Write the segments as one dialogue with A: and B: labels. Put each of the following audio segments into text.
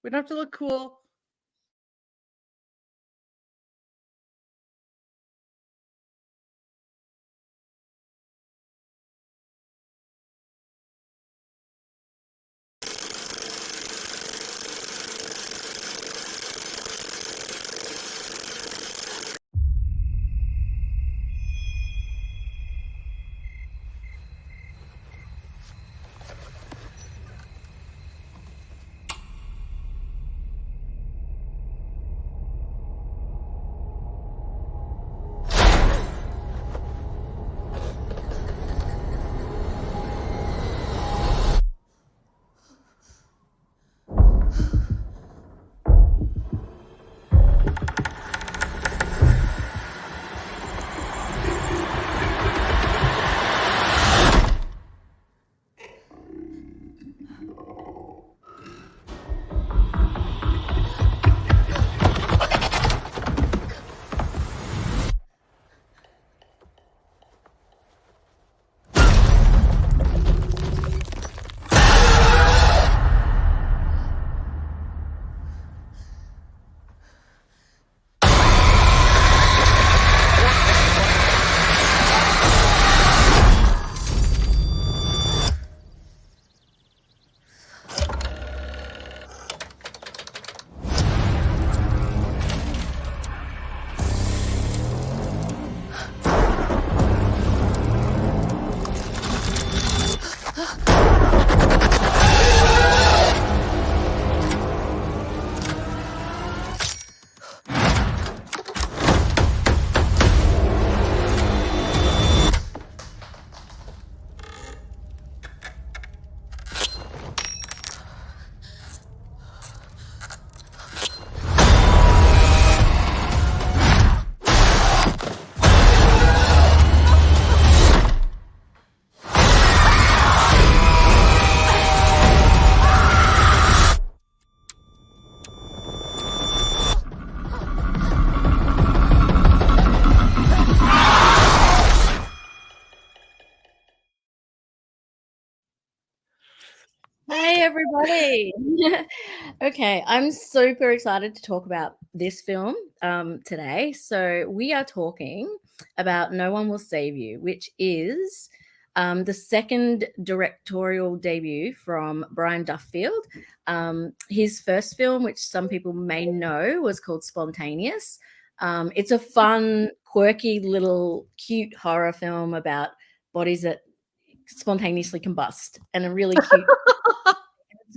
A: We don't have to look cool.
B: Hey everybody. Okay, I'm super excited to talk about this film today. So we are talking about No One Will Save You, which is the second directorial debut from Brian Duffield. His first film, which some people may know, was called Spontaneous. It's a fun, quirky little cute horror film about bodies that spontaneously combust, and a really cute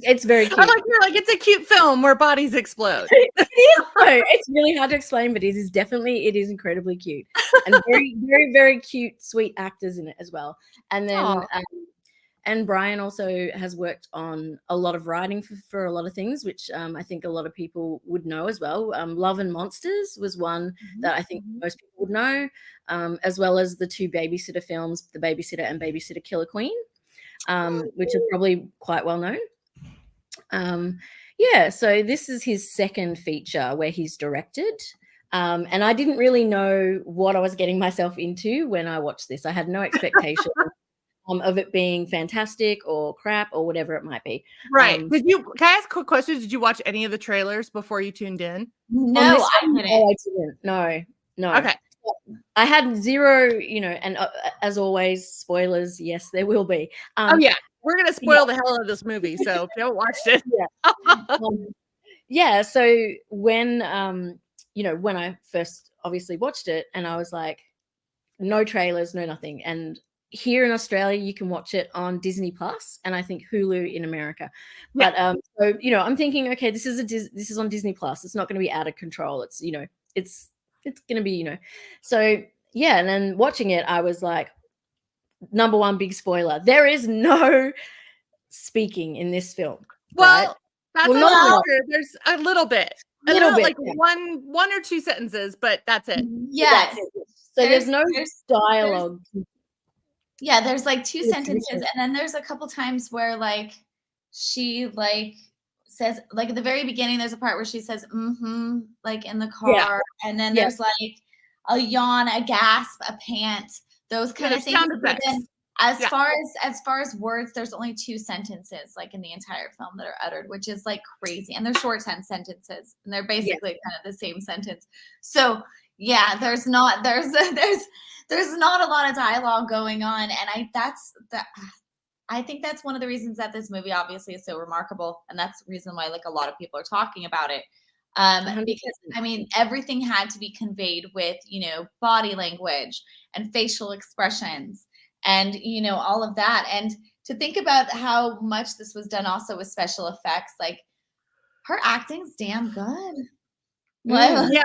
B: it's very cute.
A: You're like, it's a cute film where bodies explode.
B: It is. It's really hard to explain, but it is incredibly cute, and very, very, very cute, sweet actors in it as well. And then, and Brian also has worked on a lot of writing for a lot of things, which I think a lot of people would know as well. Love and Monsters was one that I think most people would know, as well as the two Babysitter films, The Babysitter and Babysitter Killer Queen, which are probably quite well known. So this is his second feature where he's directed. And I didn't really know what I was getting myself into when I watched this. I had no expectation of it being fantastic or crap or whatever it might be.
A: Right. Can I ask a quick question? Did you watch any of the trailers before you tuned in?
C: No, I didn't.
B: No, I didn't. No.
A: Okay.
B: I had zero, and as always, spoilers. Yes, there will be.
A: Yeah. We're going to spoil the hell out of this movie, so if you haven't watched it.
B: So when, when I first obviously watched it, and I was like, no trailers, no nothing. And here in Australia, you can watch it on Disney Plus, and I think Hulu in America. But, I'm thinking, okay, this is on Disney Plus. It's not going to be out of control. It's, it's going to be, So, yeah, and then watching it, I was like, number one big spoiler, there is no speaking in this film.
A: Well,
B: right?
A: That's not true. There's a little bit. Like
B: yeah.
A: one or two sentences, but that's it.
C: Yes.
B: So there's no dialogue.
C: There's like two sentences, and then there's a couple times where like she like says, like at the very beginning, there's a part where she says like in the car, and then there's like a yawn, a gasp, a pant, those kind of things. But then As far as words, there's only 2 sentences like in the entire film that are uttered, which is like crazy. And they're short sentences, and they're basically kind of the same sentence. So yeah, there's not a lot of dialogue going on, and I think that's one of the reasons that this movie obviously is so remarkable, and that's the reason why like a lot of people are talking about it. Because I mean, everything had to be conveyed with, body language and facial expressions and, all of that. And to think about how much this was done also with special effects, like her acting's damn good.
A: Yeah.
B: Yeah.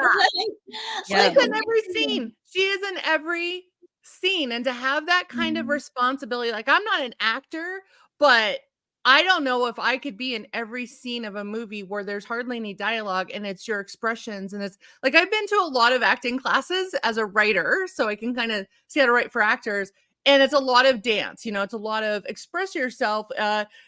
A: She's in every scene. She is in every scene. And to have that kind of responsibility, like I'm not an actor, but I don't know if I could be in every scene of a movie where there's hardly any dialogue and it's your expressions. And it's like, I've been to a lot of acting classes as a writer, so I can kind of see how to write for actors. And it's a lot of dance, it's a lot of express yourself.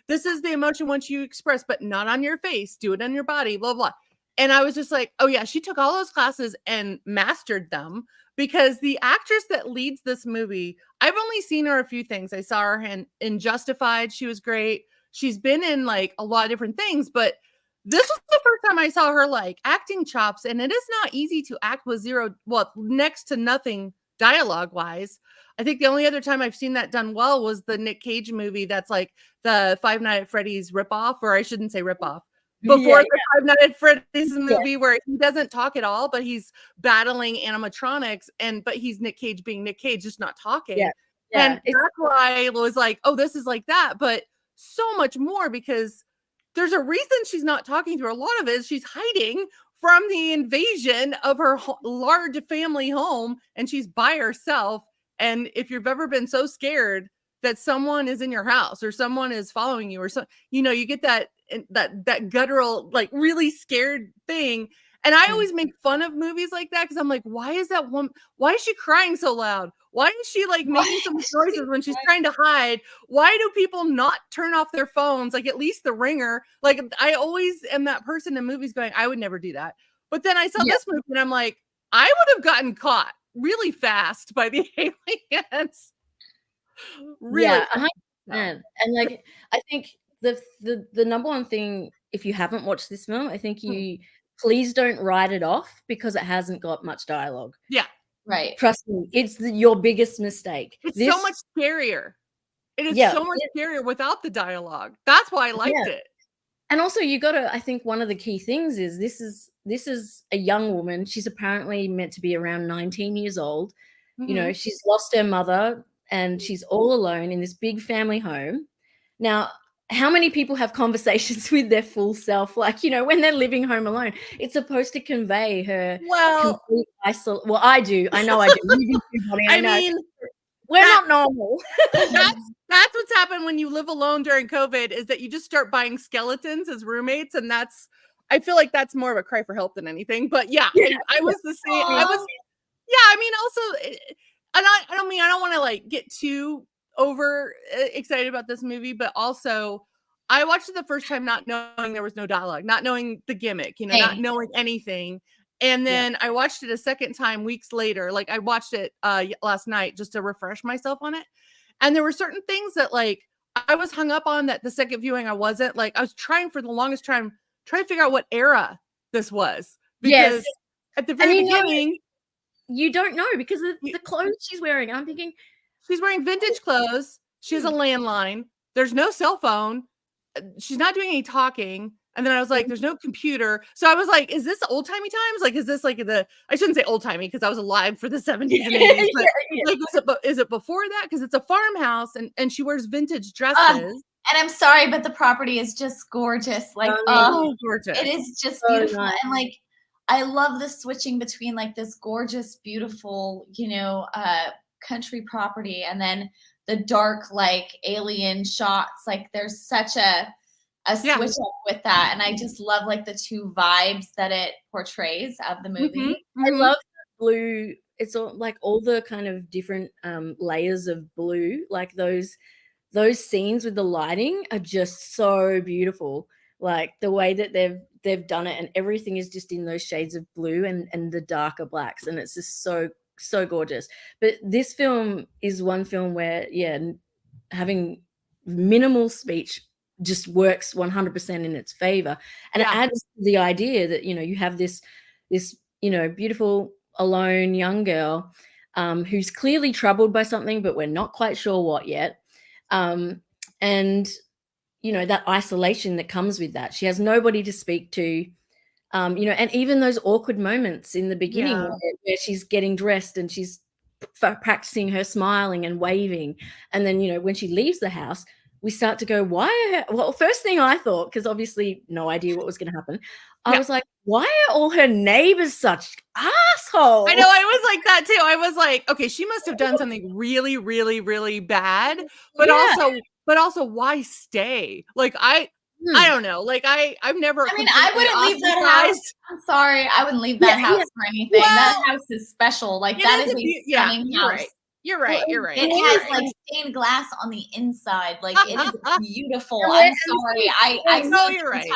A: This is the emotion once you express, but not on your face, do it on your body, blah, blah. And I was just like, oh yeah, she took all those classes and mastered them, because the actress that leads this movie, I've only seen her a few things. I saw her in Justified. She was great. She's been in like a lot of different things, but this was the first time I saw her like acting chops. And it is not easy to act with next to nothing dialogue wise. I think the only other time I've seen that done well was the Nick Cage movie. That's like the Five Nights at Freddy's ripoff, or I shouldn't say ripoff. Before the Five Nights at Freddy's movie, where he doesn't talk at all, but he's battling animatronics, but he's Nick Cage being Nick Cage, just not talking. And that's why I was like, oh, this is like that, but so much more, because there's a reason she's not talking through a lot of it. She's hiding from the invasion of her large family home, and she's by herself. And if you've ever been so scared that someone is in your house or someone is following you or so, you get that guttural, like really scared thing. And I always make fun of movies like that, because I'm like, why is she crying so loud? Why is she like making some noises when she's trying to hide? Why do people not turn off their phones? Like at least the ringer. Like I always am that person in movies going, I would never do that. But then I saw this movie and I'm like, I would have gotten caught really fast by the aliens. Really.
B: And like, I think the number one thing, if you haven't watched this film, I think you please don't write it off because it hasn't got much dialogue.
A: Yeah.
C: Right.
B: Trust me, it's your biggest mistake.
A: It's so much scarier. It is so much scarier without the dialogue. That's why I liked it.
B: And also you got to, I think one of the key things is this is a young woman. She's apparently meant to be around 19 years old. She's lost her mother and she's all alone in this big family home. Now, how many people have conversations with their full self? Like, when they're living home alone, it's supposed to convey her complete isolation. Well, I do. I know I do. I mean, we're not normal.
A: That's what's happened when you live alone during COVID, is that you just start buying skeletons as roommates. And I feel like that's more of a cry for help than anything. But I was the same. Also, and I don't want to like get too over excited about this movie, but also I watched it the first time not knowing there was no dialogue, not knowing the gimmick, not knowing anything. And then I watched it a second time weeks later. Like I watched it last night just to refresh myself on it. And there were certain things that like I was hung up on that the second viewing I wasn't. Like I was trying for the longest time, trying to figure out what era this was. Because at the very beginning,
B: you don't know because of the clothes she's wearing. I'm thinking
A: she's wearing vintage clothes. She has a landline. There's no cell phone. She's not doing any talking. And then I was like, there's no computer. So I was like, is this old timey times? Like, is this like I shouldn't say old timey because I was alive for the 70s and 80s. But like, is it before that? Because it's a farmhouse and she wears vintage dresses.
C: And I'm sorry, but the property is just gorgeous. Like, gorgeous. It is just beautiful. Nice. And like, I love the switching between like this gorgeous, beautiful, country property and then the dark, like alien shots. Like there's such a switch up with that. And I just love like the two vibes that it portrays of the movie.
B: I love the blue. It's all like all the kind of different layers of blue, like those scenes with the lighting are just so beautiful. Like the way that they've done it and everything is just in those shades of blue and the darker blacks. And it's just so gorgeous. But this film is one film where, having minimal speech just works 100% in its favor. And it adds to the idea that, you have this, beautiful, alone young girl who's clearly troubled by something, but we're not quite sure what yet. And, that isolation that comes with that. She has nobody to speak to. And even those awkward moments in the beginning where she's getting dressed and she's practicing her smiling and waving. And then, when she leaves the house, we start to go, well, first thing I thought, because obviously no idea what was going to happen. I was like, why are all her neighbors such assholes?
A: I know, I was like that too. I was like, okay, she must have done something really, really, really bad, but also why stay? Like, I don't know. Like, I've never.
C: I mean, I wouldn't leave that house. I'm sorry, I wouldn't leave that house for anything. That house is special. Like, that is a stunning house.
A: You're right.
C: It has like stained glass on the inside. Like, it is beautiful. I'm sorry. I spent
A: you're right.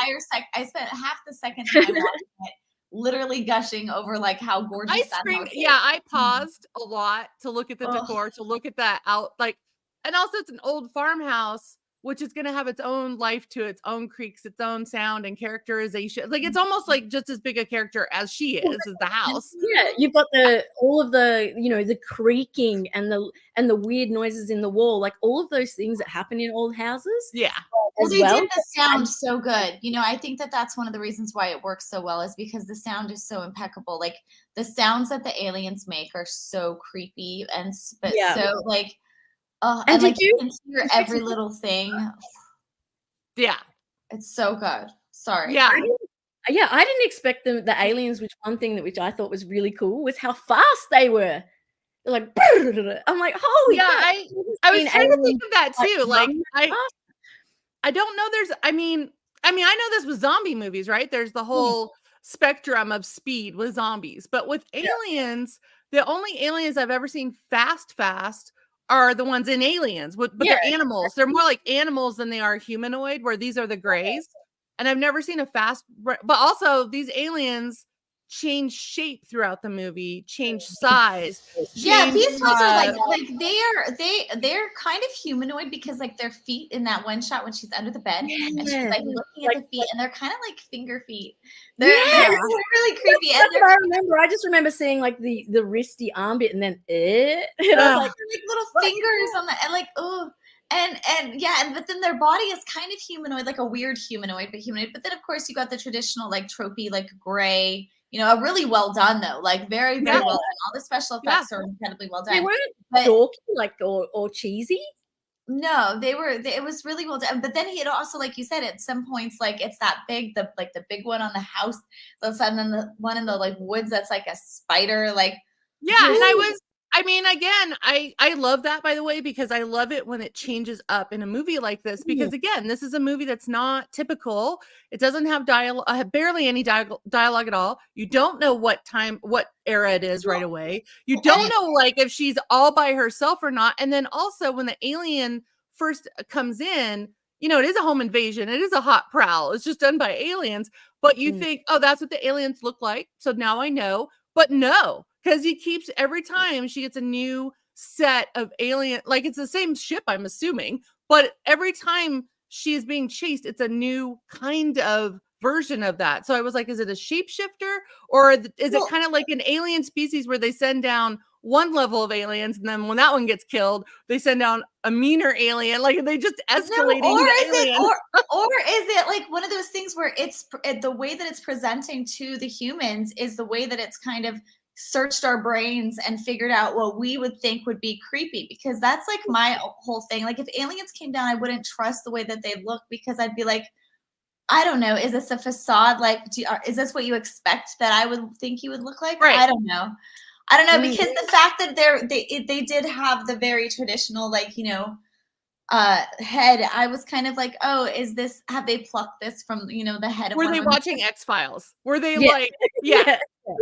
C: I spent half the second time watching it, literally gushing over like how gorgeous that house is.
A: I paused a lot to look at the decor, to look at that and also it's an old farmhouse, which is going to have its own life to its own creaks, its own sound and characterization. Like, it's almost like just as big a character as she is the house.
B: Yeah, you've got all of the, the creaking and the weird noises in the wall, like all of those things that happen in old houses.
A: Yeah.
C: Well, they did the sound so good. I think that's one of the reasons why it works so well, is because the sound is so impeccable. Like, the sounds that the aliens make are so creepy so like, and like you can hear every little thing.
A: Yeah.
C: It's so good. Sorry.
A: Yeah.
B: I didn't expect the aliens, which I thought was really cool was how fast they were. They're like, I'm like, holy crap.
A: I was trying to think of that too. Like, I don't know. I mean, I know this with zombie movies, right? There's the whole spectrum of speed with zombies, but with aliens, the only aliens I've ever seen fast are the ones in Aliens, but they're animals. They're more like animals than they are humanoid, where these are the grays. And I've never seen a fast, but also these aliens change shape throughout the movie, change size.
C: These ones are like they're kind of humanoid, because like their feet in that one shot when she's under the bed and she's like looking at the feet, and they're kind of like finger feet. They're really creepy.
B: I just remember seeing like the wristy arm bit, and then and I was like
C: little fingers on the and like but then their body is kind of humanoid, like a weird humanoid, but humanoid. But then of course you got the traditional like tropey like gray. Really well done though, like very, very well done. All the special effects are incredibly well done.
B: They weren't dorky, like or cheesy.
C: No, they were. It was really well done. But then he had also, like you said, at some points, like it's that big, the big one on the house, and then the one in the like woods that's like a spider, like
A: and again, I love that, by the way, because I love it when it changes up in a movie like this, because again, this is a movie that's not typical. It doesn't have dialogue, barely any dialogue at all. You don't know what era it is right away. You don't know like if she's all by herself or not. And then also when the alien first comes in, it is a home invasion. It is a hot prowl. It's just done by aliens. But you think, oh, that's what the aliens look like. So now I know. But no, because he keeps, every time she gets a new set of alien, like it's the same ship, I'm assuming, but every time she is being chased, it's a new kind of version of that. So I was like, is it a shapeshifter, or is it kind of like an alien species where they send down one level of aliens, and then when that one gets killed, they send down a meaner alien, like they just escalating
C: or is it like one of those things where it's the way that it's presenting to the humans is the way that it's kind of searched our brains and figured out what we would think would be creepy, because that's like my whole thing. Like if aliens came down, I wouldn't trust the way that they look, because I'd be like, I don't know, is this a facade? Like, is this what you expect that I would think you would look like?
A: Right.
C: I don't know, because the fact that they did have the very traditional, like, head, I was kind of like, oh, have they plucked this from, the head of
A: Were they watching X-Files? Were they like,
C: and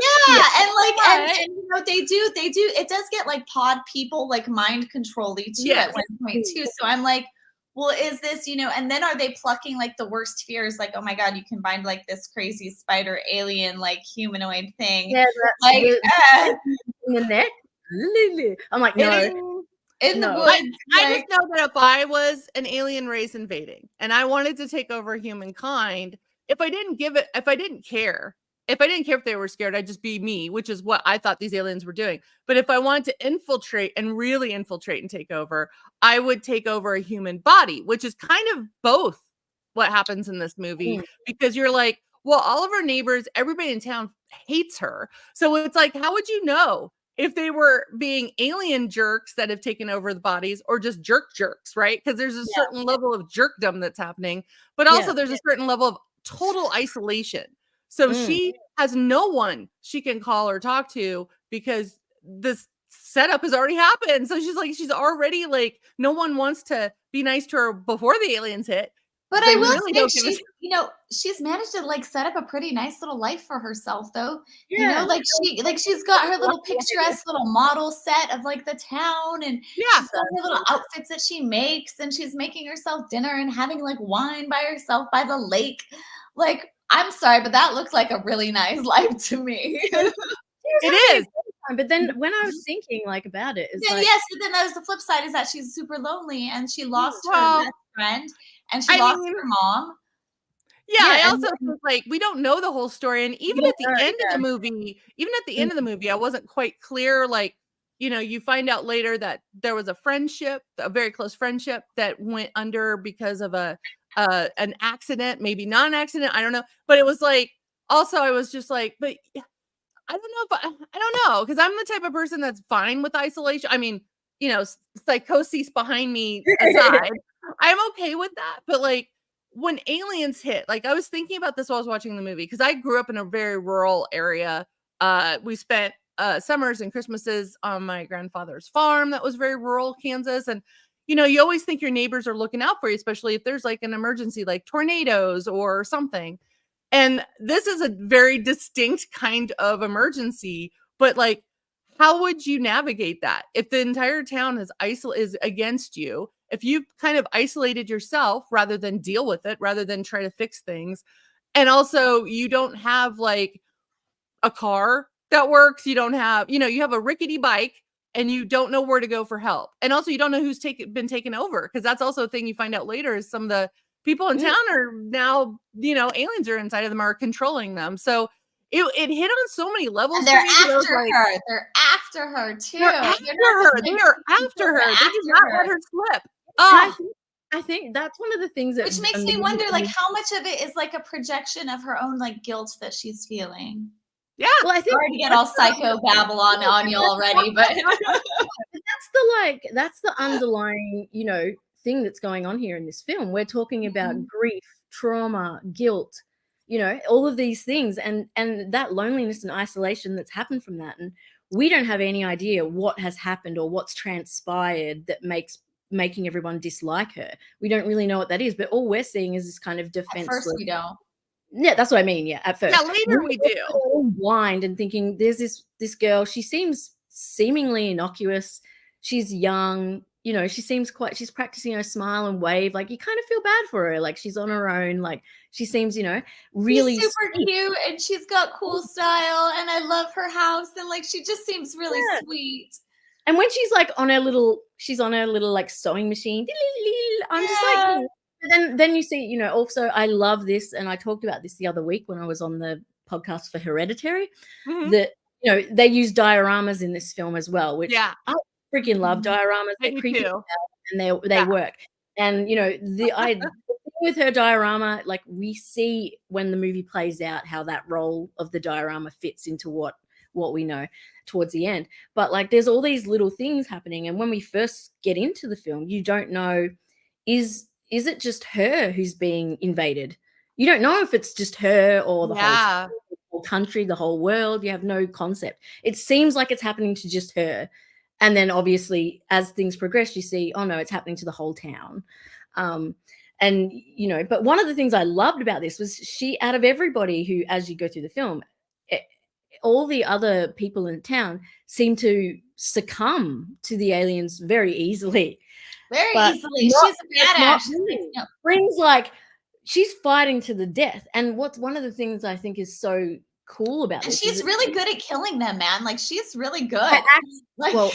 C: like, and they do, it does get like pod people, like mind control-y too at one point too. So I'm like, well, is this, and then are they plucking like the worst fears? Like, oh my God, you combined like this crazy spider alien, like humanoid thing.
B: Yeah,
C: like
B: in the neck. I'm like, no.
C: in the
B: No.
C: woods.
A: I just know that if I was an alien race invading and I wanted to take over humankind, if I didn't care if they were scared, I'd just be me, which is what I thought these aliens were doing. But if I wanted to infiltrate and really infiltrate and take over, I would take over a human body, which is kind of both what happens in this movie, because you're like, well, all of our neighbors, everybody in town hates her. So it's like, how would you know if they were being alien jerks that have taken over the bodies or just jerks, right? Because there's a certain level of jerkdom that's happening, but also there's a certain level of total isolation. So she has no one she can call or talk to because this setup has already happened. So she's already like, no one wants to be nice to her before the aliens hit.
C: But I will say she's managed to like set up a pretty nice little life for herself though.
B: Yeah.
C: She's got her little picturesque little model set of like the town, and she's got her little outfits that she makes, and she's making herself dinner and having like wine by herself by the lake. Like, I'm sorry, but that looks like a really nice life to me.
A: It is.
B: But then when I was thinking like about it, it's
C: but then there's the flip side is that she's super lonely and she lost her best friend and she lost her mom.
A: Yeah, I also was like, we don't know the whole story. And even at the end of the movie, I wasn't quite clear. Like, you find out later that there was a friendship, a very close friendship that went under because of an accident, maybe not an accident. I don't know. But it was like, also, I was just like, but I don't know if I don't know, because I'm the type of person that's fine with isolation. I mean, psychosis behind me aside, I'm okay with that. But like when aliens hit, like I was thinking about this while I was watching the movie, because I grew up in a very rural area. We spent summers and Christmases on my grandfather's farm that was very rural Kansas. And you always think your neighbors are looking out for you, especially if there's like an emergency like tornadoes or something. And this is a very distinct kind of emergency, but like, how would you navigate that if the entire town is against you? If you've kind of isolated yourself rather than deal with it, rather than try to fix things, and also you don't have like a car that works, you don't have, you have a rickety bike and you don't know where to go for help, and also you don't know who's been taken over, because that's also a thing you find out later is some of the people in town are now, aliens are inside of them, are controlling them. So it hit on so many levels.
C: And they're after her. They're after her too.
A: They are after her. They do not let her slip.
B: I think that's one of the things that,
C: which makes me wonder, like, how much of it is like a projection of her own like guilt that she's feeling.
A: Yeah.
B: Well, I think
C: sorry to get all psycho Babylon on you already, but
B: that's the underlying, thing that's going on here in this film. We're talking about grief, trauma, guilt, all of these things, and that loneliness and isolation that's happened from that. And we don't have any idea what has happened or what's transpired that making everyone dislike her. We don't really know what that is, but all we're seeing is this kind of defenseless.
C: At first we don't.
B: Yeah, that's what I mean. Yeah, at first.
A: Yeah, later we do.
B: All blind and thinking there's this girl. She seems seemingly innocuous. She's young. She's practicing her smile and wave. Like, you kind of feel bad for her. Like, she's on her own. Like, she seems, really
C: she's super cute, and she's got cool style, and I love her house, and like, she just seems really sweet.
B: And when she's like on her little like sewing machine, I'm just like, then you see, also I love this, and I talked about this the other week when I was on the podcast for Hereditary, that they use dioramas in this film as well, which I freaking love dioramas. They're creepy and they work. And the thing with her diorama, like, we see when the movie plays out how that role of the diorama fits into what we know towards the end. But like, there's all these little things happening, and when we first get into the film, you don't know, is it just her who's being invaded? You don't know if it's just her or the whole country, the whole world. You have no concept. It seems like it's happening to just her. And then obviously as things progress, you see, oh no, it's happening to the whole town. And, but one of the things I loved about this was out of everybody who, as you go through the film, all the other people in town seem to succumb to the aliens very easily.
C: Very easily. She's a badass.
B: Brings like, she's fighting to the death. And what's one of the things I think is so cool about
C: And
B: this.
C: she's really good at killing them, man. Like, she's really good. Like,
B: well,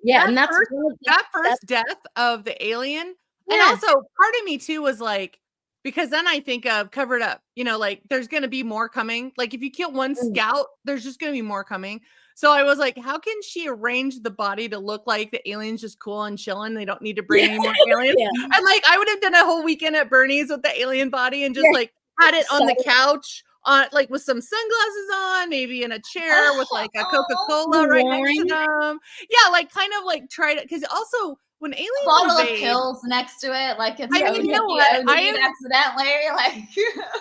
B: yeah, and that's
A: that first death of the alien.
B: Yeah.
A: And also part of me too was like, because then I think of Covered Up, you know, like there's going to be more coming. Like if you kill one scout, there's just going to be more coming. So I was like, how can she arrange the body to look like the alien's just cool and chilling? They don't need to bring any more aliens. And like, I would have done a whole weekend at Bernie's with the alien body and just like had it on the couch on like with some sunglasses on, maybe in a chair with like a Coca-Cola right next to them. Yeah, like kind of like try to, because also when aliens
C: bottle
A: invade,
C: of pills next to it, like it's
A: I mean, you know what?
C: accidentally, like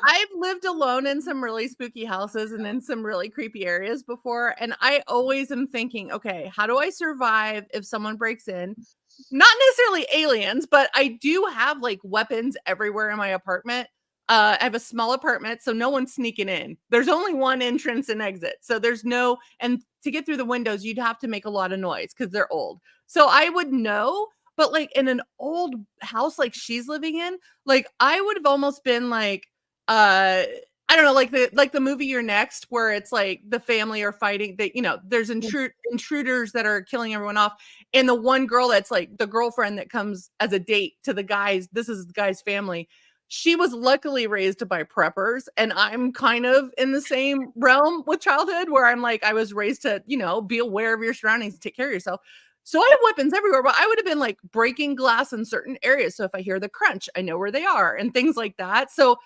A: I've lived alone in some really spooky houses and in some really creepy areas before, and I always am thinking, okay, how do I survive if someone breaks in? Not necessarily aliens, but I do have like weapons everywhere in my apartment. I have a small apartment, so no one's sneaking in. There's only one entrance and exit. So there's no, and to get through the windows, you'd have to make a lot of noise because they're old. So I would know, but like in an old house like she's living in, like I would have almost been like, I don't know, like the movie You're Next, where it's like the family are fighting, that, you know, there's intruders that are killing everyone off. And the one girl that's like the girlfriend that comes as a date to the guys, this is the guy's family. She was luckily raised by preppers, and I'm kind of in the same realm with childhood where I'm like, I was raised to, you know, be aware of your surroundings, take care of yourself. So I have weapons everywhere, but I would have been like breaking glass in certain areas. So if I hear the crunch, I know where they are and things like that. So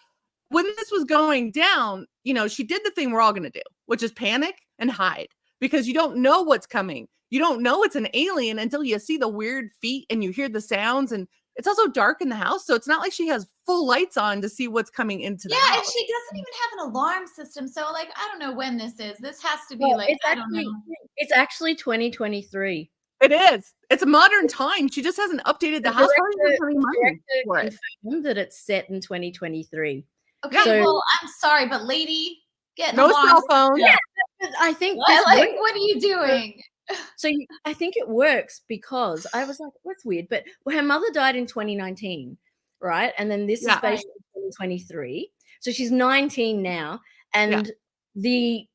A: when this was going down, you know, she did the thing we're all going to do, which is panic and hide, because you don't know what's coming. You don't know it's an alien until you see the weird feet and you hear the sounds, and it's also dark in the house. So it's not like she has full lights on to see what's coming into the house.
C: Yeah, and she doesn't even have an alarm system. So like, I don't know when this is. This has to be like, I don't know.
B: It's actually 2023.
A: It is. It's a modern time. She just hasn't updated the house.
B: Confirmed that it's set in 2023.
C: Okay, so, well, I'm sorry, but lady, get
A: no cell phone.
B: Yeah, I think
C: like, what are you doing?
B: So I think it works because I was like, that's weird. But her mother died in 2019, right? And then this is based in 2023. So she's 19 now. And the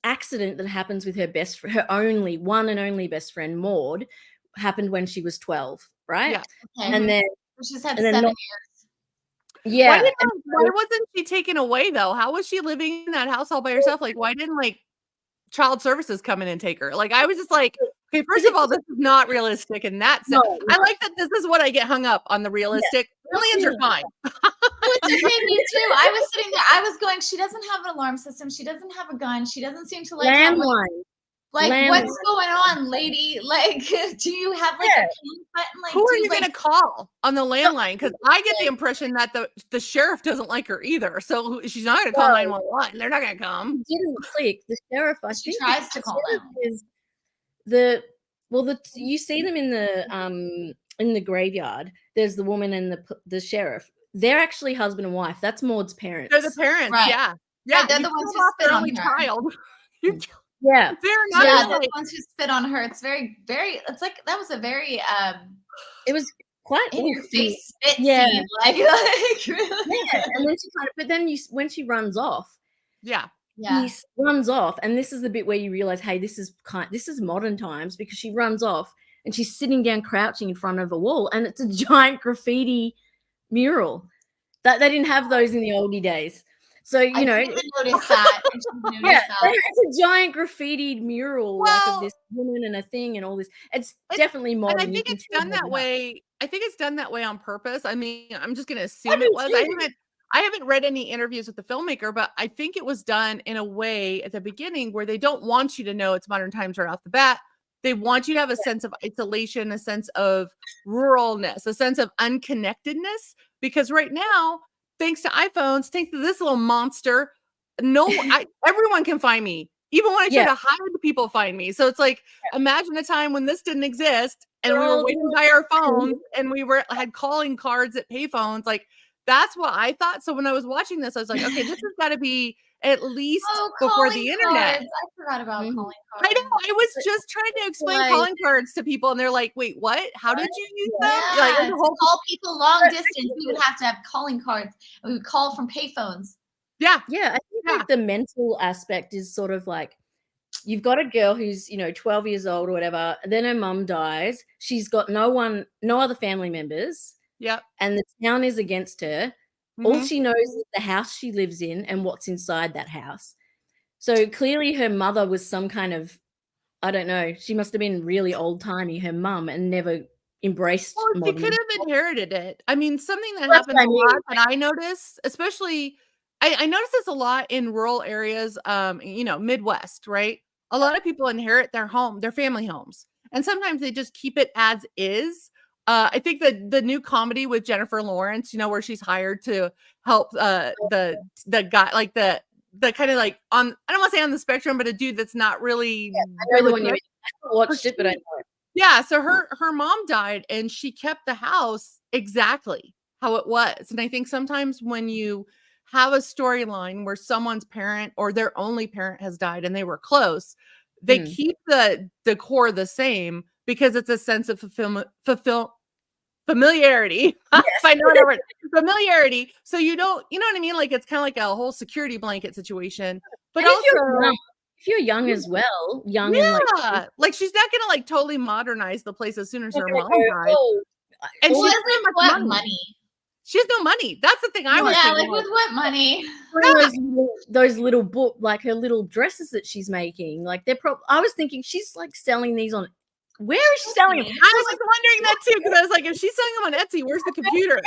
B: accident that happens with her one and only best friend, Maud, happened when she was 12, right?
A: Yeah.
C: Okay.
B: And then
C: she's had 7 years.
B: Yeah.
A: Why wasn't she taken away though? How was she living in that house all by herself? Like, why didn't like child services come in and take her? Like, I was just like, okay, first of all, this is not realistic in that sense. No. I like that this is what I get hung up on, the realistic. Aliens are fine.
C: It's okay, me too. I was sitting there, I was going, she doesn't have an alarm system, she doesn't have a gun, she doesn't seem to like
B: landline.
C: Like, what's going on, lady? Like, do you have like a panic button? Like,
A: who are you gonna call on the landline? Because I get the impression that the sheriff doesn't like her either. So she's not gonna call 911. They're not gonna come.
B: It didn't click. The sheriff,
C: she tries to call them.
B: Is you see them in the graveyard. There's the woman and the sheriff. They're actually husband and wife. That's Maud's parents.
A: They're the parents,
C: right.
A: Yeah.
C: They're the ones who spit on her.
A: Child.
B: Yeah,
C: they're the ones who spit on her. It's very, very. It's like that was a very.
B: It was quite
C: in your face spit
B: scene,
C: like
B: really. Yeah, and then but then when she runs off,
A: he
B: runs off, and this is the bit where you realize, hey, this is modern times, because she runs off and she's sitting down, crouching in front of a wall, and it's a giant graffiti mural. That they didn't have those in the oldie days. So, you know,
C: notice that.
B: It's a giant graffitied mural of this woman and a thing and all this. It's definitely modern.
A: And I think it's done that way. I think it's done that way on purpose. I mean, I'm just going to assume it was. I haven't read any interviews with the filmmaker, but I think it was done in a way at the beginning where they don't want you to know it's modern times right off the bat. They want you to have a sense of isolation, a sense of ruralness, a sense of unconnectedness, because right now, thanks to iPhones, thanks to this little monster, everyone can find me. Even when I try to hide, people find me. So it's like, imagine a time when this didn't exist and we were waiting by our phones and we had calling cards at payphones. Like, that's what I thought. So when I was watching this, I was like, okay, this has got to be at least before the internet.
C: I forgot about calling cards.
A: I know. I was just trying to explain calling cards to people, and they're like, "Wait, what? How did you use them?"
C: Like, to call people long distance, we would have to have calling cards. We would call from payphones.
A: Yeah.
B: Yeah, I think
A: Yeah.
B: like the mental aspect is sort of like you've got a girl who's, 12 years old or whatever, then her mum dies. She's got no other family members,
A: Yep.
B: and the town is against her. All
A: Mhm.
B: she knows is the house she lives in and what's inside that house. So clearly her mother was some kind of, I don't know, she must have been really old-timey, her mum, and never embraced
A: Well, she could
B: modern.
A: have inherited it. I mean, something that
B: That's what
A: happens
B: I
A: a
B: mean.
A: lot that I notice, especially I notice this a lot in rural areas, Midwest, right? A lot of people inherit their family homes, and sometimes they just keep it as is. I think the new comedy with Jennifer Lawrence, where she's hired to help the guy, like the kind of like I don't want to say on the spectrum, but a dude that's not really
B: I
A: good
B: know the
A: with
B: one you
A: it.
B: mean. I haven't
A: So
B: watched it, but I
A: she
B: know it.
A: Yeah, so her mom died and she kept the house exactly how it was. And I think sometimes when you have a storyline where someone's parent or their only parent has died and they were close, they
B: Mm.
A: keep the decor the same because it's a sense of familiarity. If
B: Yes.
A: I know that word. Familiarity. So you don't, you know what I mean? Like it's kind of like a whole security blanket situation. But
B: And
A: also,
B: if you're young as well, young and like
A: yeah, like she's not gonna like totally modernize the place as soon as
B: not
A: her
B: gonna
A: mom
B: go,
A: dies.
B: "Oh,
A: And
B: all
A: she
C: Well,
B: this
A: doesn't
C: it's
A: have
C: like
A: much
C: what
A: money.
C: money?
A: She has no money. That's the thing I was
C: Yeah,
A: thinking,
C: like
A: like,
C: with what money?
B: doing
A: yeah,
B: those little like her little dresses that she's making, like I was thinking she's like selling these on where is she selling them?
C: Etsy.
A: I was wondering that too because I was like, if she's selling them on Etsy, where's the computer?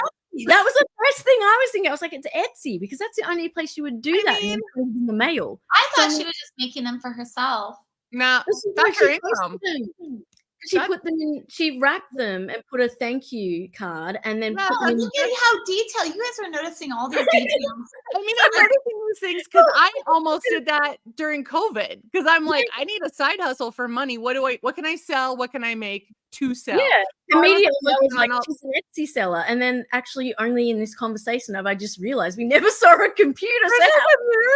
B: That was the first thing I was thinking. I was like, it's Etsy because that's the only place you would do
A: I
B: that and
A: mean,
B: then put it in the mail.
C: I
B: So
C: thought
B: I'm
C: she
B: like,
C: was just making them for herself.
A: nah,
B: this is where
A: that's her
B: she
A: income.
B: posted them. She
A: That's
B: put them in, she wrapped them and put a thank you card and then
A: yeah,
B: put them
C: But
B: in
C: look
B: the
C: at how detailed you guys are noticing all these details.
A: I mean, I'm noticing these things because I almost did that during COVID because I'm like, I need a side hustle for money. What can I sell? What can I make to sell?
B: Yeah,
A: So I was
B: immediately I was
A: looking
B: like,
A: on all
B: she's an Etsy seller, and then actually only in this conversation have I just realized we never saw a computer
A: there's
B: set
A: no
B: up.
A: computer.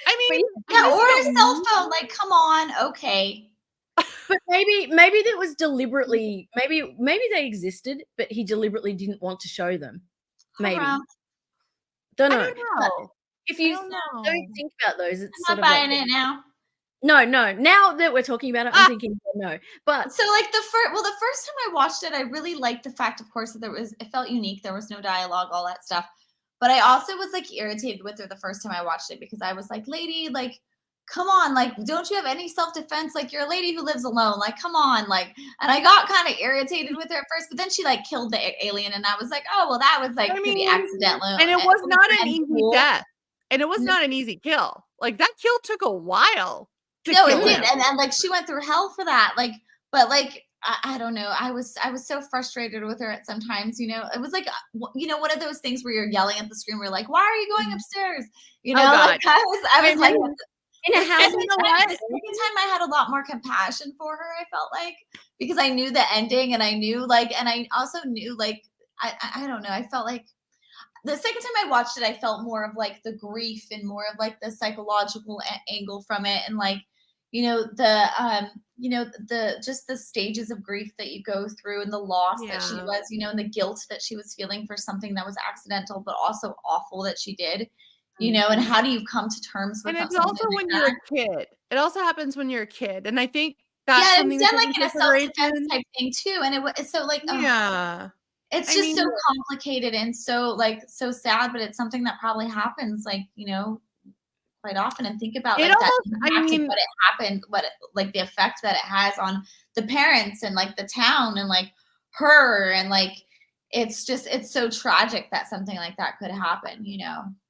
A: I
B: But
A: mean,
C: Yeah,
A: I
C: or a
A: just
C: cell phone. Like, come on, okay.
B: maybe that was deliberately maybe they existed, but he deliberately didn't want to show them. Maybe.
C: Haram.
B: Don't
A: I
B: know.
A: don't
B: But
A: know.
B: if
A: I
B: you
A: don't
B: don't
A: know.
B: think about those,
C: I'm
B: it's sort
C: not
B: of like
C: buying it now.
B: no. Now that we're talking about it, I'm
A: Ah,
B: thinking no. But
C: So like the first time I watched it, I really liked the fact, of course, that it felt unique. There was no dialogue, all that stuff. But I also was like irritated with her the first time I watched it because I was like, lady, like, come on, like, don't you have any self-defense? Like, you're a lady who lives alone. Like, come on, like, and I got kind of irritated with her at first, but then she like killed the alien, and I was like, oh well, that was like
A: I
C: pretty
A: mean,
C: accidental.
A: and it was not an
C: And
A: easy
C: cool.
A: death. And it was not an easy kill. Like that kill took a while to
C: No, it
A: kill
C: did,
A: him.
C: and like she went through hell for that. Like, but like I don't know. I was so frustrated with her at sometimes. It was like one of those things where you're yelling at the screen. We're like, why are you going upstairs?
A: Oh
C: Like
A: God.
C: I was
A: And
C: like.
A: then
B: in a house,
A: you know what?
C: The second time I had a lot more compassion for her, I felt like, because I knew the ending and I knew and I also knew I don't know. I felt like the second time I watched it, I felt more of like the grief and more of like the psychological angle from it, and like the just the stages of grief that you go through and the loss that she
A: Yeah.
C: was, and the guilt that she was feeling for something that was accidental but also awful that she did, and how do you come to terms with
A: And it's
C: something
A: also
C: like
A: when you're
C: that?
A: a kid. It also happens when you're a kid. And I think that's
C: Yeah, it was
A: something to
C: done
A: take
C: like
A: into
C: in a self-defense
A: consideration.
C: type thing too, and it was so like, ugh,
A: Yeah.
C: it's
A: I
C: just
A: mean,
C: so complicated and so so sad, but it's something that probably happens quite often, and think about
A: it
C: like that
A: almost, I
C: impact of
A: mean,
C: what it happened, like the effect that it has on the parents and like the town and like her, and like it's so tragic that something like that could happen.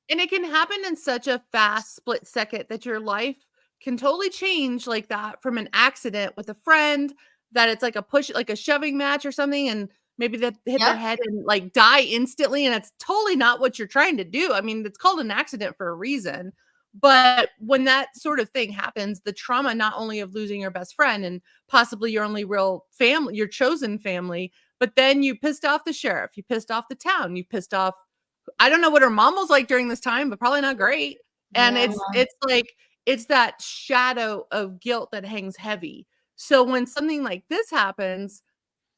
A: and it can happen in such a fast split second that your life can totally change like that from an accident with a friend that it's like a push, like a shoving match or something. And maybe they hit their
C: Yep.
A: head and like die instantly. And it's totally not what you're trying to do. I mean, it's called an accident for a reason. But when that sort of thing happens, the trauma not only of losing your best friend and possibly your only real family, your chosen family, but then you pissed off the sheriff, you pissed off the town, you pissed off, I don't know what her mom was like during this time, but probably not great. And
C: Yeah.
A: it's like it's that shadow of guilt that hangs heavy. So when something like this happens,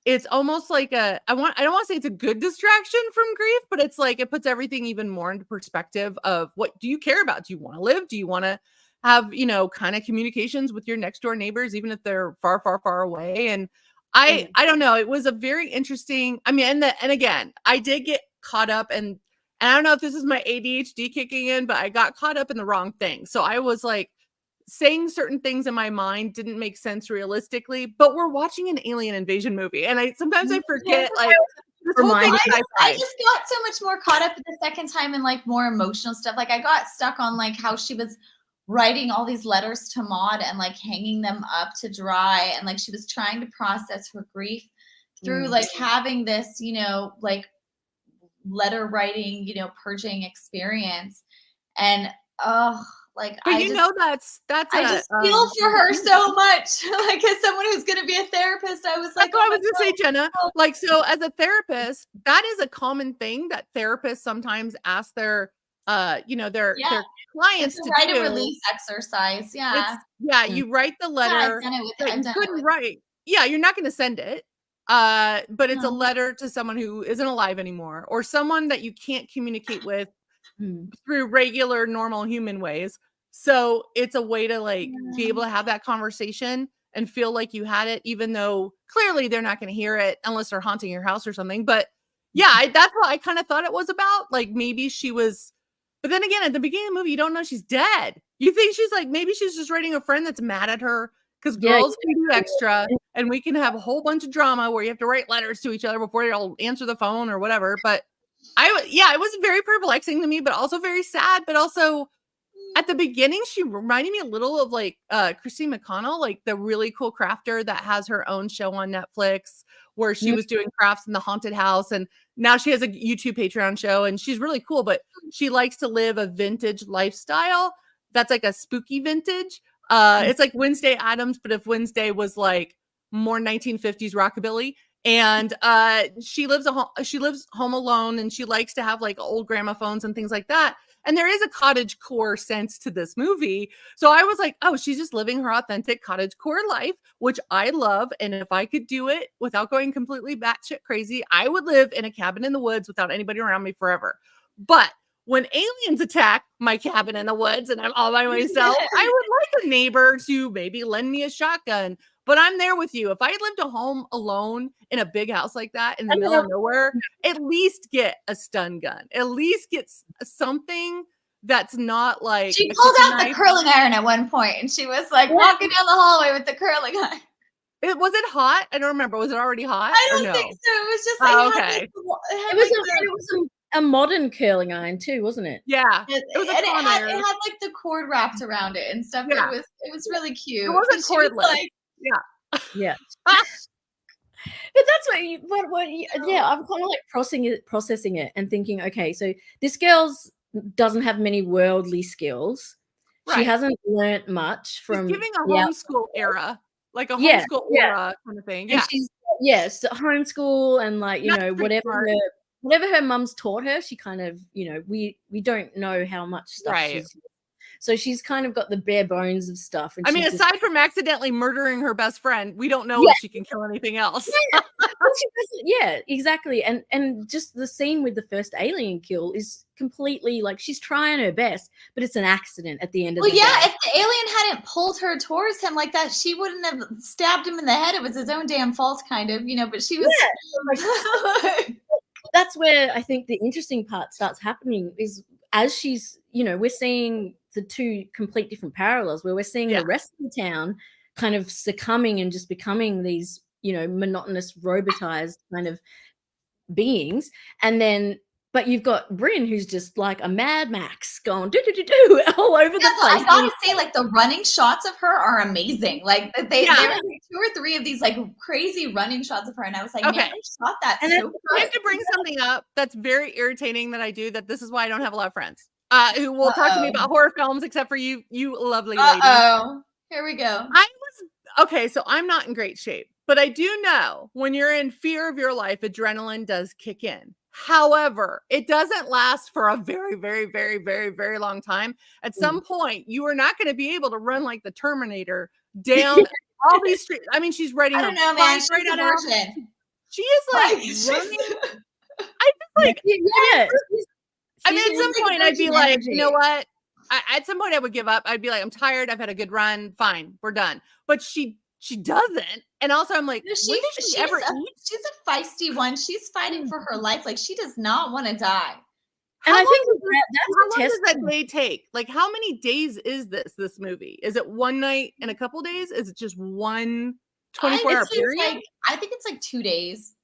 A: it's almost like I don't want to say it's a good distraction from grief, but it's like it puts everything even more into perspective of what do you care about? Do you want to live? Do you want to have, kind of communications with your next door neighbors, even if they're far, far, far away? And I don't know. It was a very interesting, I mean, and again, I did get caught up and I don't know if this is my ADHD kicking in, but I got caught up in the wrong thing. So I was like, saying certain things in my mind didn't make sense realistically, but we're watching an alien invasion movie. And sometimes I forget like this whole thing.
C: I just got so much more caught up the second time in like more emotional stuff. Like I got stuck on like how she was writing all these letters to Maud and like hanging them up to dry. And like she was trying to process her grief through like having this, like letter writing, purging experience. And like
A: but I
C: just feel for her so much. Like as someone who's going to be a therapist, I was like,
A: that's what I was going to say, Jenna. Like, so as a therapist, that is a common thing that therapists sometimes ask their clients to
C: write
A: do.
C: A release exercise. Yeah.
A: You write the letter.
C: I've done it.
A: Write. Yeah, you're not going to send it. But it's a letter to someone who isn't alive anymore or someone that you can't communicate with through regular, normal human ways. So it's a way to like be able to have that conversation and feel like you had it, even though clearly they're not going to hear it unless they're haunting your house or something. But that's what I kind of thought it was about. Like maybe she was, but then again, at the beginning of the movie, you don't know she's dead. You think she's like, maybe she's just writing a friend that's mad at her because girls can do extra and we can have a whole bunch of drama where you have to write letters to each other before you'll answer the phone or whatever. But it was very perplexing to me, but also very sad. But also at the beginning, she reminded me a little of like Christine McConnell, like the really cool crafter that has her own show on Netflix where she was doing crafts in the haunted house. And now she has a YouTube Patreon show and she's really cool, but she likes to live a vintage lifestyle. That's like a spooky vintage. It's like Wednesday Addams, but if Wednesday was like more 1950s rockabilly. And she lives home alone and she likes to have like old gramophones and things like that. And there is a cottagecore sense to this movie. So I was like, oh, she's just living her authentic cottagecore life, which I love. And if I could do it without going completely batshit crazy, I would live in a cabin in the woods without anybody around me forever. But when aliens attack my cabin in the woods and I'm all by myself, I would like a neighbor to maybe lend me a shotgun. But I'm there with you. If I lived at home alone in a big house like that in the middle of nowhere, at least get a stun gun. At least get something that's not like.
C: She pulled out the curling iron at one point and she was like walking down the hallway with the curling iron.
A: Was it hot? I don't remember. Was it already hot?
C: I don't think so. It was just like
A: okay.
B: It was a modern curling iron too, wasn't it?
A: Yeah.
C: It had like the cord wrapped around it and stuff.
A: Yeah.
C: It was really cute.
A: It wasn't cordless.
B: Yeah. But that's I'm kind of like processing it and thinking, okay, so this girl doesn't have many worldly skills. Right. She hasn't learned much from.
A: She's giving a homeschool era, like a homeschool era kind of thing. Yeah.
B: And she's homeschool and like, whatever her mum's taught her, she kind of, we don't know how much stuff she's. So she's kind of got the bare bones of stuff. And
A: aside from accidentally murdering her best friend, we don't know if she can kill anything else.
B: Yeah, exactly. And just the scene with the first alien kill is completely like she's trying her best, but it's an accident at the end of the day.
C: If the alien hadn't pulled her towards him like that, she wouldn't have stabbed him in the head. It was his own damn fault, kind of, but she was. Yeah.
B: That's where I think the interesting part starts happening is as she's, we're seeing the two complete different parallels where we're seeing the rest of the town kind of succumbing and just becoming these, monotonous, robotized kind of beings. And then, but you've got Bryn who's just like a Mad Max going do all over the place.
C: I gotta say, like the running shots of her are amazing. Like there were like 2 or 3 of these like crazy running shots of her, and I was like, man, they shot that so good.
A: I have to bring something up that's very irritating that I do. That this is why I don't have a lot of friends who will talk to me about horror films, except for you lovely lady.
C: Here we go.
A: So I'm not in great shape, but I do know when you're in fear of your life, adrenaline does kick in. However, it doesn't last for a very, very, very, very, very long time. At some point, you are not going to be able to run like the Terminator down all these streets. I mean, she's writing.
C: I don't know, man. She's a virgin.
A: She is like running. I just like, I mean, at some point I'd be like, you know what? At some point I would give up. I'd be like, I'm tired. I've had a good run. Fine, we're done. But she doesn't. And also I'm like, when does she ever eat?
C: She's a feisty one. She's fighting for her life. Like she does not want to die.
B: And I think
A: how long does that day take? Like, how many days is this movie? Is it one night and a couple days? Is it just one 24-hour period?
C: I think it's like 2 days.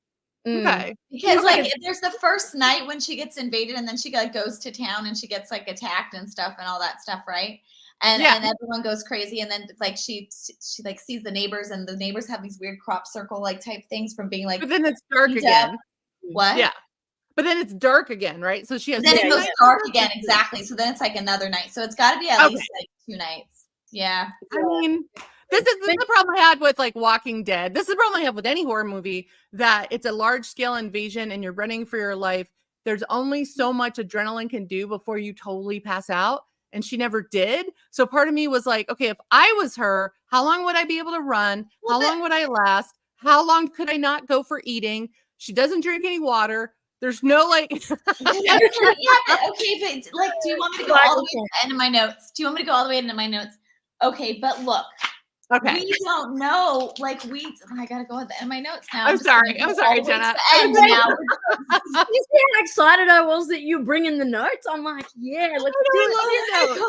A: Okay.
C: Because like there's the first night when she gets invaded, and then she like goes to town and she gets like attacked and stuff and all that stuff, right? And everyone goes crazy, and then like she like sees the neighbors, and the neighbors have these weird crop circle like type things from being like.
A: But then it's dark again.
C: What?
A: Yeah. But then it's dark again, right? So she has.
C: Then it goes dark again, exactly. So then it's like another night. So it's got to be at least like 2 nights. Yeah.
A: I mean, this is the problem I had with like Walking Dead. This is the problem I have with any horror movie, that it's a large scale invasion and you're running for your life. There's only so much adrenaline can do before you totally pass out. And she never did. So part of me was like, okay, if I was her, how long would I be able to run? How long would I last? How long could I not go for eating? She doesn't drink any water. There's no like.
C: Okay, but like, do you want me to go all the way to the end of my notes? Do you want me to go all the way into my notes? Okay, but look.
A: Okay.
C: We don't know. Like I gotta go at the end of my notes now.
A: I'm sorry, Jenna.
C: You see
B: how excited I was that you bring in the notes? I'm like, yeah, let's do it.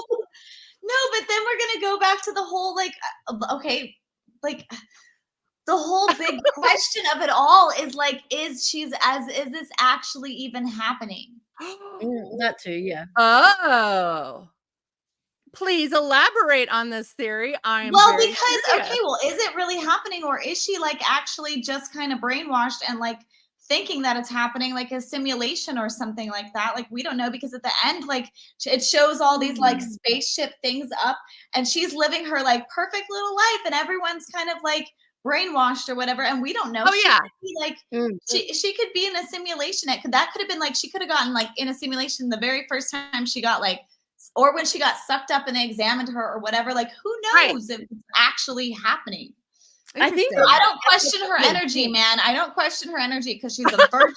C: No, but then we're gonna go back to the whole like, the whole big question of it all is like, is this actually even happening?
B: That too, yeah.
A: Oh. Please elaborate on this theory.
C: Because is it really happening, or is she like actually just kind of brainwashed and like thinking that it's happening like a simulation or something like that? Like we don't know, because at the end like it shows all these like spaceship things up, and she's living her like perfect little life, and everyone's kind of like brainwashed or whatever, and we don't know. She could be in a simulation. That could have been like she could have gotten like in a simulation the very first time she got like. Or when she got sucked up and they examined her or whatever, like who knows if it's actually happening.
B: I think
C: I don't question her energy, man. I don't question her energy because she's a virgin.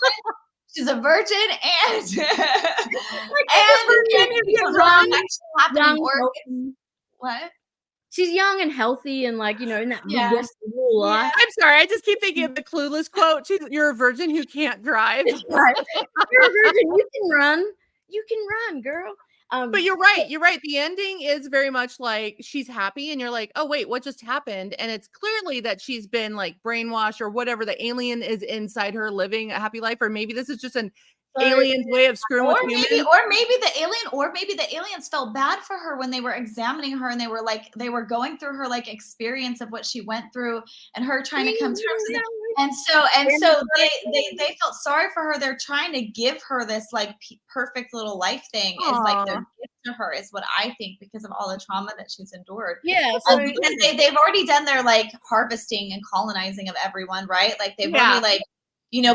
C: She's a virgin and what?
B: She's young and healthy and like, in that Midwestern life.
A: I'm sorry. I just keep thinking of the Clueless quote. You're a virgin who can't drive.
B: Right. You're a virgin. You can run. You can run, girl.
A: But you're right. You're right. The ending is very much like she's happy and you're like, oh, wait, what just happened? And it's clearly that she's been like brainwashed or whatever. The alien is inside her living a happy life. Or maybe this is just an alien's way of screwing with humans.
C: Or maybe the aliens felt bad for her when they were examining her and they were going through her like experience of what she went through and her trying to come to terms with it. And so they felt sorry for her. They're trying to give her this like perfect little life thing. Is like their gift to her is what I think, because of all the trauma that she's endured.
B: Yeah.
C: So because they've already done their like harvesting and colonizing of everyone, right? Like they've already like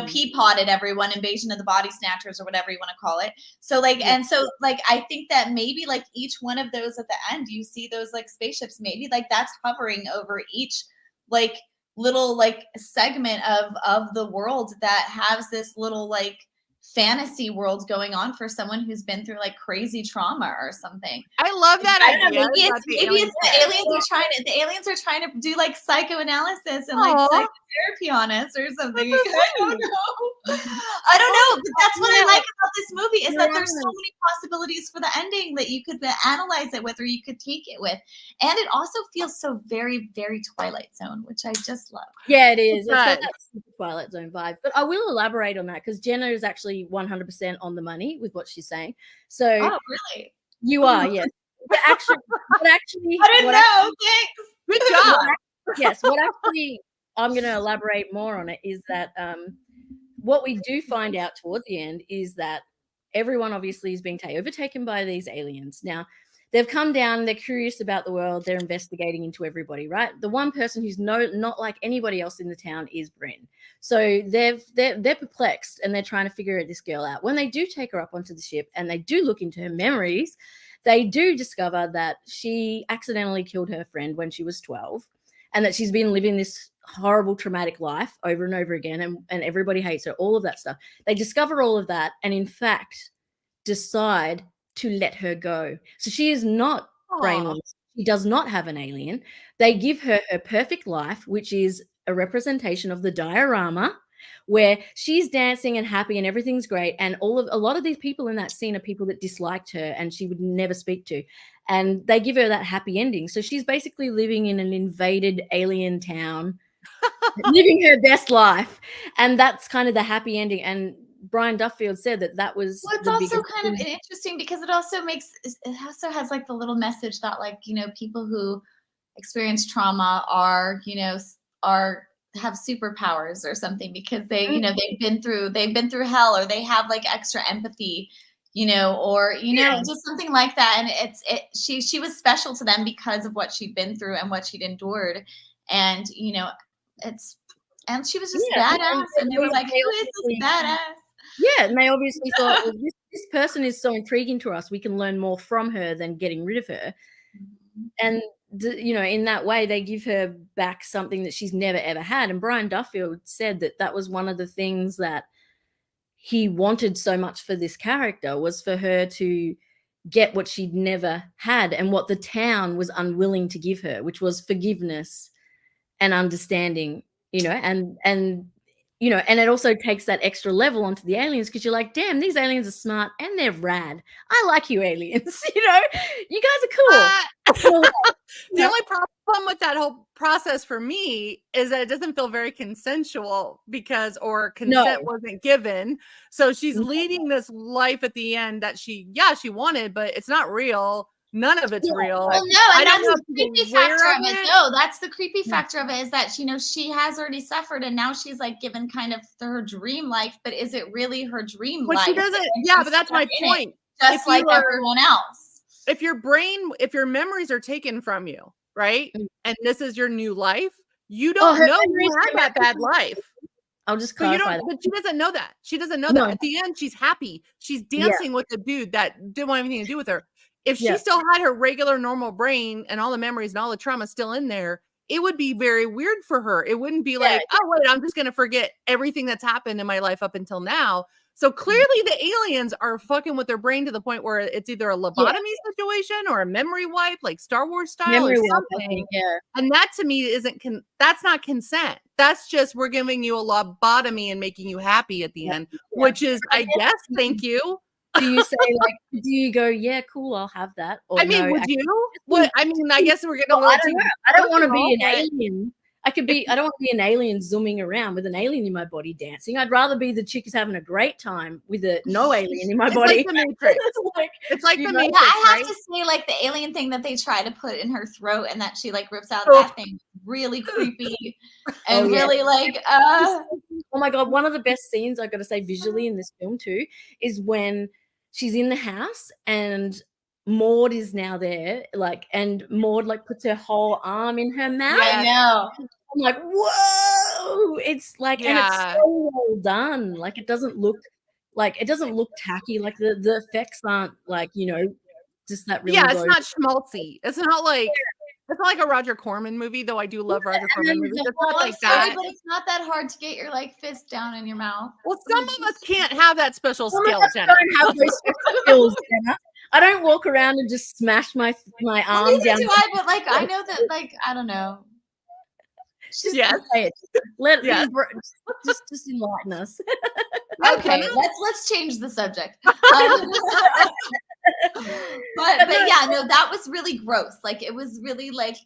C: pea potted everyone, invasion of the body snatchers or whatever you want to call it. So like, and so like, I think that maybe like each one of those at the end, you see those like spaceships, maybe like that's hovering over each like little like segment of the world that has this little like fantasy world going on for someone who's been through like crazy trauma or something.
A: I love that idea.
C: Maybe the aliens are trying to do like psychoanalysis and like psychotherapy on us or something. I don't know. But that's what I like about this movie is that there's so many possibilities for the ending that you could analyze it with, or you could take it with. And it also feels so very, very Twilight Zone, which I just love.
B: Yeah, it is. It's got that super Twilight Zone vibe. But I will elaborate on that because Jenna is actually 100% on the money with what she's saying. So
C: really?
B: You are, yes. But actually
C: I didn't know. Thanks.
A: Good job.
B: Yes, what actually I'm going to elaborate more on it is that what we do find out towards the end is that everyone obviously is being overtaken by these aliens. Now, they've come down, they're curious about the world, they're investigating into everybody, right? The one person who's not like anybody else in the town is Bryn. So they're perplexed and they're trying to figure this girl out. When they do take her up onto the ship and they do look into her memories, they do discover that she accidentally killed her friend when she was 12 and that she's been living this horrible traumatic life over and over again, and everybody hates her, all of that stuff. They discover all of that and in fact decide to let her go. So she is not brainwashed. She does not have an alien. They give her her perfect life, which is a representation of the diorama where she's dancing and happy and everything's great, and a lot of these people in that scene are people that disliked her and she would never speak to, and they give her that happy ending. So she's basically living in an invaded alien town, living her best life, and that's kind of the happy ending. And Brian Duffield said that was
C: well, it's also kind of interesting because it also has like the little message that, like, you know, people who experience trauma are, you know, have superpowers or something because they, you know, they've been through hell, or they have like extra empathy, you know, or, you know, just something like that. And she was special to them because of what she'd been through and what she'd endured. And, you know, and she was just badass. And they were like, who is this badass?
B: Yeah, and they obviously thought, well, this person is so intriguing to us, we can learn more from her than getting rid of her. And you know, in that way, they give her back something that she's never ever had. And Brian Duffield said that was one of the things that he wanted so much for this character, was for her to get what she'd never had and what the town was unwilling to give her, which was forgiveness and understanding, you know, and you know, and it also takes that extra level onto the aliens because you're like, damn, these aliens are smart and they're rad. I like you aliens, you know, you guys are cool.
A: The only problem with that whole process for me is that it doesn't feel very consensual or consent wasn't given. So she's leading this life at the end that she wanted, but it's not real. None of it's real.
C: Well, no, and that's the creepy factor of it. No, that's the creepy factor of it, is that, you know, she has already suffered and now she's like given kind of her dream life, but is it really her dream life?
A: She doesn't. But that's my point.
C: Just like everyone else.
A: If your memories are taken from you, right? And this is your new life, you don't know you had that bad life.
B: I'll just clarify that.
A: But she doesn't know that. She doesn't know that. At the end, she's happy. She's dancing with the dude that didn't want anything to do with her. If she still had her regular normal brain and all the memories and all the trauma still in there, it would be very weird for her. It wouldn't be like, oh, wait, I'm just going to forget everything that's happened in my life up until now. So clearly the aliens are fucking with their brain to the point where it's either a lobotomy situation or a memory wipe, like Star Wars style or something. And that to me that's not consent. That's just, we're giving you a lobotomy and making you happy at the end, which is, I guess, thank you.
B: Do you say, like, do you go, yeah, cool, I'll have that? Or
A: I mean, would you? What? I mean, I guess we're getting
B: I don't want to be an alien. I don't want to be an alien zooming around with an alien in my body dancing. I'd rather be the chick who's having a great time with no alien in my body.
A: Like the Matrix. It's like the Matrix.
C: I have to say, like, the alien thing that they try to put in her throat and that she like rips out, that thing really creepy and really like oh
B: my god, one of the best scenes, I've got to say, visually in this film too, is when she's in the house and Maud is now there, like, and Maud like puts her whole arm in her mouth.
C: I know.
B: I'm like, whoa! It's like, and it's so well done. Like, it doesn't look tacky. Like the effects aren't like, you know, just that really.
A: It's not schmaltzy. It's not like a Roger Corman movie, though I do love Roger Corman movies. It's not like that.
C: But it's not that hard to get your like fist down in your mouth.
A: Well, some of us can't have that special skill, Jenna.
B: Don't have those special skills, Jenna. I don't walk around and just smash my arm down.
C: Do I? But like, I know that, like, I don't know.
B: Just just enlighten us.
C: Okay, let's change the subject. But yeah, no, that was really gross. Like, it was really like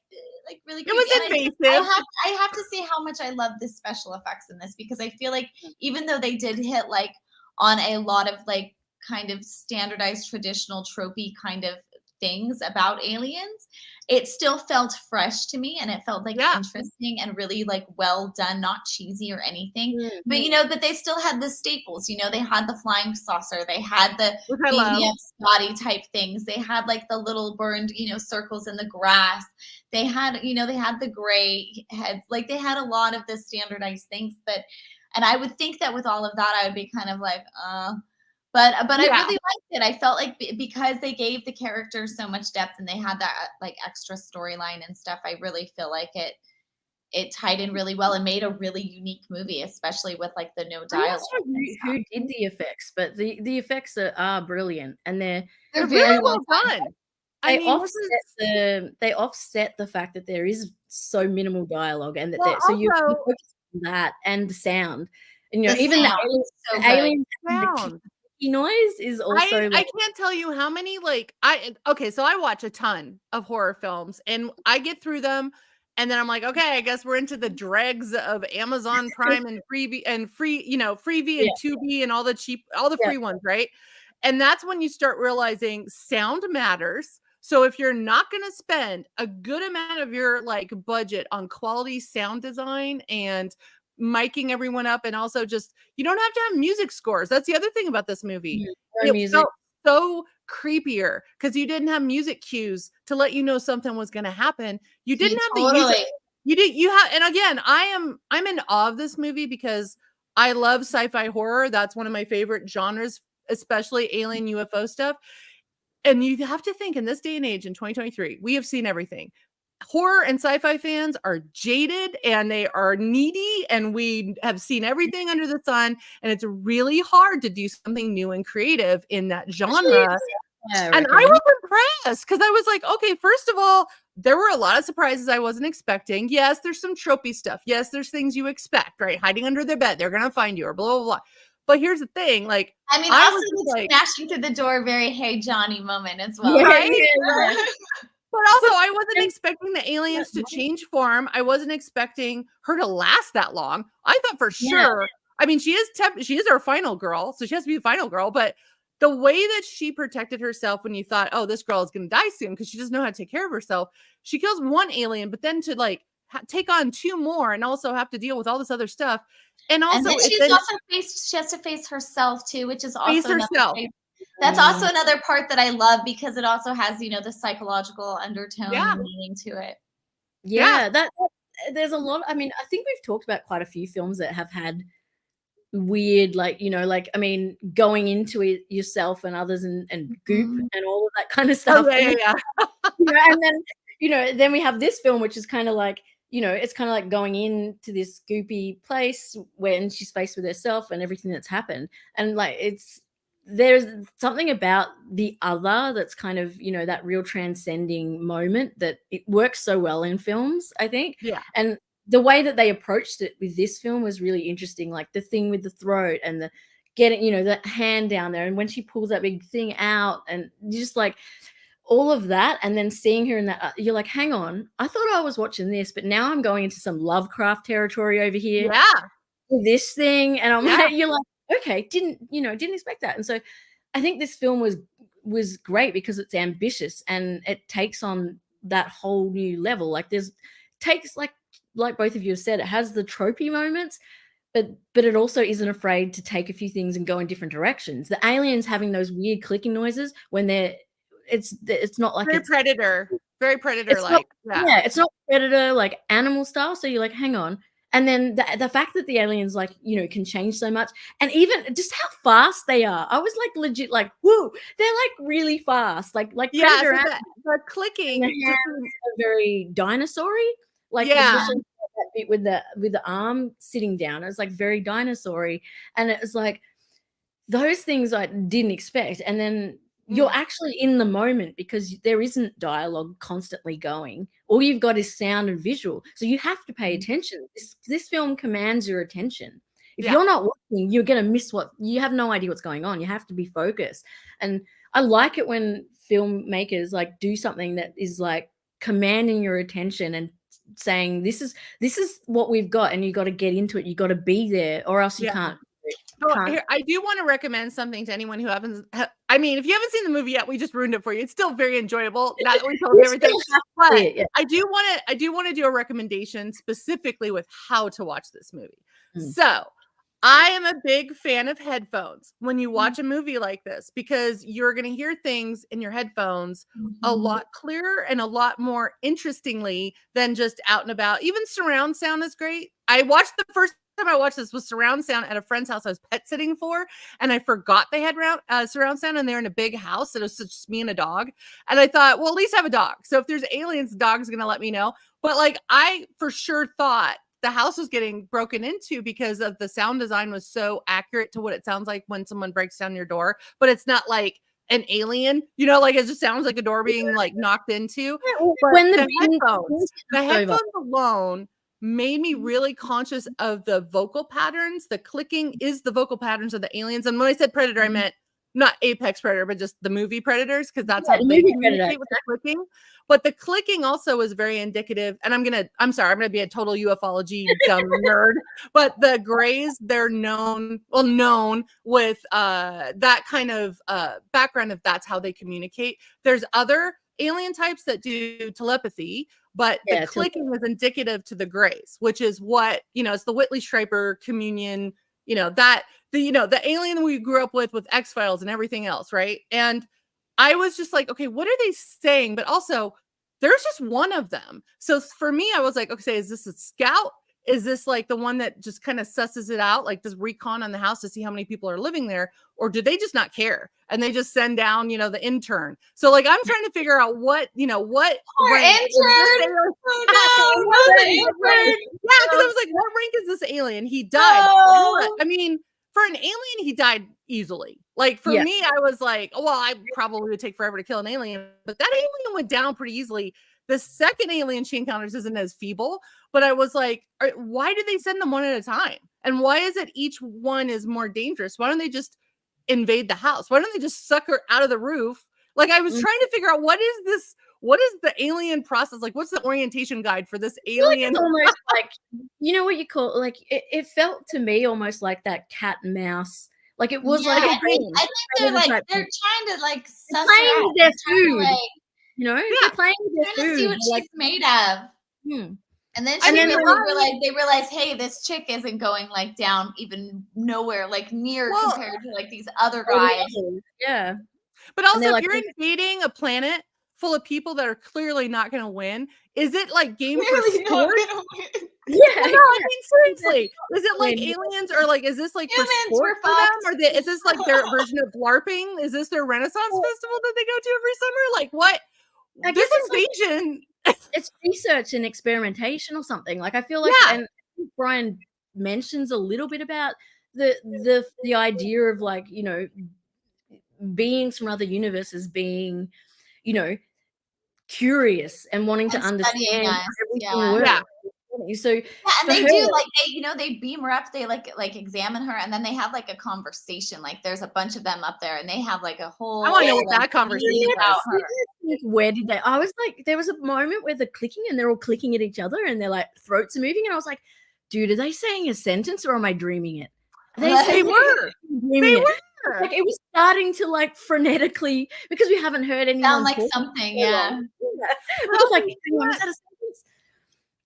C: really creepy.
A: It was invasive.
C: I have to say how much I love the special effects in this, because I feel like even though they did hit like on a lot of like kind of standardized traditional tropey kind of things about aliens, it still felt fresh to me, and it felt like interesting and really like well done, not cheesy or anything. But you know, but they still had the staples. You know, they had the flying saucer, they had the BBS body type things, they had like the little burned, you know, circles in the grass, they had, you know, they had the gray heads, like they had a lot of the standardized things. But and I would think that with all of that I would be kind of like But I really liked it. I felt like because they gave the characters so much depth and they had that like extra storyline and stuff, I really feel like it tied in really well and made a really unique movie, especially with like the no
B: I'm not
C: dialogue
B: sure
C: and
B: who
C: stuff.
B: did the effects, but the effects are brilliant, and
C: They're
A: They're
C: very
A: really
C: well
A: well
C: done.
A: done. I mean, this is
B: they offset the fact that there is so minimal dialogue, and that
A: well,
B: so you
A: also
B: focus on that and the sound, and
C: The
B: even
C: sound is so good.
B: alien the
A: sound.
B: clicky noise is also
A: I
B: like
A: can't tell you how many like okay, so I watch a ton of horror films and I get through them and then I'm like, okay, I guess we're into the dregs of Amazon Prime and freebie and free, Freebie
B: yeah,
A: and Tubi and all the
B: yeah,
A: free ones, right? And that's when you start realizing sound matters. So if you're not going to spend a good amount of your like budget on quality sound design and miking everyone up, and also just you don't have to have music scores. That's the other thing about this movie.
B: no
A: It
B: music.
A: felt so creepier because you didn't have music cues to let you know something was going to happen. You didn't have the use.
C: Totally.
A: You have, and again, I'm in awe of this movie because I love sci-fi horror. That's one of my favorite genres, especially alien UFO stuff. And you have to think in this day and age in 2023, we have seen everything. Horror and sci-fi fans are jaded and they are needy, and we have seen everything under the sun, and it's really hard to do something new and creative in that
B: Especially
A: genre.
B: I
A: And I
B: reckon.
A: was impressed because I was like, okay, first of all, there were a lot of surprises I wasn't expecting. Yes, there's some tropey stuff. Yes, there's things you expect, right? Hiding under their bed, they're gonna find you, or blah blah blah. But here's the thing, like
C: I mean,
A: I
C: also
A: was just
C: the
A: like,
C: smashing through the door, very Hey Johnny moment as well.
B: Yeah,
A: right?
B: yeah, yeah.
A: But also, I wasn't expecting the
B: Yeah,
A: aliens to change form. I wasn't expecting her to last that long. I thought for
B: yeah.
A: sure. I mean, she is our final girl, so she has to be the final girl. But the way that she protected herself when you thought, oh, this girl is going to die soon because she doesn't know how to take care of herself, she kills one alien, but then to like take on two more and also have to deal with all this other stuff, and
C: And
A: also
C: then
A: it then
C: she has to face herself too, which is
A: face
C: also another
A: herself.
C: thing. That's also another part that I love because it also has, the psychological undertone
A: Yeah,
C: and meaning to it.
A: yeah,
B: Yeah, that there's a lot. I mean, I think we've talked about quite a few films that have had weird, like, like, I mean, going into it yourself and others, and goop
C: Mhm.
B: and all of that kind of
A: oh
B: stuff.
A: yeah, yeah, yeah.
B: And then, then we have this film, which is kind of like, it's kind of like going into this goopy place when she's faced with herself and everything that's happened. And like, there's something about the other that's kind of, that real transcending moment that it works so well in films, I think.
A: Yeah.
B: And the way that they approached it with this film was really interesting. Like the thing with the throat and the getting, the hand down there. And when she pulls that big thing out, and just like, all of that, and then seeing her in that, you're like, hang on, I thought I was watching this, but now I'm going into some Lovecraft territory over here
A: Yeah,
B: with this thing, and I'm
A: yeah,
B: like, you're like, okay, didn't expect that. And so I think this film was great because it's ambitious and it takes on that whole new level. Like takes like both of you have said, it has the tropey moments, but it also isn't afraid to take a few things and go in different directions. The aliens having those weird clicking noises when it's not like
A: very predator
B: it's not
A: like. Yeah,
B: yeah, it's not predator like animal style. So you're like, hang on. And then the fact that the aliens like, can change so much, and even just how fast they are. I was like legit like, whoa, they're like really fast. Like
A: yeah.
B: predator
A: So
B: and
A: the
B: the
A: clicking, just
B: hands are very dinosaur-y. Like
A: yeah,
B: especially that bit with the arm sitting down. It was like very dinosaur-y. And it was like those things I didn't expect. And then you're
A: mm,
B: actually in the moment because there isn't dialogue constantly going. All you've got is sound and visual. So you have to pay attention. This film commands your attention. If
A: yeah,
B: you're not watching, you're going to miss you have no idea what's going on. You have to be focused. And I like it when filmmakers like do something that is like commanding your attention and saying this is what we've got, and you got to get into it. You got to be there, or else you
A: yeah.
B: can't.
A: So
B: Can't.
A: here, I do want to recommend something to anyone who I mean, if you haven't seen the movie yet, we just ruined it for you. It's still very enjoyable. Now that we told you
B: You
A: everything,
B: still have to
A: but
B: see it, yeah.
A: I do want to do a recommendation specifically with how to watch this movie.
B: Mm.
A: So I am a big fan of headphones when you watch a movie like this, because you're going to hear things in your headphones a
C: Mhm.
A: lot clearer and a lot more interestingly than just out and about. Even surround sound is great. I watched the first time I watched this was surround sound at a friend's house I was pet sitting for, and I forgot they had surround sound, and they're in a big house, and it was just me and a dog. And I thought, well, at least I have a dog. So if there's aliens, the dog's gonna let me know. But like, I for sure thought the house was getting broken into because of the sound design was so accurate to what it sounds like when someone breaks down your door. But it's not like an alien, you know, like it just sounds like a door being like knocked into.
B: When
A: the headphones alone made me really conscious of the vocal patterns. The clicking is the vocal patterns of the aliens. And when I said predator, I meant not apex predator, but just the movie predators, because that's how they communicate with the clicking. But the clicking also is very indicative. And I'm gonna be a total ufology dumb nerd. But the Greys, they're known with that kind of background, if that's how they communicate. There's other alien types that do telepathy, but the clicking is indicative to the Greys, which is what, it's the Whitley Strieber communion, the alien we grew up with X-Files and everything else, right? And I was just like, okay, what are they saying? But also, there's just one of them. So for me, I was like, okay, is this a scout? Is this like the one that just kind of susses it out, like does recon on the house to see how many people are living there? Or do they just not care? And they just send down, the intern. So like, I'm trying to figure out what
C: Poor intern.
A: Oh, no, the intern. Yeah, because I was like, what rank is this alien? He died.
C: Oh.
A: I mean, for an alien, he died easily. Like for me, I was like, well, I probably would take forever to kill an alien, but that alien went down pretty easily. The second alien she encounters isn't as feeble, but I was like, why do they send them one at a time? And why is it each one is more dangerous? Why don't they just invade the house? Why don't they just suck her out of the roof? Like I was trying to figure out what is the alien process? Like what's the orientation guide for this alien?
B: Like almost like, what you call, like it felt to me almost like that cat and mouse. Like it was like
C: I think they're trying to like suss her out.
B: Their food. They're playing with their
C: food. To see what she's made of. And then they realize, hey, this chick isn't going like down even nowhere, like near compared to like these other guys.
B: Yeah.
A: But also, if you're invading a planet full of people that are clearly not going to win, is it like game for sport?
B: Yeah.
A: No, I mean, seriously. Is it like aliens or like, is this like for sport for them? Or is this like their version of LARPing? Is this their Renaissance festival that they go to every summer? Like what? This invasion.
B: It's research and experimentation or something. Like I feel like, and Brian mentions a little bit about the idea of like, beings from other universes being, curious and wanting to understand how everything works. So
C: and they do like they beam her up, they like examine her, and then they have like a conversation. Like there's a bunch of them up there, and they have like a whole.
A: I want to know what that conversation about her.
B: Where did they? I was like, there was a moment where they're clicking and they're all clicking at each other, and their like throats are moving, and I was like, dude, are they saying a sentence or am I dreaming it?
A: They were.
B: Like it was starting to like frenetically because we haven't heard anyone
C: sound like something. I
B: was like, is that a sentence?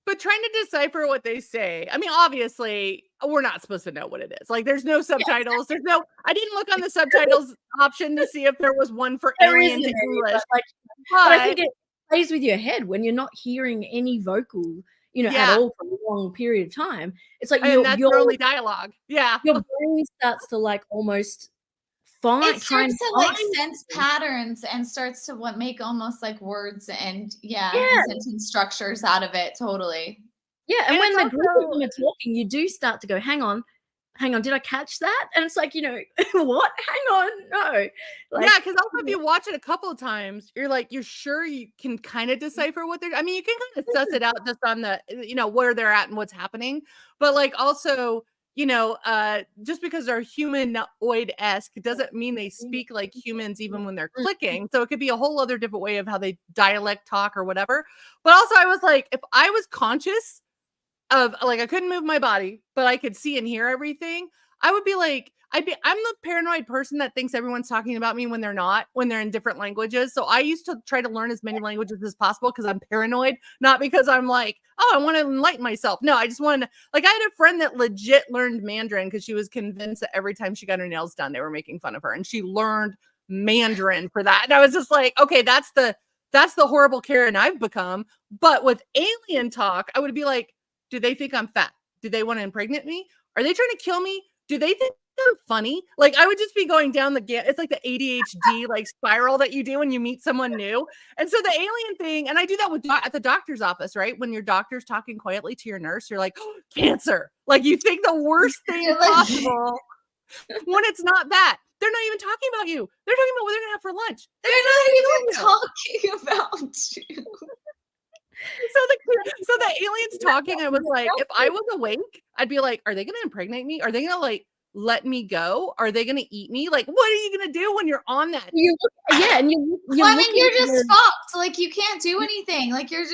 A: But trying to decipher what they say. I mean, obviously, we're not supposed to know what it is. Like, there's no subtitles. I didn't look on the subtitles option to see if there was one for alien to English.
B: But I think it plays with your head when you're not hearing any vocal, at all for a long period of time. It's like
A: that's your only dialogue. Yeah.
B: Your brain starts to like almost
C: it starts to like sense patterns and starts to make almost like words and sentence structures out of it. Totally.
B: Yeah. And when the group of them are talking, you do start to go, hang on, did I catch that? And it's like, what? Hang on, no.
A: Because also if you watch it a couple of times, you're like, you're sure you can kind of decipher what they're. I mean, you can kind of suss it out just on the, where they're at and what's happening, but like also. Just because they're humanoid-esque doesn't mean they speak like humans even when they're clicking. So it could be a whole other different way of how they dialect talk or whatever. But also I was like, if I was conscious of like, I couldn't move my body, but I could see and hear everything, I would be like, I'm the paranoid person that thinks everyone's talking about me when they're not, when they're in different languages. So I used to try to learn as many languages as possible because I'm paranoid, not because I'm like, oh, I want to enlighten myself. No, I just want to, like, I had a friend that legit learned Mandarin because she was convinced that every time she got her nails done, they were making fun of her. And she learned Mandarin for that. And I was just like, okay, that's the horrible Karen I've become. But with alien talk, I would be like, do they think I'm fat? Do they want to impregnate me? Are they trying to kill me? Do they think I'm funny? Like, I would just be going down it's like the ADHD like spiral that you do when you meet someone new. And so the alien thing, and I do that with at the doctor's office, right? When your doctor's talking quietly to your nurse, you're like, oh, cancer. Like, you think the worst thing possible when it's not that. They're not even talking about you. They're talking about what they're gonna have for lunch.
C: They're not even talking about you.
A: So the aliens talking, I was like, if I was awake, I'd be like, are they gonna impregnate me? Are they gonna like let me go? Are they gonna eat me? Like, what are you gonna do when you're on that?
B: And you're
C: I mean, you're just fucked. Like, you can't do anything. Like, you're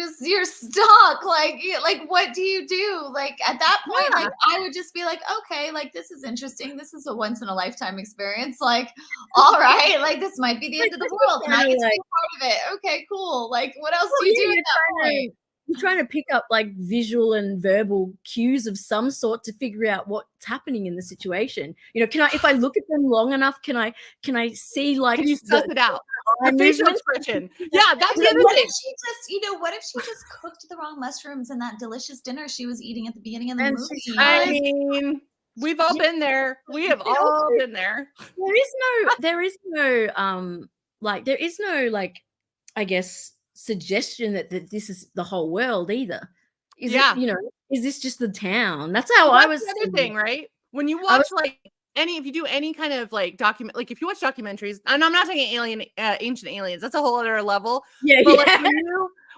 C: stuck. Like what do you do? Like, at that point, like, I would just be like, okay, like, this is interesting. This is a once in a lifetime experience. Like, all right, like, this might be the end of the world, and I get to be a part of it. Okay, cool. Like, what else do you do at that point?
B: You're trying to pick up like visual and verbal cues of some sort to figure out what's happening in the situation. You know, if I look at them long enough, can I see like
A: can you suss it out? The facial expression. Yeah, that's the other
C: what
A: thing.
C: If she just, what if she just cooked the wrong mushrooms in that delicious dinner she was eating at the beginning of the movie?
A: I mean, we've all been there. We have all been there.
B: There is no I guess suggestion that this is the whole world either. Is it, is this just the town? That's how I was.
A: The other thing, right? When you watch if you do any kind of like document, like if you watch documentaries, and I'm not talking ancient aliens, that's a whole other level.
B: Yeah,
A: but like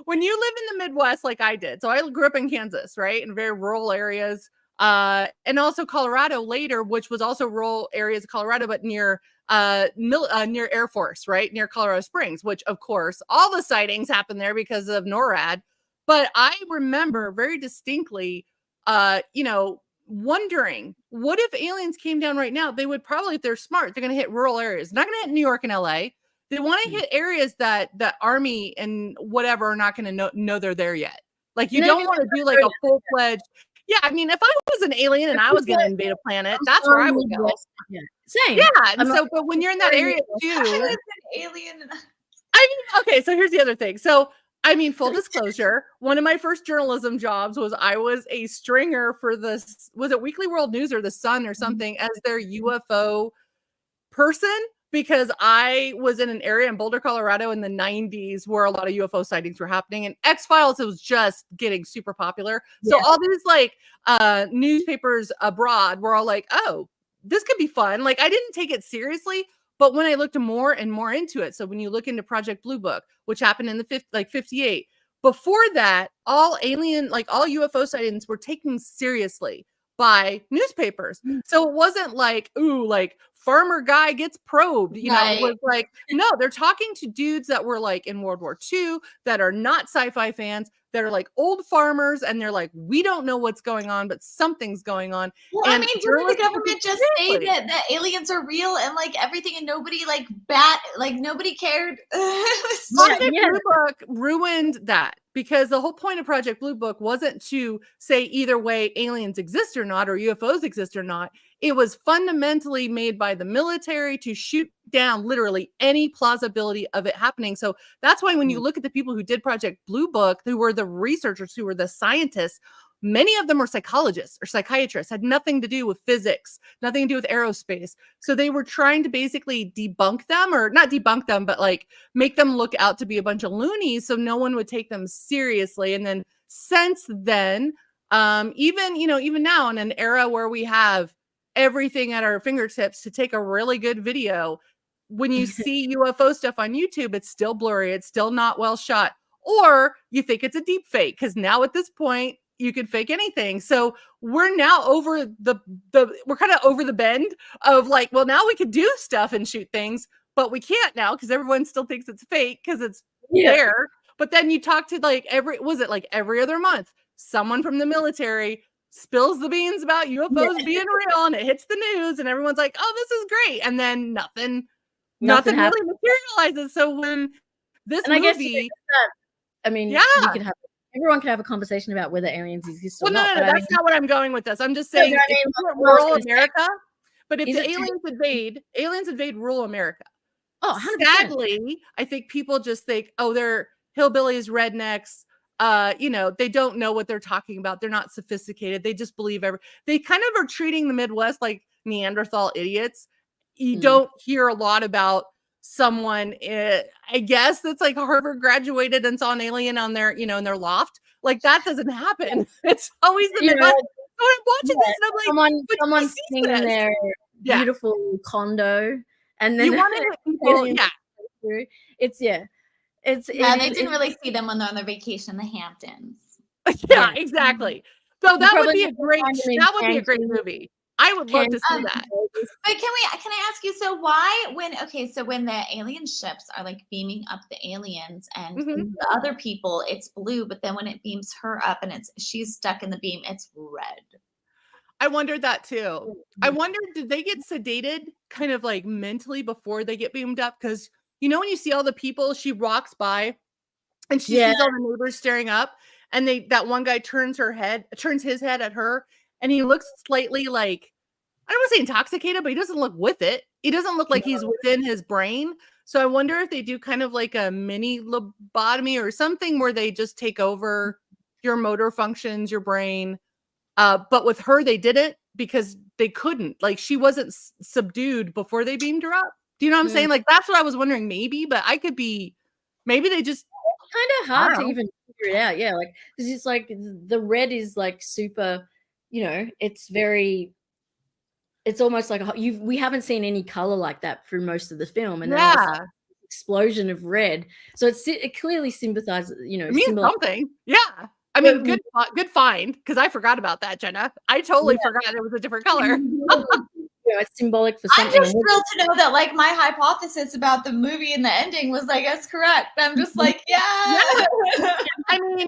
A: when you live in the Midwest, like I did, so I grew up in Kansas, right, in very rural areas, and also Colorado later, which was also rural areas of Colorado, but near Air Force, right, near Colorado Springs, which of course all the sightings happen there because of NORAD. But I remember very distinctly, wondering, what if aliens came down right now? They would probably, if they're smart, they're going to hit rural areas. Not going to hit New York and LA. They want to hit areas that the Army and whatever are not going to know they're there yet. Like, you don't want to do like a full-fledged. Yeah, I mean, if I was an alien and I was going to invade a planet, that's where I would go.
B: Yeah. Same.
A: Yeah, and but when you're in that area too,
C: I was an alien.
A: I mean, okay, so here's the other thing. So, I mean, full disclosure, one of my first journalism jobs was I was a stringer for was it Weekly World News or The Sun or something as their UFO person, because I was in an area in Boulder, Colorado in the 90s where a lot of UFO sightings were happening, and X-Files was just getting super popular. So all these like newspapers abroad were all like, oh, this could be fun. Like, I didn't take it seriously, but when I looked more and more into it, so when you look into Project Blue Book, which happened in the 58, before that, all UFO sightings were taken seriously by newspapers. So it wasn't like, ooh, like farmer guy gets probed, it was like, no, they're talking to dudes that were like in World War II that are not sci-fi fans, that are like old farmers, and they're like, we don't know what's going on, but something's going on.
C: Well,
A: and
C: I mean, didn't the government just say that aliens are real and like everything, and nobody nobody cared?
A: Project Blue Book ruined that, because the whole point of Project Blue Book wasn't to say either way aliens exist or not, or UFOs exist or not. It was fundamentally made by the military to shoot down literally any plausibility of it happening. So that's why when you look at the people who did Project Blue Book, who were the researchers, who were the scientists, many of them were psychologists or psychiatrists, had nothing to do with physics, nothing to do with aerospace. So they were trying to basically debunk them, or not debunk them, but like make them look out to be a bunch of loonies so no one would take them seriously. And then since then, even now in an era where we have everything at our fingertips to take a really good video, when you see UFO stuff on YouTube, it's still blurry, it's still not well shot, or you think it's a deep fake, because now at this point you could fake anything. So we're now over we're kind of over the bend of like, well, now we could do stuff and shoot things, but we can't now because everyone still thinks it's fake because it's there. But then you talk to like every other month, someone from the military spills the beans about UFOs being real, and it hits the news, and everyone's like, oh, this is great. And then nothing really materializes. So when this movie,
B: I guess everyone can have a conversation about whether aliens exist or not.
A: No, that's not what I'm going with this. I'm just saying, rural America, but if the aliens invade rural America,
B: 100%.
A: Sadly, I think people just think, oh, they're hillbillies, rednecks, they don't know what they're talking about. They're not sophisticated. They just believe they kind of are treating the Midwest like Neanderthal idiots. You don't hear a lot about someone, I guess, that's like Harvard graduated and saw an alien on their, in their loft. Like that doesn't happen. It's always the Midwest. So I'm watching this and I'm like,
B: someone's sitting in their beautiful condo, and then
A: you want to people,
B: it's
C: they didn't really see them when they're on their vacation in the Hamptons.
A: Yeah, exactly. So that would be a great movie. I would love to see that.
C: But can I ask you, so why when the alien ships are like beaming up the aliens and the other people, it's blue, but then when it beams her up and she's stuck in the beam, it's red.
A: I wondered that too. I wondered, did they get sedated kind of like mentally before they get beamed up? Because when you see all the people, she walks by and she sees all the neighbors staring up, and that one guy turns his head at her, and he looks slightly like, I don't want to say intoxicated, but he doesn't look with it. He doesn't look like he's within his brain. So I wonder if they do kind of like a mini lobotomy or something where they just take over your motor functions, your brain. But with her, they didn't because they couldn't. Like she wasn't subdued before they beamed her up. Do you know what I'm saying? Like that's what I was wondering. Maybe they just
B: kind of hard to even figure it out. Yeah, like because it's like the red is like super. It's almost like we haven't seen any color like that through most of the film, and then like explosion of red. So it clearly sympathizes.
A: It means something. Yeah. I mean, good find, because I forgot about that, Jenna. I totally forgot it was a different color.
B: It's symbolic for something.
C: I'm just thrilled to know that like my hypothesis about the movie and the ending was like, that's correct. I'm just like, yeah.
A: I mean,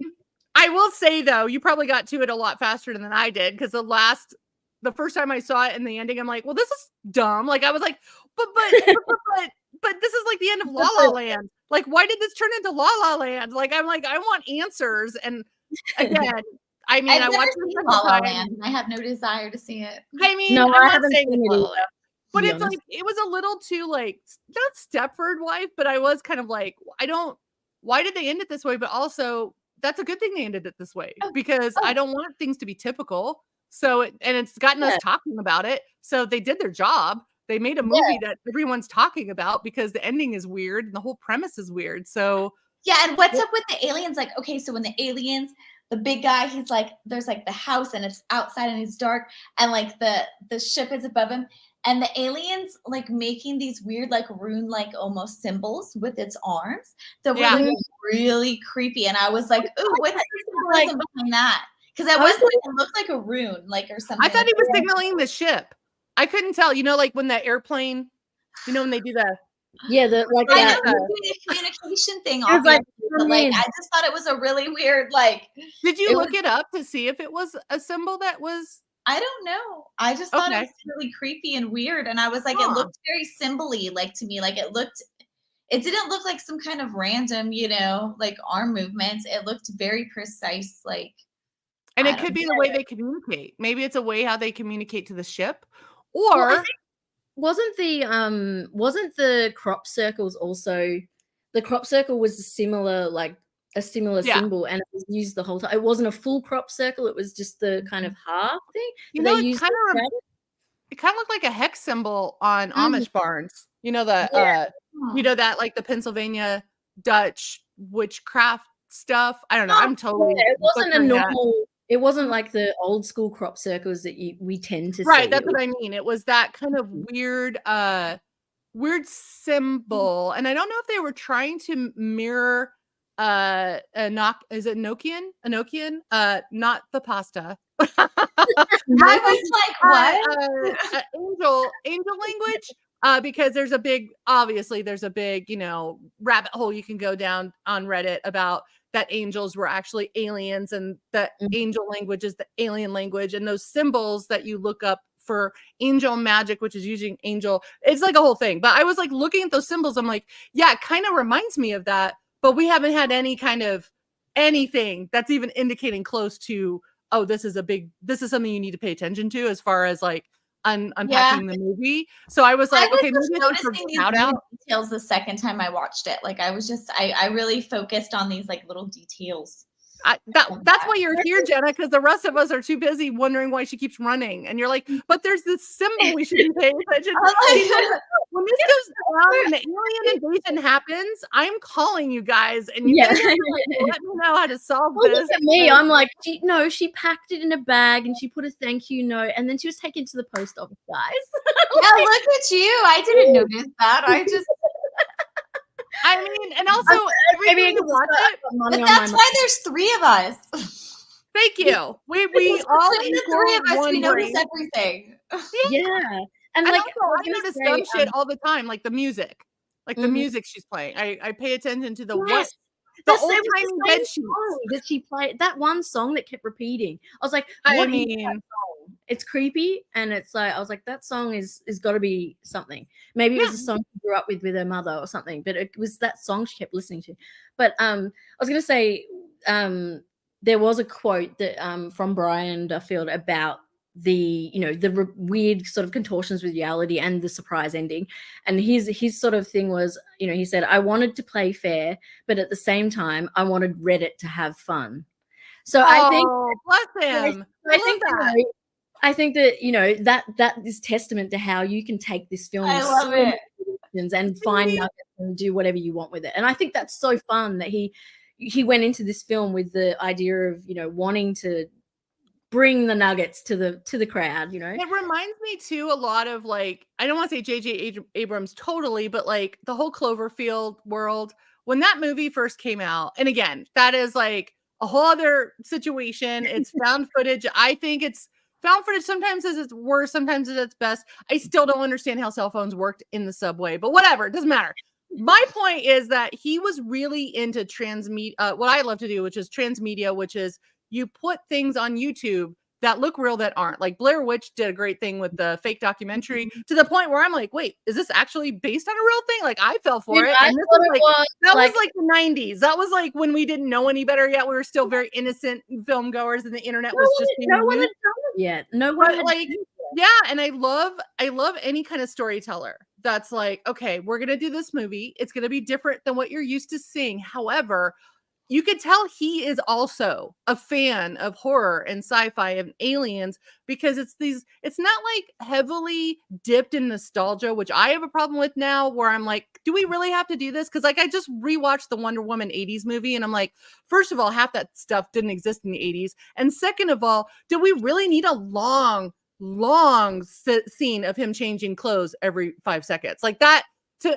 A: I will say though, you probably got to it a lot faster than I did, because the first time I saw it in the ending, I'm like, well, this is dumb. Like I was like, but this is like the end of La La Land. Like, why did this turn into La La Land? Like, I want answers. And again, I mean, I watched
C: La La Land. I have no desire to see it.
A: I mean,
B: no,
A: I
B: haven't seen it either,
A: but it's like it was a little too like not Stepford Wife, but I was kind of like, why did they end it this way? But also, that's a good thing they ended it this way, because I don't want things to be typical. So it's gotten us talking about it. So they did their job. They made a movie that everyone's talking about because the ending is weird and the whole premise is weird. So
C: and what's up with the aliens? Like, okay, so when the aliens, the big guy, he's like, there's like the house and it's outside and it's dark, and like the ship is above him, and the aliens like making these weird like rune like almost symbols with its arms that were like really creepy. And I was like, ooh, what's the symbolism behind that? Because it looked like a rune, like or something.
A: I thought he was signaling the ship. I couldn't tell. Like when the airplane, when they do the
C: the communication thing. Obviously, but like I just thought it was a really weird like.
A: Did you look it up to see if it was a symbol that was?
C: I don't know. I just thought it was really creepy and weird, and I was like, it looked very symbol-y, like to me. Like it didn't look like some kind of random, like arm movements. It looked very precise, like.
A: And it could be the way they communicate. Maybe it's a way how they communicate to the ship, or
B: wasn't the crop circles also? The crop circle was a similar symbol, and it was used the whole time. It wasn't a full crop circle; it was just the kind of half thing.
A: It kind of looked like a hex symbol on Amish barns. That like the Pennsylvania Dutch witchcraft stuff. I don't know. I'm totally.
B: It wasn't a normal. It wasn't like the old school crop circles that we tend to see.
A: Right, that's what I mean. It was that kind of weird symbol, and I don't know if they were trying to mirror is it Enochian? Not the pasta.
C: I was like,
A: what? Angel language. Because there's a big rabbit hole you can go down on Reddit about that angels were actually aliens, and that angel language is the alien language, and those symbols that you look up for angel magic, which is using angel, it's like a whole thing. But I was like looking at those symbols, I'm like, yeah, it kind of reminds me of that, but we haven't had any kind of anything that's even indicating close to, oh, this is something you need to pay attention to as far as like unpacking the movie. So I was like, okay, maybe
C: noticing these details the second time I watched it. Like I was just I really focused on these like little details.
A: That's why you're here, Jenna, because the rest of us are too busy wondering why she keeps running. And you're like, but there's this symbol we should be paying attention to. When this goes down and the alien invasion happens, I'm calling you guys, and you guys are like, let me know how to solve this.
B: Look at me. I'm like, she packed it in a bag and she put a thank you note, and then she was taken to the post office, guys.
C: Yeah, look at you. I didn't notice that.
A: I mean, and also every time you watch it,
C: but that's why there's 3 of us.
A: Thank you. We all
C: between the 3 of us, we notice everything.
B: Yeah.
A: And like, I notice dumb shit all the time, like the music. Like the music she's playing. I pay attention to the the old-timey bed sheets
B: that she played. That one song that kept repeating. I was like,
A: I mean,
B: it's creepy, and it's like, I was like, that song is got to be something. Maybe it was a song she grew up with her mother or something, but it was that song she kept listening to. But I was gonna say, there was a quote that from Brian Duffield about the weird sort of contortions with reality and the surprise ending, and his sort of thing was, he said, I wanted to play fair, but at the same time I wanted Reddit to have fun. So I think,
A: bless him.
B: I think that that is testament to how you can take this film and find nuggets and do whatever you want with it. And I think that's so fun that he went into this film with the idea of wanting to bring the nuggets to the crowd.
A: It reminds me too a lot of, like, I don't want to say J.J. Abrams totally, but like the whole Cloverfield world when that movie first came out. And again, that is like a whole other situation. It's found footage. I think it's found footage sometimes as its worst, sometimes at its best. I still don't understand how cell phones worked in the subway, but whatever, it doesn't matter. My point is that he was really into transmedia, what I love to do, which is transmedia, which is you put things on YouTube that look real that aren't. Like Blair Witch did a great thing with the fake documentary to the point where I'm like, wait, is this actually based on a real thing? Like I fell for it. And this was like the 90s. That was like when we didn't know any better yet. We were still very innocent film goers, and the internet was just
B: no one had done it yet. No one had
A: like, yeah. And I love any kind of storyteller that's like, okay, we're gonna do this movie. It's gonna be different than what you're used to seeing. However, you could tell he is also a fan of horror and sci-fi and aliens, because it's not like heavily dipped in nostalgia, which I have a problem with now, where I'm like, do we really have to do this? Because like I just rewatched the Wonder Woman 80s movie, and I'm like, first of all, half that stuff didn't exist in the 80s. And second of all, do we really need a long scene of him changing clothes every 5 seconds? Like that,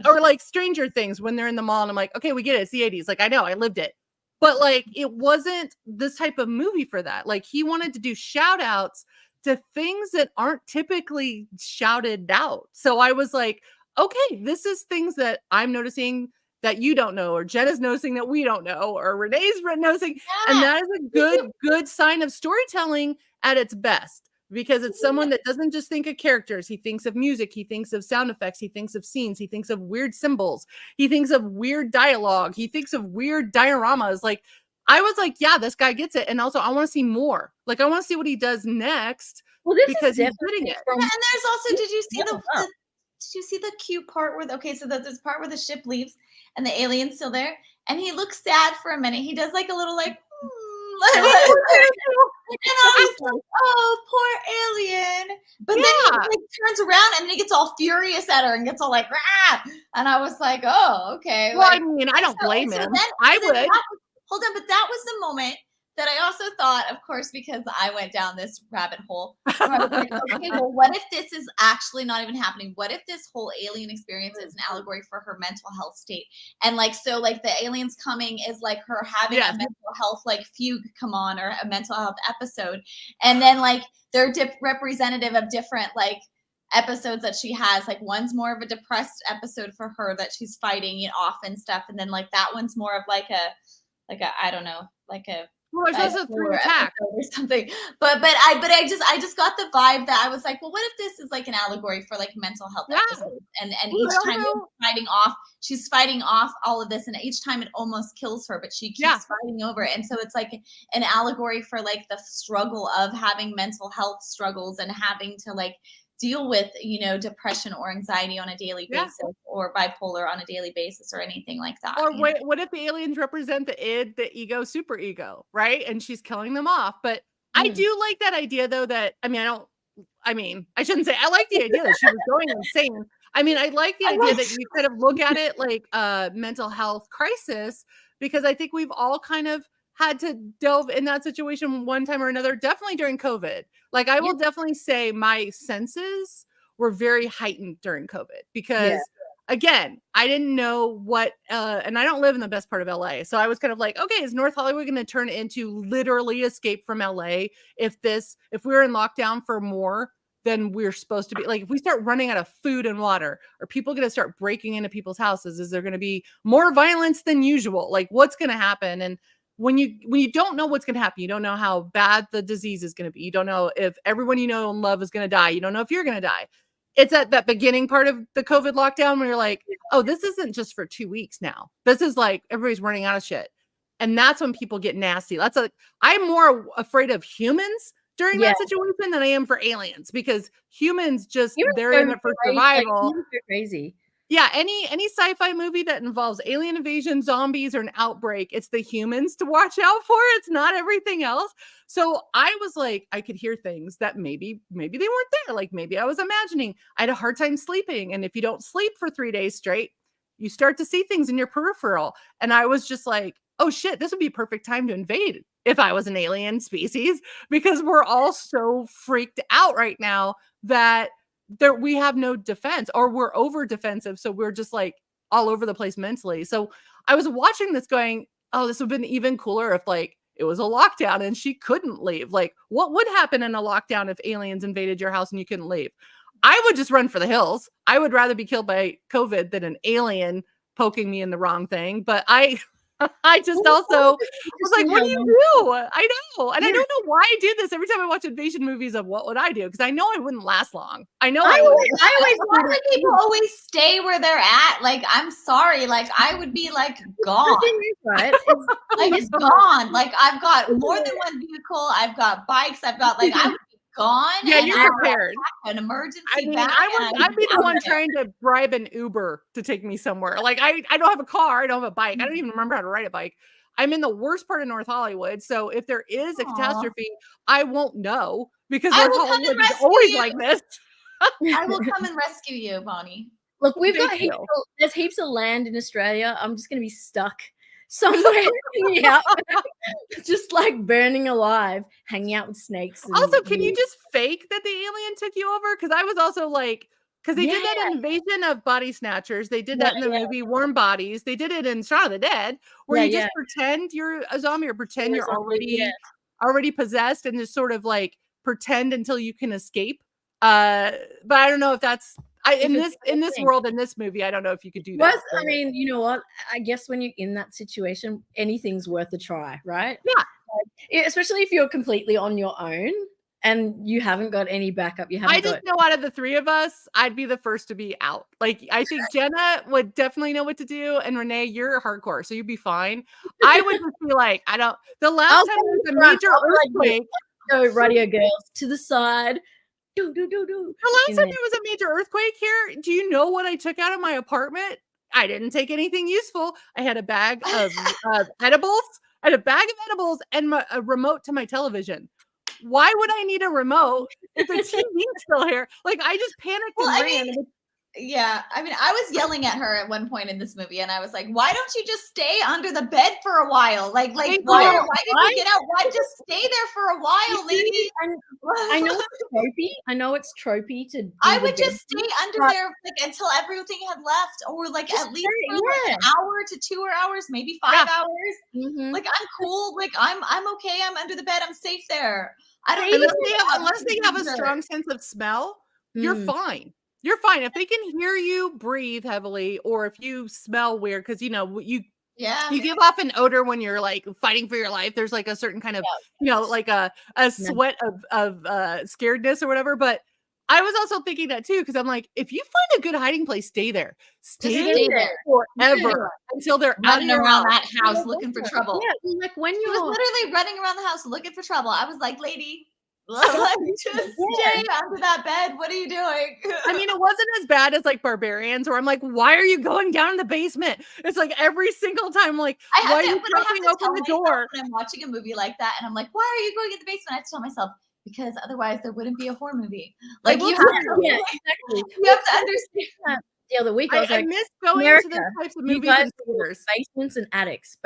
A: or like Stranger Things when they're in the mall, and I'm like, okay, we get it. It's the 80s. Like I know, I lived it. But like, it wasn't this type of movie for that. Like he wanted to do shout outs to things that aren't typically shouted out. So I was like, okay, this is things that I'm noticing that you don't know, or Jenna's noticing that we don't know, or Renee's noticing. Yeah. And that is a good sign of storytelling at its best. Because it's someone that doesn't just think of characters. He thinks of music. He thinks of sound effects. He thinks of scenes. He thinks of weird symbols. He thinks of weird dialogue. He thinks of weird dioramas. Like, I was like, yeah, this guy gets it. And also, I want to see more. Like, I want to see what he does next.
B: Well, this
A: because
B: is
A: he's getting it.
C: And there's also, did you see the cute part where, okay, so there's part where the ship leaves and the alien's still there, and he looks sad for a minute. He does like a little like, and I was like, oh, poor alien. But then he like turns around and he gets all furious at her and gets all like, rah! And I was like, oh, okay.
A: Well,
C: like,
A: I mean, I don't blame him. I would.
C: Hold on, but that was the moment that I also thought, of course, because I went down this rabbit hole. I was like, okay, well, what if this is actually not even happening? What if this whole alien experience is an allegory for her mental health state? And like, so like the aliens coming is like her having a mental health like fugue come on, or a mental health episode. And then like they're representative of different like episodes that she has. Like one's more of a depressed episode for her that she's fighting it off and stuff. And then like that one's more of like a I don't know, like a
A: well, there's also through attack
C: or something, but I just got the vibe that I was like, well, what if this is like an allegory for like mental health episodes, and each time she's fighting off all of this, and each time it almost kills her, but she keeps fighting over it, and so it's like an allegory for like the struggle of having mental health struggles and having to like deal with, depression or anxiety on a daily
A: Yeah.
C: basis, or bipolar on a daily basis, or anything like that.
A: Or what if the aliens represent the id, the ego, super ego, right? And she's killing them off. But I do like that idea, though, that I shouldn't say I like the idea that she was going insane. I like the idea that you kind of look at it like a mental health crisis, because I think we've all kind of had to delve in that situation one time or another, definitely during COVID. Like, I will definitely say my senses were very heightened during COVID because again, I didn't know what, and I don't live in the best part of LA. So I was kind of like, okay, is North Hollywood going to turn into literally Escape from LA if we're in lockdown for more than we're supposed to be? Like, if we start running out of food and water, are people going to start breaking into people's houses? Is there going to be more violence than usual? Like, what's going to happen? And when you don't know what's going to happen, you don't know how bad the disease is going to be. You don't know if everyone you know and love is going to die. You don't know if you're going to die. It's at that beginning part of the COVID lockdown where you're like, oh, this isn't just for 2 weeks now. This is like everybody's running out of shit. And that's when people get nasty. I'm more afraid of humans during that situation than I am for aliens, because humans they're in it for survival.
B: Like, you're crazy.
A: Yeah, any sci-fi movie that involves alien invasion, zombies, or an outbreak, it's the humans to watch out for. It's not everything else. So I was like, I could hear things that maybe they weren't there. Like, maybe I was imagining. I had a hard time sleeping. And if you don't sleep for 3 days straight, you start to see things in your peripheral. And I was just like, oh shit, this would be a perfect time to invade if I was an alien species, because we're all so freaked out right now that we have no defense, or we're over defensive. So we're just like all over the place mentally. So I was watching this going, oh, this would have been even cooler if like it was a lockdown and she couldn't leave. Like, what would happen in a lockdown if aliens invaded your house and you couldn't leave? I would just run for the hills. I would rather be killed by COVID than an alien poking me in the wrong thing. But I just also was like, what do you do? I know. And I don't know why I do this every time I watch invasion movies of what would I do? Because I know I wouldn't last long. I know I
C: always people always stay where they're at. Like, I'm sorry. Like, I would be like gone.
B: Right?
C: It's gone. Like, I've got more than one vehicle. I've got bikes. I've got I would be gone.
A: Yeah, you're prepared.
C: An emergency.
A: I'd be the one trying to bribe an Uber to take me somewhere. Like, I don't have a car. I don't have a bike. I don't even remember how to ride a bike. I'm in the worst part of North Hollywood. So if there is a catastrophe, I won't know, because North Hollywood is always like this.
C: I will come and rescue you, Bonnie.
B: Look, there's heaps of land in Australia. I'm just going to be stuck somewhere in the outback, just like burning alive, hanging out with snakes.
A: Also, can you just fake that the alien took you over? Because I was also like, because they did that in Invasion of Body Snatchers. They did that in the movie Warm Bodies. They did it in Shaun of the Dead, where you just pretend you're a zombie, or pretend you're already possessed, and just sort of like pretend until you can escape. But I don't know if that's in this world, in this movie, I don't know if you could do that.
B: I mean, you know what? I guess when you're in that situation, anything's worth a try, right?
A: Yeah.
B: Especially if you're completely on your own and you haven't got any backup. I
A: just know out of the three of us, I'd be the first to be out. Like, I think Jenna would definitely know what to do, and Renee, you're hardcore, so you'd be fine. I would just be like, the last time there was a major earthquake.
B: Go radio girls to the side. Do.
A: The last time there was a major earthquake here, do you know what I took out of my apartment? I didn't take anything useful. I had a bag of edibles. I had a bag of edibles and a remote to my television. Why would I need a remote if the TV's still here? Like, I just panicked and ran.
C: I was yelling at her at one point in this movie, and I was like, why don't you just stay under the bed for a while? Like why did you get out? Why just stay there for a while, lady?
B: I know it's tropey to do
C: I would just stay under there until everything had left, or at least for an hour to 2 hours, maybe 5 hours.
B: Mm-hmm.
C: Like, I'm cool. Like, I'm okay. I'm under the bed. I'm safe there. I don't
A: unless they have a strong sense of smell, you're fine. You're fine. If they can hear you breathe heavily, or if you smell weird, because you give off an odor when you're like fighting for your life. There's like a certain kind of like a sweat of scaredness or whatever. But I was also thinking that too, because I'm like, if you find a good hiding place, stay there. Stay there forever until they're
C: running around that house looking for trouble.
B: Yeah, like when
C: you was literally running around the house looking for trouble. I was like, lady, Like, just stay under that bed. What are you doing?
A: I mean, it wasn't as bad as like Barbarians, where I'm like, why are you going down in the basement? It's like every single time, like, why are you propping open the door?
C: When I'm watching a movie like that, and I'm like, why are you going in the basement? I have to tell myself, because otherwise there wouldn't be a horror movie. Like, you have to,
B: exactly.
C: you have to understand.
B: The other week, I was like,
A: miss going
B: America,
A: to those types of
B: you
A: movies
B: guys
A: in theaters.
B: basements and attics.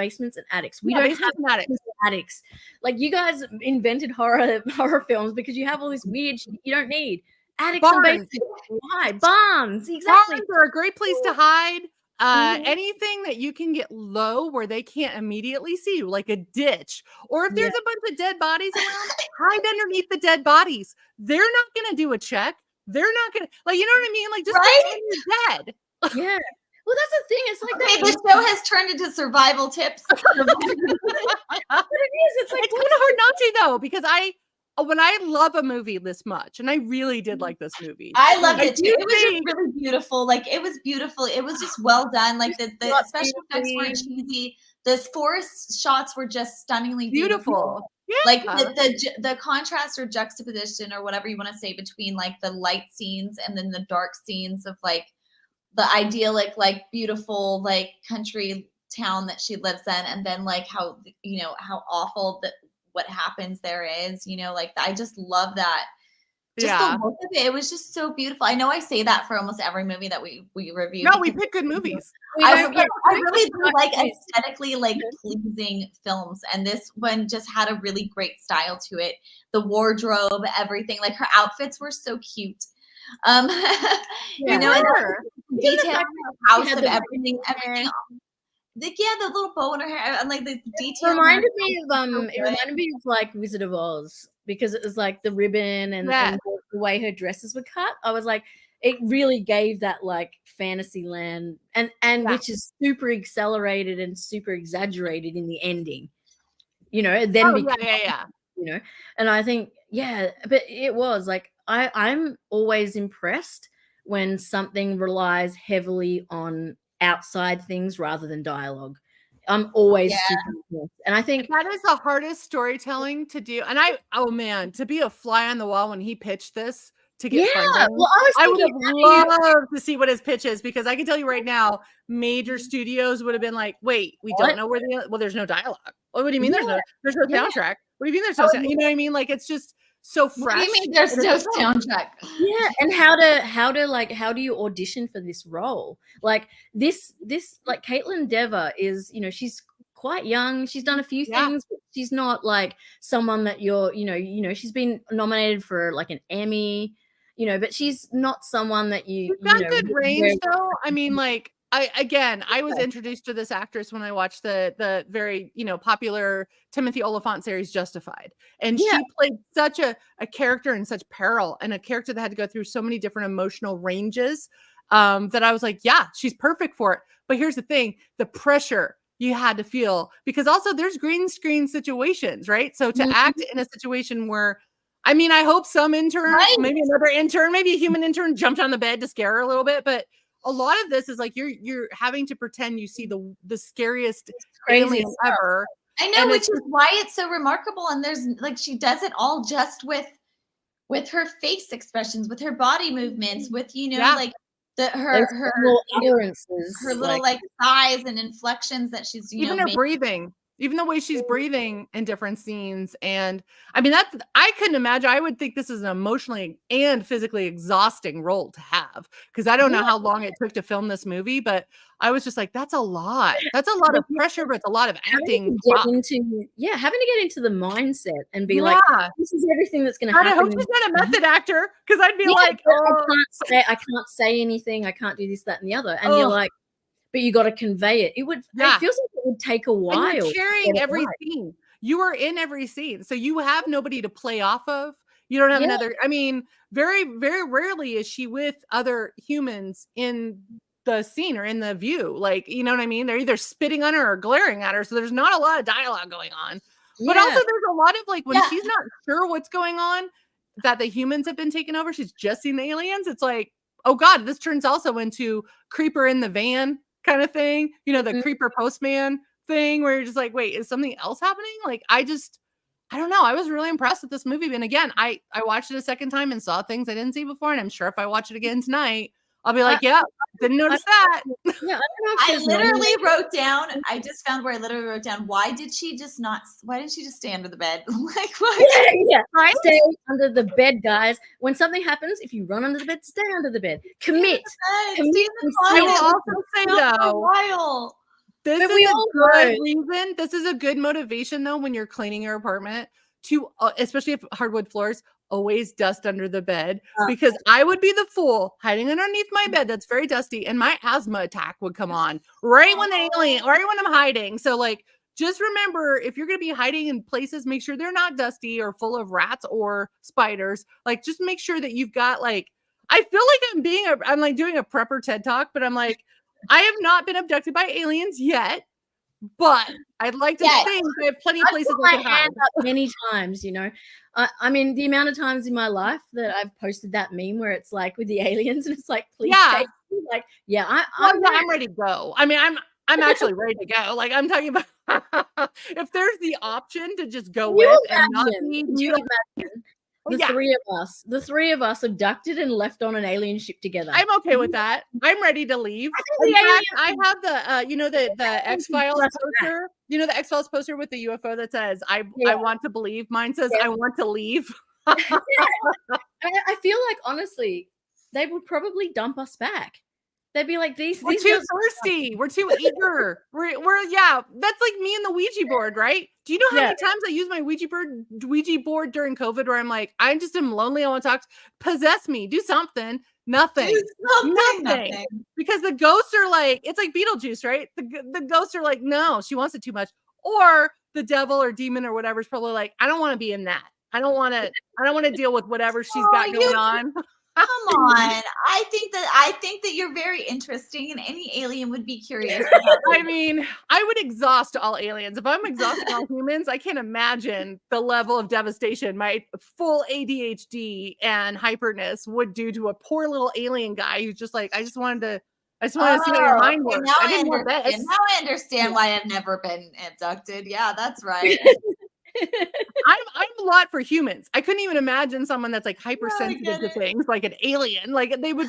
B: We
A: Yeah,
B: don't
A: basements
B: have
A: and attics.
B: basements and attics. Like, you guys invented horror films because you have all this weird shit you don't need. Attics and basements. Why? Barns. Exactly.
A: Barns are a great place to hide. Anything that you can get low where they can't immediately see you, like a ditch, or if there's a bunch of dead bodies around, hide underneath the dead bodies. They're not gonna do a check. They're not gonna, like, you know what I mean? Like, just pretend you're dead.
B: Yeah. Well, that's the thing. It's like
C: that. The show has turned into survival tips.
B: But it is. It's like,
A: it's kind of hard not to, though, because when I love a movie this much, and I really did like this movie.
C: I loved it too. It was just really beautiful. Like, it was beautiful. It was just well done. Like, the special effects weren't cheesy. The forest shots were just stunningly beautiful.
A: Yeah.
C: Like the contrast or juxtaposition or whatever you want to say between like the light scenes and then the dark scenes of like the idyllic, like beautiful, like country town that she lives in, and then like how, you know, how awful that what happens there is, you know, like I just love that. Just the look of it. It was just so beautiful. I know I say that for almost every movie that we review.
A: No, we pick good movies.
C: I really do like aesthetically like pleasing films, and this one just had a really great style to it. The wardrobe, everything, like her outfits were so cute. You know, and detail her house of everything. The little bow in her hair, and like the detail.
B: It reminded me of like Wizard of Oz, because it was like the ribbon and the way her dresses were cut. I was like, it really gave that like fantasy land, and which is super accelerated and super exaggerated in the ending. You know, then you know, and I think but it was like I'm always impressed when something relies heavily on outside things rather than dialogue. I'm always super impressed. And I think
A: that is the hardest storytelling to do. And to be a fly on the wall when he pitched this to get funding.
B: Well, I would have
A: loved to see what his pitch is, because I can tell you right now, major studios would have been like, wait, we don't know where there's no dialogue. What do you mean there's no soundtrack? What do you mean there's no sound? You know what I mean? Like, it's just so fresh.
C: What do you mean there's no soundtrack?
B: Yeah, and how do you audition for this role? Like this like Caitlin Dever is, you know, she's quite young. She's done a few things, but she's not like someone that you're, you know, she's been nominated for like an Emmy, you know, but she's not someone that
A: She's got good range though. I mean, like, I was introduced to this actress when I watched the very, you know, popular Timothy Oliphant series Justified. And she played such a character in such peril, and a character that had to go through so many different emotional ranges, that I was like, yeah, she's perfect for it. But here's the thing, the pressure you had to feel, because also there's green screen situations, right? So to act in a situation where, I mean, I hope some intern, maybe another intern, maybe a human intern jumped on the bed to scare her a little bit, but a lot of this is like you're having to pretend you see the scariest alien ever.
C: I know, which is why it's so remarkable. And there's like, she does it all just with her face expressions, with her body movements, with, you know, like her
B: little utterances,
C: her little like sighs and inflections that she's, you
A: even
C: know,
A: her breathing. Even the way she's breathing in different scenes. And I mean, I couldn't imagine. I would think this is an emotionally and physically exhausting role to have, because I don't know how long it took to film this movie, but I was just like, that's a lot. That's a lot of pressure, but it's a lot of acting.
B: Having to get into the mindset and be like, this is everything that's going to happen.
A: I hope she's not a method actor, because I'd be like,
B: I can't say anything. I can't do this, that, and the other. And you're like, but you got to convey it. It feels like it would take a while.
A: And you're sharing every scene. You are in every scene. So you have nobody to play off of. You don't have another. I mean, very, very rarely is she with other humans in the scene or in the view. Like, you know what I mean? They're either spitting on her or glaring at her. So there's not a lot of dialogue going on. But also there's a lot of like, when she's not sure what's going on, that the humans have been taken over, she's just seen the aliens. It's like, oh God, this turns also into creeper in the van kind of thing, you know, the creeper postman thing, where you're just like, wait, is something else happening? Like, I I don't know. I was really impressed with this movie. And again, I watched it a second time and saw things I didn't see before. And I'm sure if I watch it again tonight, I'll be like, yeah, didn't notice that.
B: Yeah, I don't know if
C: I
B: she's
C: literally wrote down, I just found where I literally wrote down, why didn't she just stay under the bed? Like, what?
B: Yeah,
A: Right?
B: stay under the bed, guys. When something happens, if you run under the bed, stay under the bed. Commit.
C: Stay in the
B: and
A: I will
C: closet
A: also say
C: for a
A: though,
C: while.
A: this
B: But
A: is
B: we
A: a
B: all
A: good
B: know.
A: reason. This is a good motivation though when you're cleaning your apartment to, especially if hardwood floors, always dust under the bed, because I would be the fool hiding underneath my bed that's very dusty, and my asthma attack would come on right when I'm hiding. So like, just remember, if you're going to be hiding in places, make sure they're not dusty or full of rats or spiders. Like, just make sure that you've got like, I feel like I'm like doing a prepper TED talk, but I'm like, I have not been abducted by aliens yet, but I'd like to think I have plenty of places I can hide.
B: Up many times, you know. I mean, the amount of times in my life that I've posted that meme where it's like with the aliens, and it's like, please save me. Like, yeah,
A: I'm ready to go. I mean, I'm actually ready to go. Like, I'm talking about if there's the option to just go with and not be
B: the three of us abducted and left on an alien ship together.
A: I'm okay with that. I'm ready to leave. In fact, I have the the X-Files poster. You know the X-Files poster with the UFO that says I want to believe. Mine says I want to leave.
B: I feel like honestly, they would probably dump us back. They'd be like, we're
A: too thirsty. We're too eager. We're that's like me and the Ouija board, right? Do you know how many times I use my Ouija board during COVID where I'm like, I just am lonely. I want to talk. Possess me. Do something. Nothing. Nothing. Because the ghosts are like, it's like Beetlejuice, right? The ghosts are like, no, she wants it too much. Or the devil or demon or whatever is probably like, I don't want to be in that. I don't want to deal with whatever she's got going on.
C: Come on. I think that you're very interesting, and any alien would be curious about
A: I mean, I would exhaust all aliens. If I'm exhausting all humans, I can't imagine the level of devastation my full ADHD and hyperness would do to a poor little alien guy who's just like, I just want to see how your mind works.
C: Now I understand why I've never been abducted. Yeah, that's right.
A: I'm a lot for humans. I couldn't even imagine someone that's like hypersensitive to things like an alien. Like they would.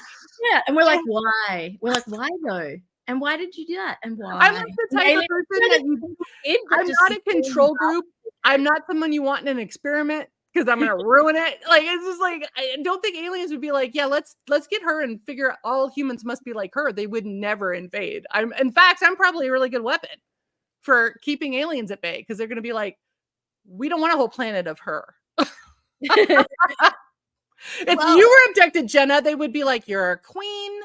B: Yeah, and we're like, why? We're like, why though? And why did you do that? And why?
A: I'm like the type of person that I'm not a control group. I'm not someone you want in an experiment because I'm gonna ruin it. Like it's just like I don't think aliens would be like, yeah, let's get her and figure out all humans must be like her. They would never invade. In fact, I'm probably a really good weapon for keeping aliens at bay because they're gonna be like, we don't want a whole planet of her. If you were abducted, Jenna, they would be like, you're a queen.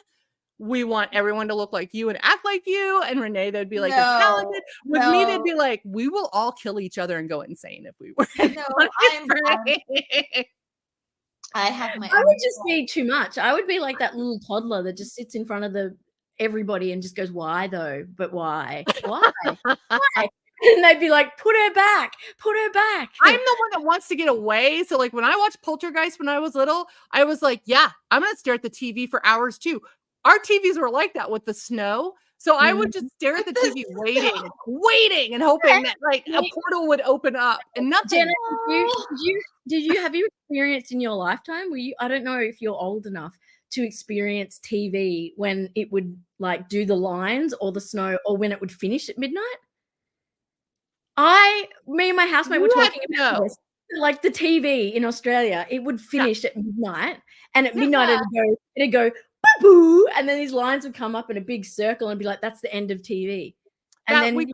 A: We want everyone to look like you and act like you. And Renee, they'd be like, you're talented. With me, they'd be like, we will all kill each other and go insane if we were.
B: I would just be too much. I would be like that little toddler that just sits in front of everybody and just goes, why though? But why? Why? Why? And they'd be like, put her back. I'm
A: the one that wants to get away. So like when I watched Poltergeist when I was little, I was like, yeah, I'm going to stare at the TV for hours too. Our TVs were like that with the snow. So I would just stare at the TV waiting and hoping that like a portal would open up and nothing.
B: Jenna, have you experienced in your lifetime? I don't know if you're old enough to experience TV when it would like do the lines or the snow or when it would finish at midnight? Me and my housemate were talking about this. Like the TV in Australia, it would finish at midnight, and at midnight it'd go boo, and then these lines would come up in a big circle and be like, "That's the end of TV." And then
A: it's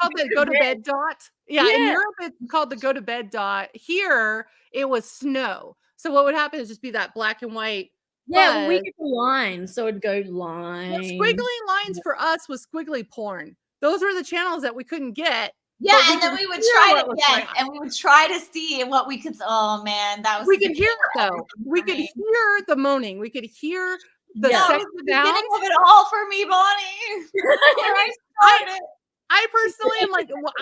A: called the go to bed dot. Yeah, in Europe it's called the go to bed dot. Here it was snow. So what would happen is just be that black and white.
B: Yeah, we get the lines, so it'd go line.
A: Well, squiggly lines for us was squiggly porn. Those were the channels that we couldn't get.
C: Yeah, and then we would try to see what we could. Oh man, that was.
A: We could hear it though. We could hear the moaning. We could hear the sex sound.
C: Of it all for me, Bonnie. I started.
A: I personally am like, well,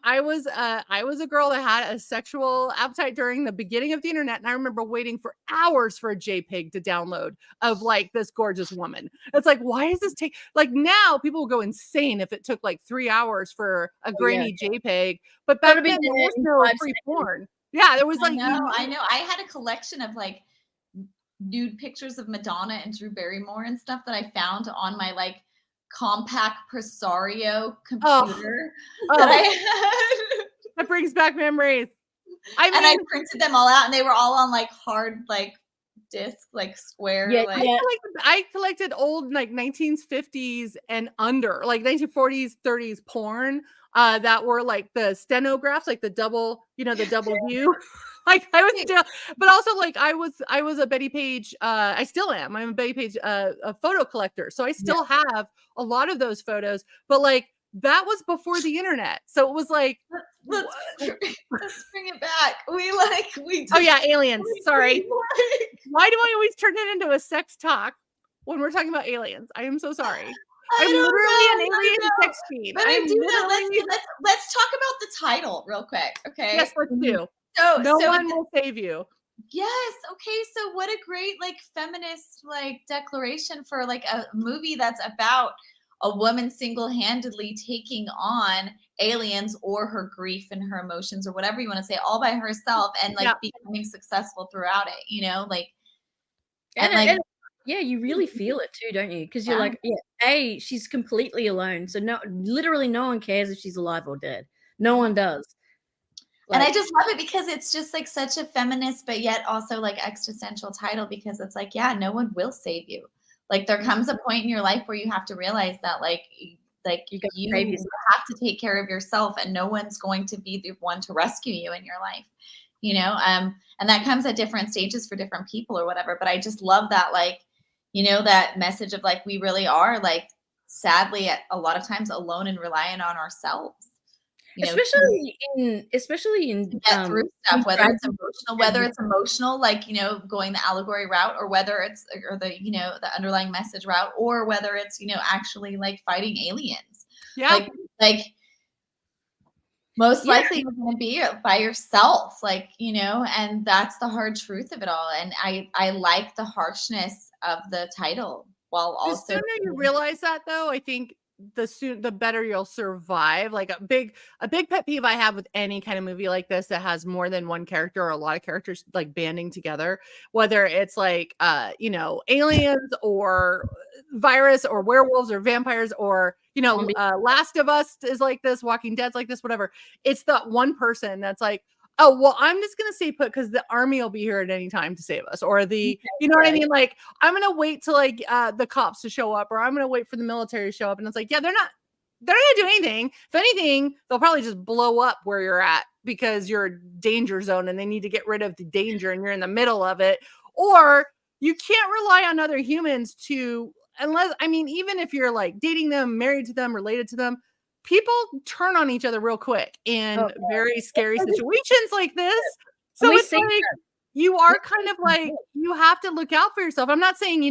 A: I was a girl that had a sexual appetite during the beginning of the internet, and I remember waiting for hours for a JPEG to download of like this gorgeous woman. It's like, why is this take like now people will go insane if it took like 3 hours for a grainy JPEG, but back
B: Gotta be
A: then there
B: there
A: was
B: in
A: no
B: 5
A: free
B: seconds.
A: porn. Yeah, there was
C: I
A: like
C: know. I had a collection of like nude pictures of Madonna and Drew Barrymore and stuff that I found on my like compact Presario computer that I had.
A: That brings back memories.
C: And I printed them all out, and they were all on like hard like disc, like square.
B: Yeah,
C: like
A: I collected old like 1950s and under, like 1940s, 30s porn that were like the stenographs, like the double, the double view. Like I was still, but also like I was a Betty Page. I still am. I'm a Betty Page a photo collector, so I still have a lot of those photos. But like that was before the internet, so it was like
C: let's bring it back. We
A: oh yeah, aliens. Sorry. Why do I always turn it into a sex talk when we're talking about aliens? I am so sorry. I'm literally an alien sex feed.
C: But I do know. Let's talk about the title real quick, okay?
A: Yes, let's do.
C: So
A: no one will save you.
C: Yes. Okay. So what a great like feminist like declaration for like a movie that's about a woman single-handedly taking on aliens or her grief and her emotions or whatever you want to say all by herself and like becoming successful throughout it, like
B: and yeah, you really feel it too, don't you? Because you're like, she's completely alone. So literally no one cares if she's alive or dead. No one does.
C: And I just love it because it's just like such a feminist, but yet also like existential title because it's like, no one will save you. Like there comes a point in your life where you have to realize that like you have to take care of yourself and no one's going to be the one to rescue you in your life, and that comes at different stages for different people or whatever. But I just love that, like, that message of like, we really are like, sadly, a lot of times alone and reliant on ourselves.
B: Especially in
C: get through stuff, whether it's emotional, like going the allegory route, or whether it's the underlying message route, or whether it's actually like fighting aliens. Like most likely you're going to be by yourself, like and that's the hard truth of it all. And I like the harshness of the title, while also
A: the sooner you realize that, though, I think the better you'll survive. Like a big pet peeve I have with any kind of movie like this that has more than one character or a lot of characters like banding together, whether it's like aliens or virus or werewolves or vampires or Last of Us is like this, Walking Dead's like this, whatever. It's that one person that's like, oh, well, I'm just going to stay put because the army will be here at any time to save us. Or you know what I mean? Like, I'm going to wait till like the cops to show up, or I'm going to wait for the military to show up. And it's like, they're not going to do anything. If anything, they'll probably just blow up where you're at because you're a danger zone and they need to get rid of the danger and you're in the middle of it. Or you can't rely on other humans even if you're like dating them, married to them, related to them, people turn on each other real quick in very scary situations like this. So it's like you are kind of like, you have to look out for yourself. I'm not saying,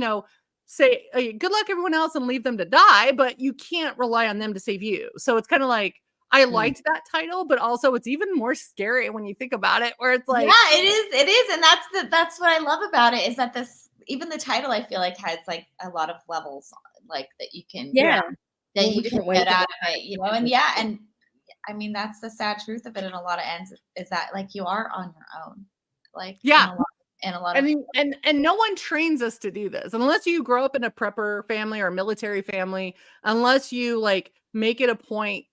A: say good luck everyone else and leave them to die, but you can't rely on them to save you. So it's kind of like, I liked that title, but also it's even more scary when you think about it, where it's like,
C: it is. And that's what I love about it, is that even the title, I feel like has like a lot of levels like that you can that you can get out of it, and I mean that's the sad truth of it in a lot of ends, is that like you are on your own, like in a lot of
A: and no one trains us to do this unless you grow up in a prepper family or a military family, unless you like make it a point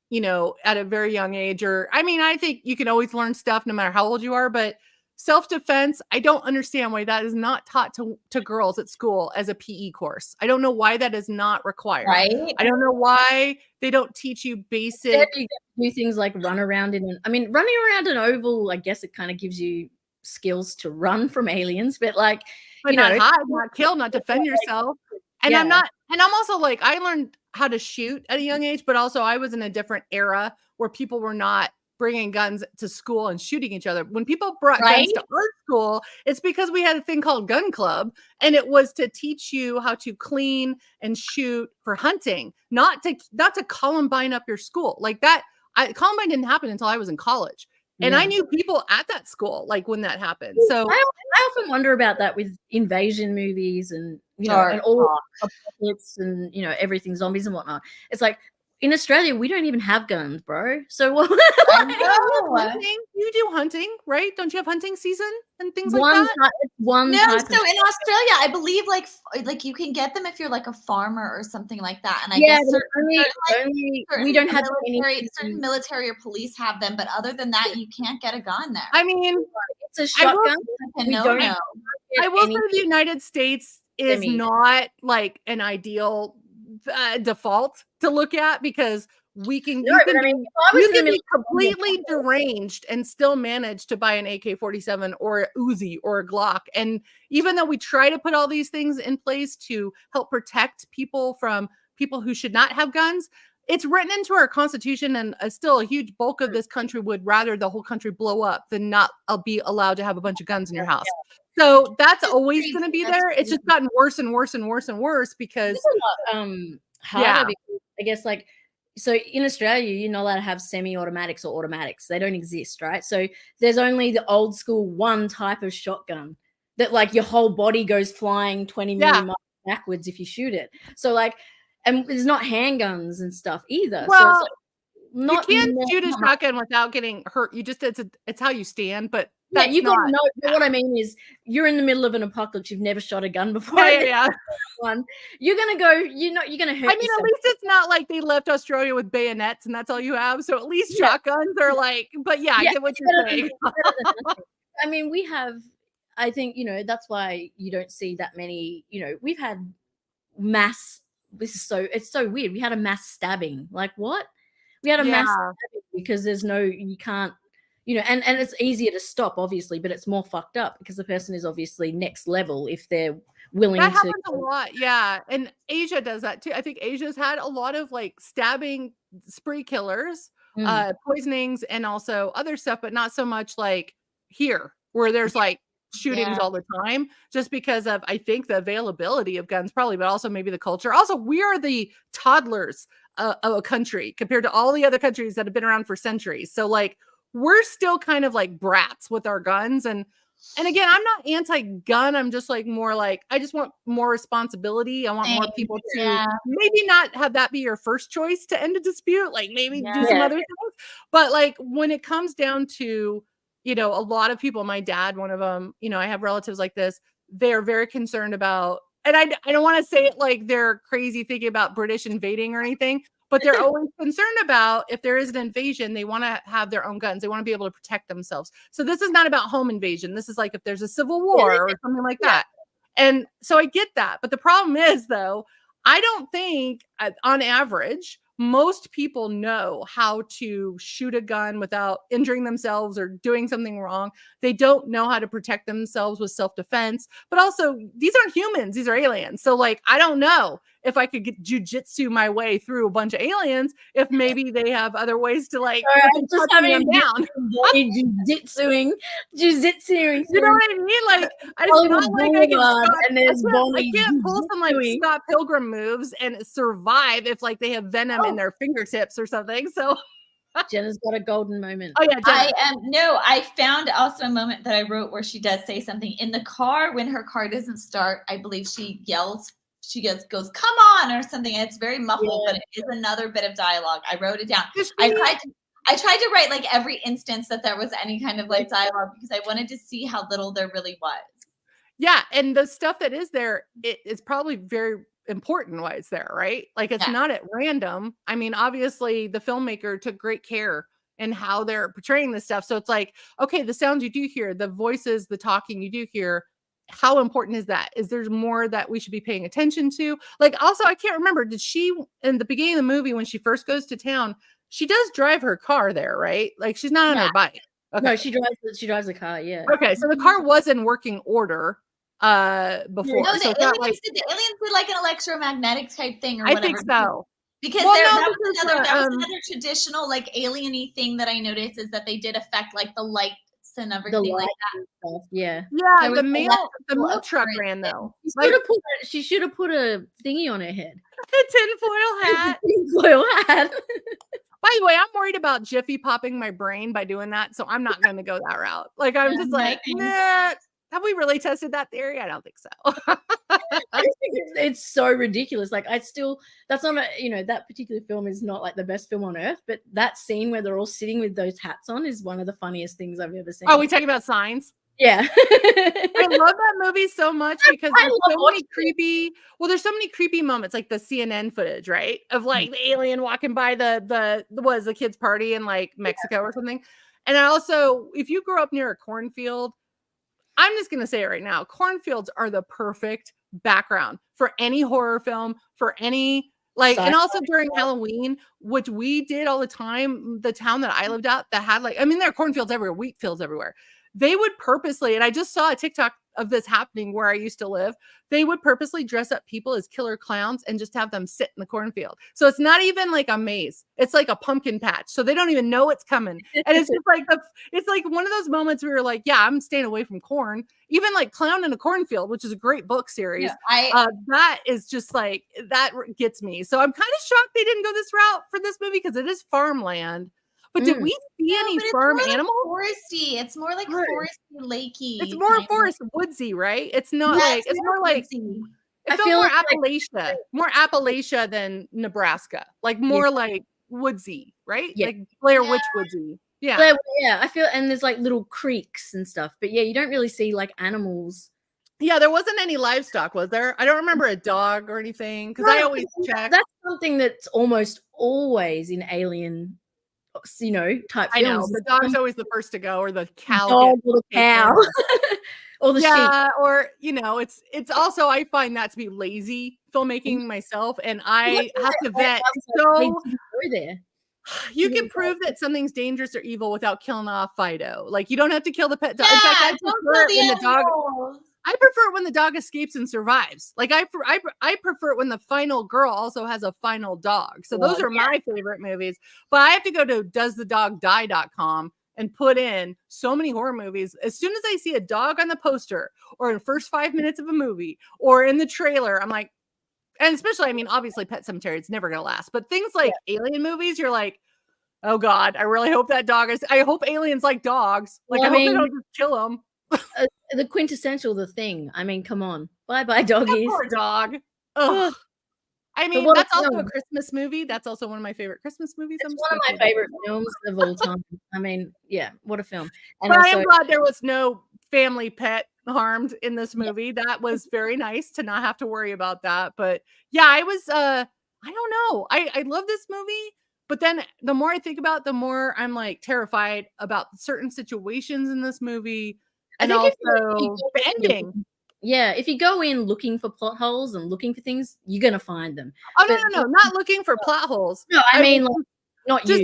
A: at a very young age. Or I think you can always learn stuff no matter how old you are, but self-defense, I don't understand why that is not taught to girls at school as a PE course. I don't know why that is not required.
C: Right?
A: I don't know why they don't teach you basic.
B: You do things like run around running around an oval, I guess it kind of gives you skills to run from aliens, but like,
A: not hide, not kill, not defend yourself. And I'm also like, I learned how to shoot at a young age, but also I was in a different era where people were not bringing guns to school and shooting each other. When people brought
C: Right?
A: guns to our school, it's because we had a thing called gun club, and it was to teach you how to clean and shoot for hunting, not to Columbine up your school. Like that, Columbine didn't happen until I was in college. And I knew people at that school, like when that happened. So
B: I often wonder about that with invasion movies and, you know, and all apocalypse and, you know, everything, zombies and whatnot. It's like, in Australia, we don't even have guns, bro. So what?
A: Hunting? You do hunting, right? Don't you have hunting season and things like that?
C: No, so in Australia, I believe like you can get them if you're like a farmer or something like that. And I guess
B: we don't have
C: certain military or police have them, but other than that, you can't get a gun there.
A: I mean,
B: it's a shotgun.
A: I will say the United States is not like an ideal default to look at, because you can be completely deranged and still manage to buy an AK-47 or Uzi or a Glock. And even though we try to put all these things in place to help protect people from people who should not have guns, it's written into our Constitution, and still a huge bulk of this country would rather the whole country blow up than not be allowed to have a bunch of guns in your house. So that's always going to be there. It's just gotten worse and worse and worse and worse because
B: harder because I guess, like, so in Australia, you're not allowed to have semi-automatics or automatics. They don't exist, right? So there's only the old school one type of shotgun that, like, your whole body goes flying 20 million miles backwards if you shoot it. So, like, and there's not handguns and stuff either.
A: Well,
B: so it's like,
A: you can't shoot a shotgun without getting hurt. You just it's how you stand, but
B: you got to know. But what I mean is, you're in the middle of an apocalypse. You've never shot a gun before. One, you're gonna go. You're gonna hurt.
A: I mean, at least it's not like they left Australia with bayonets and that's all you have. So at least shotguns are like. But I get what you're saying.
B: I mean, we have. I think, you know, that's why you don't see that many. You know, we've had mass. It's so weird. We had a mass stabbing. Like, what? We had a mass stabbing because you can't. You know, and it's easier to stop, obviously, but it's more fucked up because the person is obviously next level if they're willing to.
A: That happens a lot, and Asia does that too. I think Asia's had a lot of like stabbing spree killers, poisonings, and also other stuff, but not so much like here, where there's like shootings all the time, just because of, I think, the availability of guns, probably, but also maybe the culture. Also, we are the toddlers of a country compared to all the other countries that have been around for centuries. So, like, we're still kind of like brats with our guns. And again, I'm not anti-gun. I'm just like more like, I just want more responsibility. I want more people to maybe not have that be your first choice to end a dispute, like maybe do some other things. But like when it comes down to, you know, a lot of people, my dad, one of them, you know, I have relatives like this, they're very concerned about, and I don't want to say it like they're crazy thinking about British invading or anything, but they're always concerned about if there is an invasion, they want to have their own guns. They want to be able to protect themselves. So this is not about home invasion. This is like if there's a civil war or something like that. And so I get that. But the problem is, though, I don't think on average, most people know how to shoot a gun without injuring themselves or doing something wrong. They don't know how to protect themselves with self-defense. But also, these aren't humans. These are aliens. So, like, I don't know if I could get jujitsu my way through a bunch of aliens, if maybe they have other ways to, like,
B: just having them down. Jujitsuing. You
A: know what I mean? Like, it's not like I can't pull some, like, Scott Pilgrim moves and survive if, like, they have venom in their fingertips or something. So
B: Jenna's got a golden moment.
A: Oh yeah, Jenna.
C: I found also a moment that I wrote where she does say something in the car when her car doesn't start. I believe she yells. She goes, "Come on," or something. And it's very muffled, but it is another bit of dialogue. I wrote it down. I tried to write like every instance that there was any kind of like dialogue because I wanted to see how little there really was.
A: Yeah, and the stuff that is there, it's probably very important why it's there, right? Like, it's not at random. I mean, obviously the filmmaker took great care in how they're portraying this stuff. So it's like, okay, the sounds you do hear, the voices, the talking you do hear, how important is that? Is there more that we should be paying attention to? Like, also, I can't remember, did she, in the beginning of the movie, when she first goes to town, she does drive her car there, right? Like, she's not on her bike. Okay.
B: No, she drives the car,
A: Okay, so the car was in working order before.
C: No,
A: so
C: the aliens did like an electromagnetic type thing or whatever.
A: I think so.
C: Because
A: Well,
C: that
A: no,
C: was
A: because
C: another traditional like alien-y thing that I noticed is that they did affect like the lights and
B: The
C: everything like
B: lights
C: that.
B: and stuff, yeah.
A: yeah,
C: There was
A: the mail truck ran though. Like
B: She should have put a thingy on her head.
A: a tinfoil hat.
B: Tinfoil hat.
A: By the way, I'm worried about Jiffy popping my brain by doing that, so I'm not going to go that route. Like, I'm just like, nah. Have we really tested that theory? I don't think so.
B: I just think it's so ridiculous. Like, that's not that particular film is not like the best film on earth, but that scene where they're all sitting with those hats on is one of the funniest things I've ever seen.
A: Oh, we talking about Signs?
B: Yeah.
A: I love that movie so much because there's so many creepy moments, like the CNN footage, right? Of like the alien walking by the kids' party in like Mexico or something. And also, if you grew up near a cornfield, I'm just gonna say it right now, cornfields are the perfect background for any horror film, for any and also during Halloween, which we did all the time, the town that I lived at that had there are cornfields everywhere, wheat fields everywhere. They would purposely, and I just saw a TikTok of this happening where I used to live. They would purposely dress up people as killer clowns and just have them sit in the cornfield. So it's not even like a maze. It's like a pumpkin patch. So they don't even know it's coming. And it's just like it's like one of those moments where you're like, yeah, I'm staying away from corn. Even like Clown in a Cornfield, which is a great book series.
C: Yeah,
A: that is just like, that gets me. So I'm kind of shocked they didn't go this route for this movie because it is farmland. But did we see any farm animals?
C: Foresty. It's more like foresty, lakey.
A: It's more forest woodsy, right? It's not like it's more like it felt more Appalachia, more Appalachia than Nebraska. Like more like woodsy, right?
B: Yeah.
A: Like Blair Witch woodsy.
B: Yeah. I feel, and there's like little creeks and stuff, but yeah, you don't really see like animals.
A: Yeah, there wasn't any livestock, was there? I don't remember a dog or anything because I always check.
B: That's something that's almost always in alien type films.
A: I know the dog's always the first to go, or the cow,
B: or the cow, or the sheep,
A: or it's also, I find that to be lazy filmmaking myself, and I have to vet. So you can prove that something's dangerous or evil without killing off Fido. Like, you don't have to kill the pet dog. In fact, I prefer it when the dog. I prefer it when the dog escapes and survives. Like, I prefer it when the final girl also has a final dog. So those are my favorite movies. But I have to go to doesthedogdie.com and put in so many horror movies. As soon as I see a dog on the poster or in the first 5 minutes of a movie or in the trailer, I'm like, and especially, obviously Pet Sematary, it's never going to last. But things like alien movies, you're like, oh God, I really hope that dog is, I hope aliens like dogs. Like, I hope they don't just kill them.
B: The quintessential The Thing. Come on. Bye-bye, doggies.
A: Poor dog. Ugh. That's also a Christmas movie. That's also one of my favorite Christmas movies.
B: It's one of my favorite films of all time. What a film. And
A: but I am glad there was no family pet harmed in this movie. Yeah. That was very nice to not have to worry about that. But yeah, I was I don't know. I love this movie, but then the more I think about it, the more I'm like terrified about certain situations in this movie. And also the ending.
B: Yeah, if you go in looking for plot holes and looking for things, you're gonna find them.
A: Oh, no, not looking for plot holes.
B: No, I mean like, not
A: just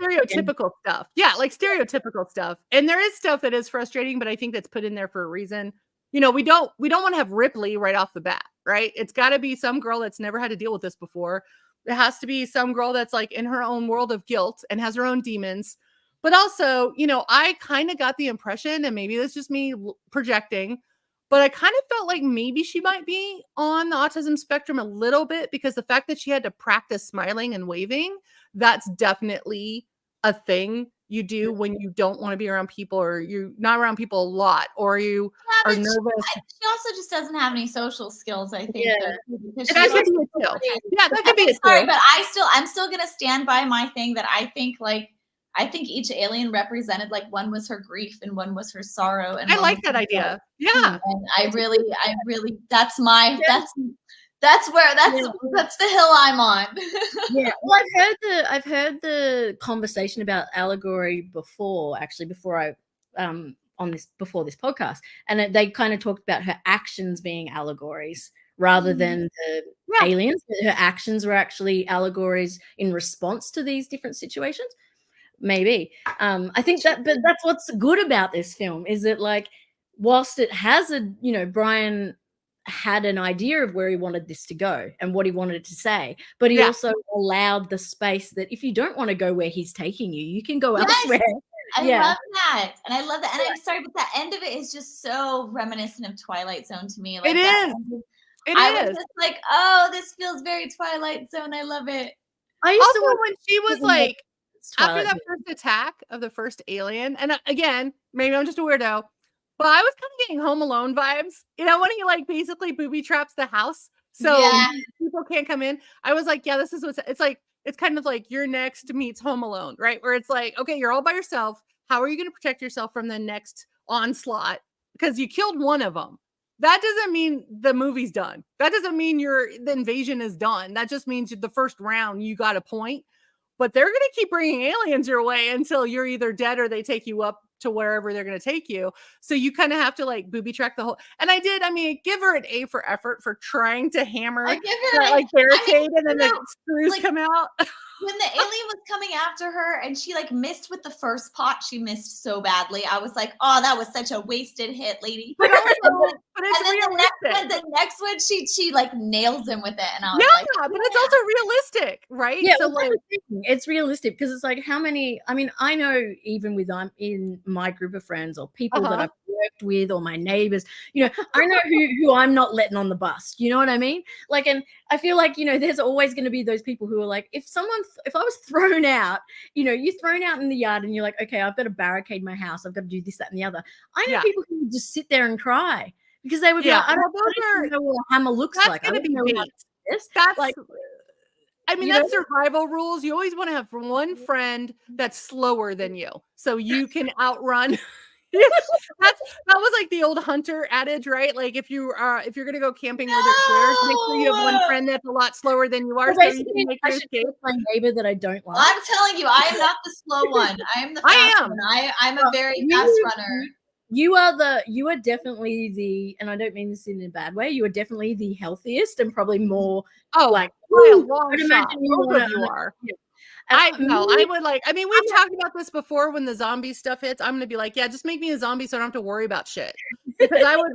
B: stereotypical
A: stuff. Yeah, like stereotypical stuff. And there is stuff that is frustrating, but I think that's put in there for a reason. We don't want to have Ripley right off the bat, right? It's got to be some girl that's never had to deal with this before. It has to be some girl that's like in her own world of guilt and has her own demons. But also, I kind of got the impression, and maybe that's just me projecting, but I kind of felt like maybe she might be on the autism spectrum a little bit, because the fact that she had to practice smiling and waving, that's definitely a thing you do when you don't want to be around people, or you're not around people a lot, or you are nervous.
C: She also just doesn't have any social skills, I think.
A: Yeah, that could be it too. Yeah, that could be it too.
C: Sorry, but I'm still going to stand by my thing that I think each alien represented, like, one was her grief and one was her sorrow. And
A: I like that idea. Yeah.
C: And I really, that's the hill I'm on.
B: Yeah. Well, I've heard the conversation about allegory before this podcast. And they kind of talked about her actions being allegories rather than the aliens. Her actions were actually allegories in response to these different situations. Maybe. I think but that's what's good about this film, is that, like, whilst it has Brian had an idea of where he wanted this to go and what he wanted it to say, but he also allowed the space that if you don't want to go where he's taking you, you can go elsewhere.
C: I love that. And I love that. And I'm sorry, but the end of it is just so reminiscent of Twilight Zone to me. Like
A: It is.
C: I was just like, oh, this feels very Twilight Zone. I love it.
B: I used
A: Also,
B: to
A: when she was like, after that first attack of the first alien, and again, maybe I'm just a weirdo, but I was kind of getting Home Alone vibes. You know, when he like basically booby traps the house so people can't come in. I was like, yeah, this is what's it's like. It's kind of like You're Next meets Home Alone, right? Where it's like, okay, you're all by yourself. How are you going to protect yourself from the next onslaught? Because you killed one of them. That doesn't mean the movie's done. That doesn't mean the invasion is done. That just means the first round you got a point. But they're going to keep bringing aliens your way until you're either dead or they take you up to wherever they're going to take you. So you kind of have to like booby track the whole. And I give her an A for effort for trying to hammer that like barricade and then the screws come out.
C: When the alien was coming after her and she like missed with the first pot, she missed so badly. I was like, oh, that was such a wasted hit, lady. But the next one, she like nails him with it. And I was like,
A: but it's also realistic, right?
B: Yeah,
A: so like
B: it's realistic because it's like how many, I mean, I know even with I'm in my group of friends or people that I've worked with or my neighbors, you know, I know who I'm not letting on the bus. You know what I mean? Like, and I feel like, you know, there's always going to be those people who are like, if I was thrown out, you know, you're thrown out in the yard and you're like, okay, I've got to barricade my house. I've got to do this, that, and the other. I know people who would just sit there and cry because they would be like, I don't know what a hammer looks like.
A: That's going to be this. That's like, I mean, that's survival rules. You always want to have one friend that's slower than you so you can outrun. that was like the old hunter adage, right? Like if you're gonna go camping where there's bears, make sure you have one friend that's a lot slower than you are, so you can make your escape.
B: My neighbor that I don't like.
C: I'm telling you, I am not the slow one. I am the fast one. I'm a very fast runner.
B: You are definitely the, and I don't mean this in a bad way, you are definitely the healthiest and probably more like
A: by a long shot. Both of you are. I would like, I mean, we've talked about this before when the zombie stuff hits. I'm going to be like, yeah, just make me a zombie so I don't have to worry about shit. Because I'm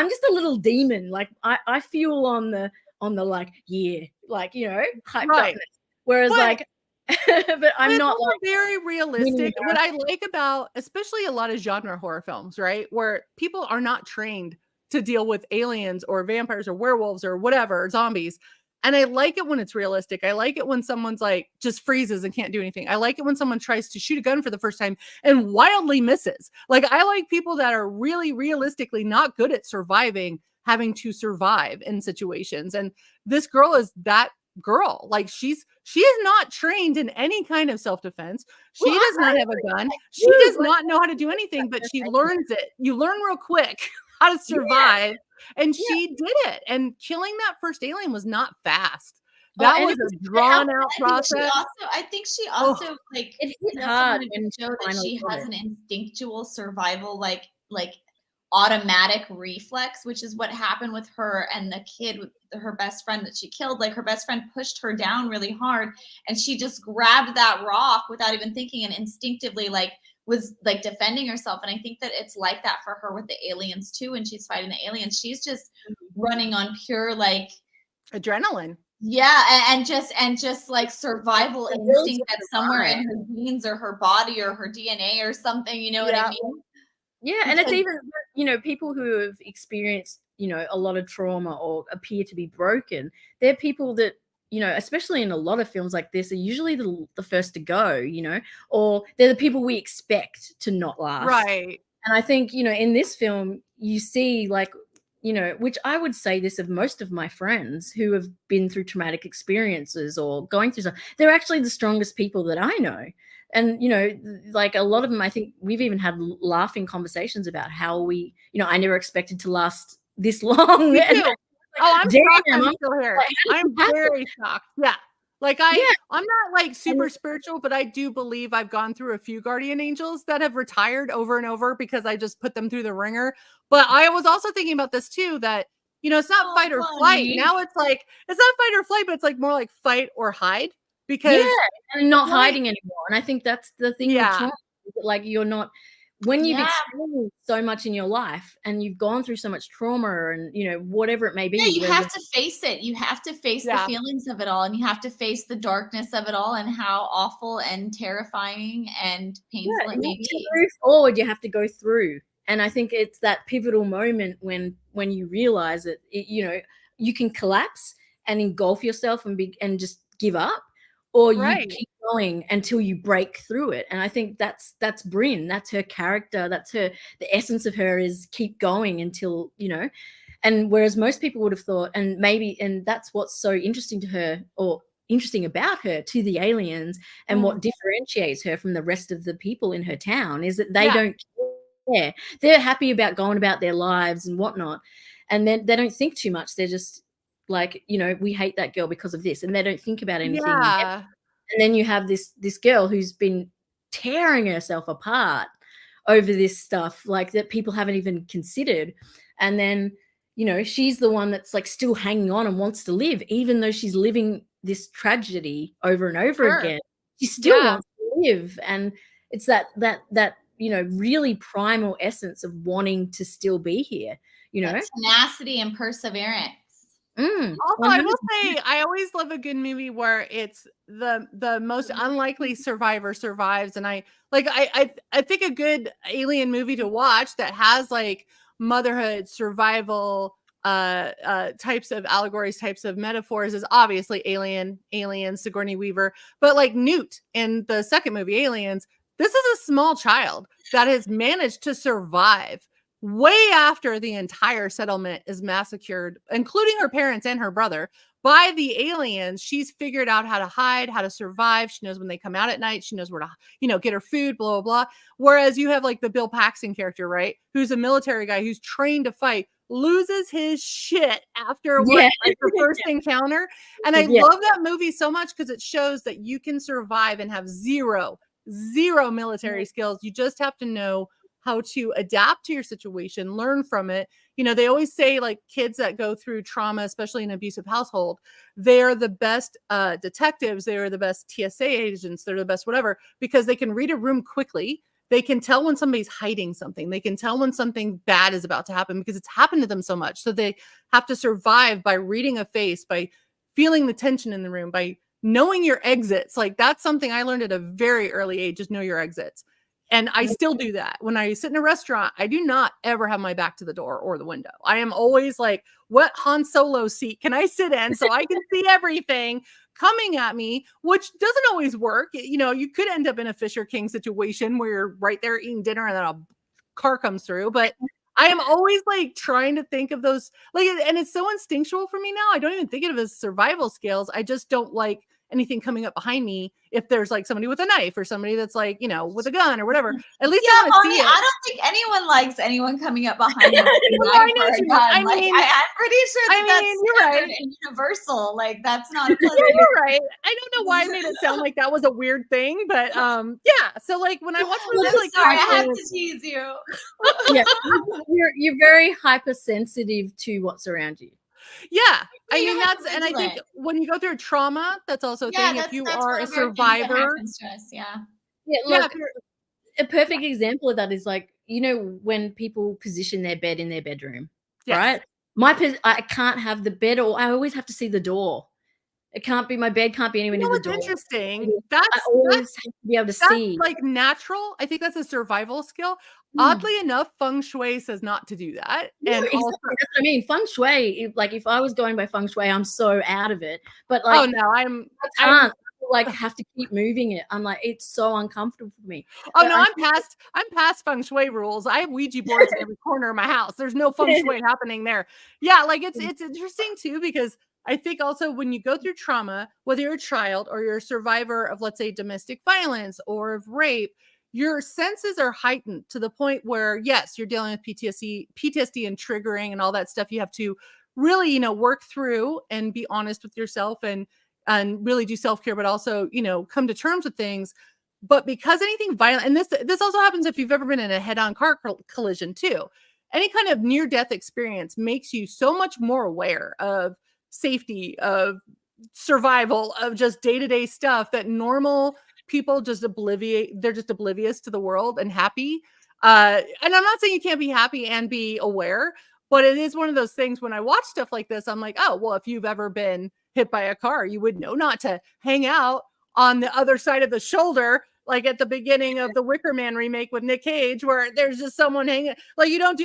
B: just a little demon. Like I feel on the like, you know, hyped up. Whereas but I'm not like
A: very realistic. What I like about, especially a lot of genre horror films, right? Where people are not trained to deal with aliens or vampires or werewolves or whatever, zombies. And I like it when it's realistic. I like it when someone's like just freezes and can't do anything. I like it when someone tries to shoot a gun for the first time and wildly misses. Like I like people that are really realistically not good at surviving, having to survive in situations. And this girl is that girl. Like she is not trained in any kind of self-defense. She does not have a gun. She does not know how to do anything, but she learns it. You learn real quick how to survive. And she did it. And killing that first alien was not fast. That was a drawn out process.
C: I think she also like
B: it hit hard
C: and show that she has an instinctual survival like automatic reflex, which is what happened with her and the kid with her best friend that she killed. Like her best friend pushed her down really hard and she just grabbed that rock without even thinking and instinctively like was like defending herself. And I think that it's like that for her with the aliens too. When she's fighting the aliens, she's just running on pure like
A: adrenaline.
C: Yeah, and just like survival instinct that's somewhere in her genes or her body or her DNA or something, you know what I mean?
B: Yeah, and it's even, you know, people who have experienced, you know, a lot of trauma or appear to be broken, they're people that, you know, especially in a lot of films like this, are usually the first to go, you know, or they're the people we expect to not last.
A: Right.
B: And I think, you know, in this film, you see like, you know, which I would say this of most of my friends who have been through traumatic experiences or going through stuff, they're actually the strongest people that I know. And, you know, like a lot of them, I think we've even had laughing conversations about how we, you know, I never expected to last this long.
A: I'm shocked I'm still here. I'm very shocked. Yeah. Like I'm not like super spiritual, but I do believe I've gone through a few guardian angels that have retired over and over because I just put them through the ringer. But I was also thinking about this too, that, you know, it's not fight or flight. Now it's like, it's not fight or flight, but it's like more like fight or hide because
B: and not hiding anymore. And I think that's the thing. Like you're not, when you've experienced so much in your life and you've gone through so much trauma and, you know, whatever it may be.
C: Yeah, you have to face it. You have to face the feelings of it all, and you have to face the darkness of it all and how awful and terrifying and painful it may be.
B: To move forward, you have to go through. And I think it's that pivotal moment when you realize that, you know, you can collapse and engulf yourself and just give up, or you keep going until you break through it. And I think that's Bryn. That's her character. That's her. The essence of her is keep going until, you know. And whereas most people would have thought, and that's what's so interesting to her, or interesting about her to the aliens, and what differentiates her from the rest of the people in her town, is that they don't care. They're happy about going about their lives and whatnot, and then they don't think too much. They're just like, you know, we hate that girl because of this, and they don't think about anything. And then you have this girl who's been tearing herself apart over this stuff, like, that people haven't even considered. And then, you know, she's the one that's like still hanging on and wants to live, even though she's living this tragedy over and over again. She still wants to live. And it's that, you know, really primal essence of wanting to still be here, you know,
C: tenacity and perseverance.
A: Also, I will say, I always love a good movie where it's the most unlikely survivor survives. And I think a good alien movie to watch that has like motherhood, survival, types of allegories, types of metaphors, is obviously Alien, Sigourney Weaver. But like Newt in the second movie, Aliens, this is a small child that has managed to survive way after the entire settlement is massacred, including her parents and her brother, by the aliens. She's figured out how to hide, how to survive. She knows when they come out at night. She knows where to, you know, get her food, blah, blah, blah. Whereas you have like the Bill Paxton character, right? Who's a military guy who's trained to fight, loses his shit after like the first encounter. And I love that movie so much because it shows that you can survive and have zero military skills. You just have to know how to adapt to your situation, learn from it. You know, they always say like kids that go through trauma, especially in an abusive household, they're the best detectives. They're the best TSA agents. They're the best whatever, because they can read a room quickly. They can tell when somebody's hiding something. They can tell when something bad is about to happen because it's happened to them so much. So they have to survive by reading a face, by feeling the tension in the room, by knowing your exits. Like that's something I learned at a very early age, just know your exits. And I still do that. When I sit in a restaurant, I do not ever have my back to the door or the window. I am always like, what Han Solo seat can I sit in so I can see everything coming at me, which doesn't always work. You know, you could end up in a Fisher King situation where you're right there eating dinner and then a car comes through. But I am always like trying to think of those, like, and it's so instinctual for me now. I don't even think of it as survival skills. I just don't like anything coming up behind me if there's like somebody with a knife or somebody that's like, you know, with a gun or whatever. At least I want to see it.
C: I don't think anyone likes anyone coming up behind them. I'm pretty sure that's
A: you're right.
C: And universal. Like that's not a pleasure.
A: You're right. I don't know why I made it sound like that was a weird thing, but yeah. So like when I watch movies like
C: sorry, I have to tease you.
B: Yeah, you're very hypersensitive to what's around you.
A: Yeah, I mean that's, and I think when you go through trauma, that's also a thing. If you are a survivor,
B: look, a perfect example of that is like, you know, when people position their bed in their bedroom, right? I can't have the bed, or I always have to see the door. It can't be, my bed can't be anywhere near the door.
A: Interesting. I
B: always have to be able to see.
A: Like natural. I think that's a survival skill. Oddly enough, feng shui says not to do that. And
B: exactly.
A: also,
B: that's what I mean. Feng shui, like if I was going by feng shui, I'm so out of it. But like,
A: oh no, I
B: can't like have to keep moving it. I'm like, it's so uncomfortable for me.
A: Oh no, I'm past feng shui rules. I have Ouija boards in every corner of my house. There's no feng shui happening there. Yeah, like it's interesting too, because I think also when you go through trauma, whether you're a child or you're a survivor of, let's say, domestic violence or of rape, your senses are heightened to the point where, yes, you're dealing with PTSD and triggering and all that stuff. You have to really, you know, work through and be honest with yourself and really do self-care, but also, you know, come to terms with things. But because anything violent, and this also happens if you've ever been in a head-on car collision too, any kind of near-death experience makes you so much more aware of safety, of survival, of just day-to-day stuff that normal people just they're just oblivious to the world and happy. And I'm not saying you can't be happy and be aware, but it is one of those things when I watch stuff like this, I'm like, oh, well, if you've ever been hit by a car, you would know not to hang out on the other side of the shoulder, like at the beginning of the Wicker Man remake with Nick Cage, where there's just someone hanging. Like you don't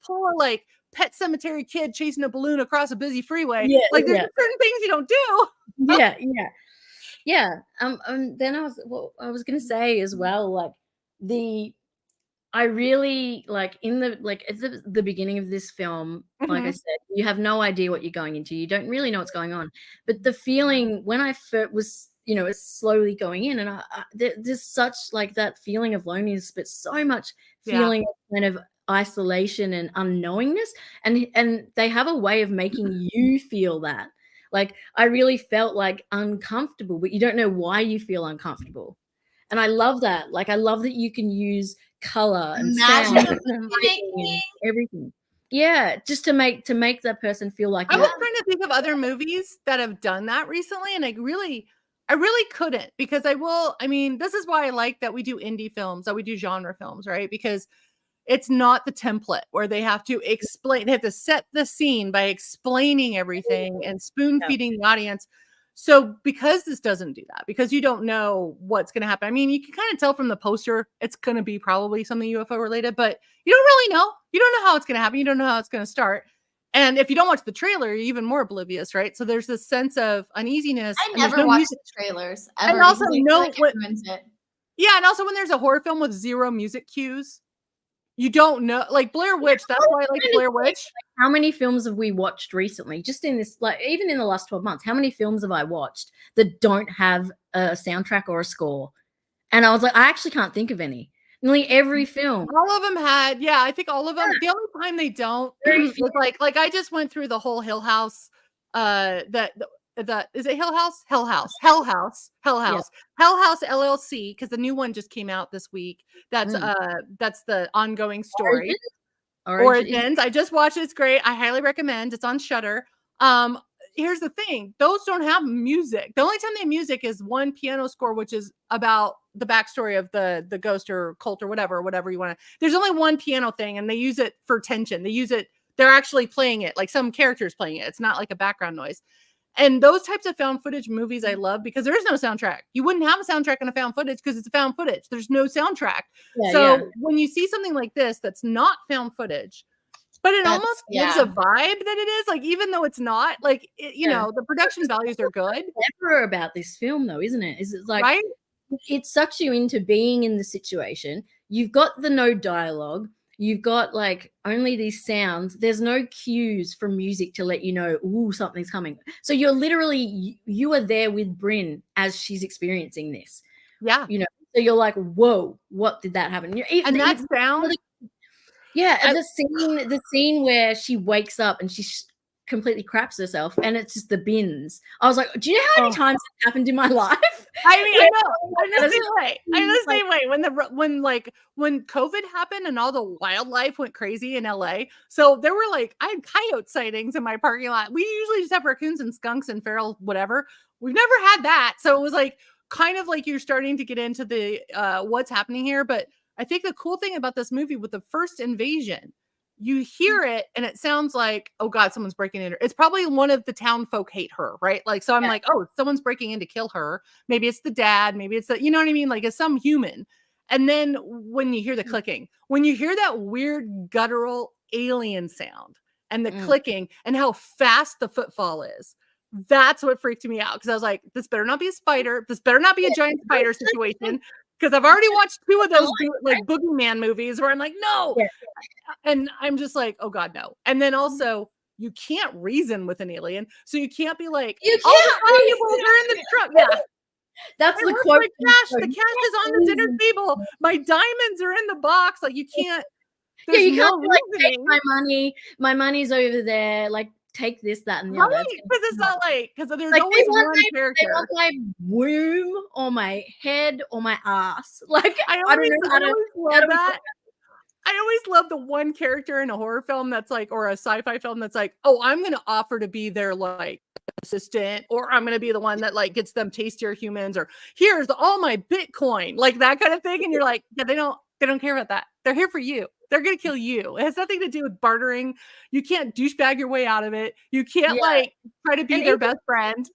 A: pull a like Pet Cemetery kid chasing a balloon across a busy freeway.
B: Yeah,
A: Like there's
B: yeah.
A: certain things you don't do.
B: Yeah. Then I was gonna say as well, like I really like in the like at the beginning of this film, like I said, you have no idea what you're going into. You don't really know what's going on. But the feeling when I first was, it's slowly going in, and there's such like that feeling of loneliness, but so much feeling of kind of isolation and unknowingness, and they have a way of making you feel that. Like I really felt like uncomfortable, but you don't know why you feel uncomfortable. And I love that. Like I love that you can use color and sound and everything. Yeah, just to make that person feel like
A: I was trying to think of other movies that have done that recently, and I really couldn't, because I mean, this is why I like that we do indie films, that we do genre films, right? Because it's not the template where they have to set the scene by explaining everything and spoon feeding the audience. So because this doesn't do that, because you don't know what's going to happen. I mean, you can kind of tell from the poster, it's going to be probably something UFO related, but you don't really know. You don't know how it's going to happen. You don't know how it's going to start. And if you don't watch the trailer, you're even more oblivious, right? So there's this sense of uneasiness.
C: I never watched the trailers ever.
A: And also and also when there's a horror film with zero music cues, you don't know, like Blair Witch. That's why I like Blair Witch.
B: How many films have we watched recently? Just in this, like even in the last 12 months, how many films have I watched that don't have a soundtrack or a score? And I was like, I actually can't think of any. Nearly every film.
A: All of them had, I think all of them. The only time they don't was like I just went through the whole Hill House. Is it Hill House? Hell House LLC, because the new one just came out this week. That's the ongoing story. Origins. I just watched it. It's great. I highly recommend. It's on Shudder. Here's the thing. Those don't have music. The only time they have music is one piano score, which is about the backstory of the ghost or cult or whatever you want to. There's only one piano thing, and they use it for tension. They're actually playing it, like some characters playing it. It's not like a background noise. And those types of found footage movies I love, because there is no soundtrack. You wouldn't have a soundtrack on a found footage because it's a found footage. There's no soundtrack. When you see something like this that's not found footage, but it almost gives a vibe that it is, like, even though it's not, like, the production values are good.
B: Clever about this film, though, isn't it? Is it like,
A: right?
B: It sucks you into being in the situation. You've got the no dialogue. You've got like only these sounds. There's no cues from music to let you know, ooh, something's coming. So you're literally, you are there with Bryn as she's experiencing this.
A: Yeah.
B: So you're like, whoa, what did that happen?
A: And that sound.
B: Yeah. The scene where she wakes up and she completely craps herself, and it's just the bins. I was like, do you know how many times it happened in my life?
A: I mean, I know. I'm the same way. When COVID happened and all the wildlife went crazy in LA. So there were I had coyote sightings in my parking lot. We usually just have raccoons and skunks and feral whatever. We've never had that. So it was kind of like you're starting to get into the what's happening here. But I think the cool thing about this movie with the first invasion, you hear it and it sounds like, oh God, someone's breaking in. It's probably one of the town folk hate her, right? So I'm like, oh, someone's breaking in to kill her. Maybe it's the dad. Maybe it's you know what I mean? Like it's some human. And then when you hear the clicking, when you hear that weird guttural alien sound and the clicking and how fast the footfall is, that's what freaked me out. Cause I was like, this better not be a spider. This better not be a giant spider situation. Because I've already watched 2 of those Boogeyman movies where I'm like, no. Yeah. And I'm just like, oh God, no. And then also, you can't reason with an alien. So you can't be like,
C: you can't
A: valuables are in the truck. Yeah.
B: That's the quote.
A: The cash is on the dinner table. My diamonds are in the box. Like you can't.
B: You can't be take my money. My money's over there. Like, take this, that, and the other.
A: Because it's not because there's always one character.
B: They want my womb or my head or my ass.
A: I always love that. I always love the one character in a horror film that's or a sci-fi film that's oh, I'm going to offer to be their assistant, or I'm going to be the one that gets them tastier humans, or here's all my Bitcoin, that kind of thing. And you're yeah, they don't. They don't care about that. They're here for you. They're gonna kill you. It has nothing to do with bartering. You can't douchebag your way out of it. You can't like try to be
B: And
A: their
B: even
A: best friend.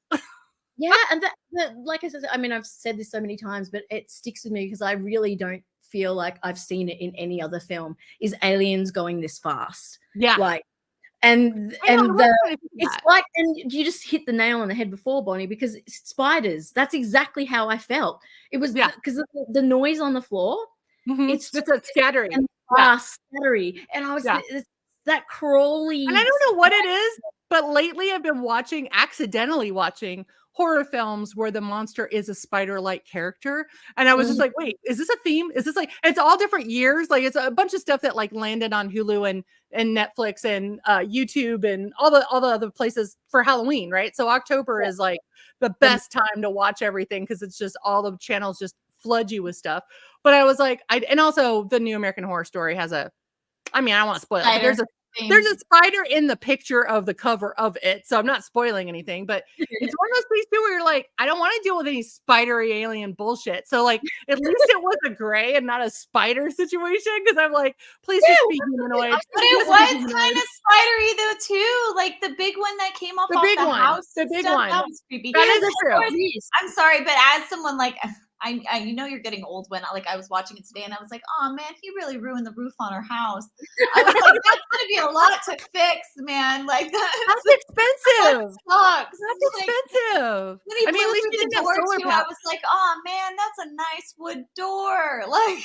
B: yeah, and that like I said, I mean, I've said this so many times, but it sticks with me because I really don't feel like I've seen it in any other film, is aliens going this fast.
A: Yeah.
B: Like,
A: I know,
B: it's like, and you just hit the nail on the head before, Bonnie, because it's spiders. That's exactly how I felt. It was because the noise on the floor. It's
A: just a scattering.
B: And scattery. And I was that crawly.
A: And I don't know what it is, but lately I've been accidentally watching horror films where the monster is a spider-like character. And I was just like, wait, is this a theme? Is this like, it's all different years. Like it's a bunch of stuff that like landed on Hulu and Netflix and YouTube and all the other places for Halloween, right? So October is like the best time to watch everything because it's just all the channels just flood you with stuff. But I was like, and also the new American Horror Story has I don't want to spoil it. There's a spider in the picture of the cover of it. So I'm not spoiling anything, but it's one of those things too where you're like, I don't want to deal with any spidery alien bullshit. So like, at least it was a gray and not a spider situation. Cause I'm like, please just be humanoid.
C: But it was kind of spidery though too. Like the big one that came off the house.
A: The big one.
C: That was creepy.
A: That is true.
C: I'm sorry, but as someone like, I you know you're getting old when I was watching it today and I was like, oh man, he really ruined the roof on our house. I was like, that's gonna be a lot to fix, man. Like
A: that's expensive.
C: That sucks.
A: That's expensive.
C: When he blew through the door too, I was like, oh man, that's a nice wood door. Like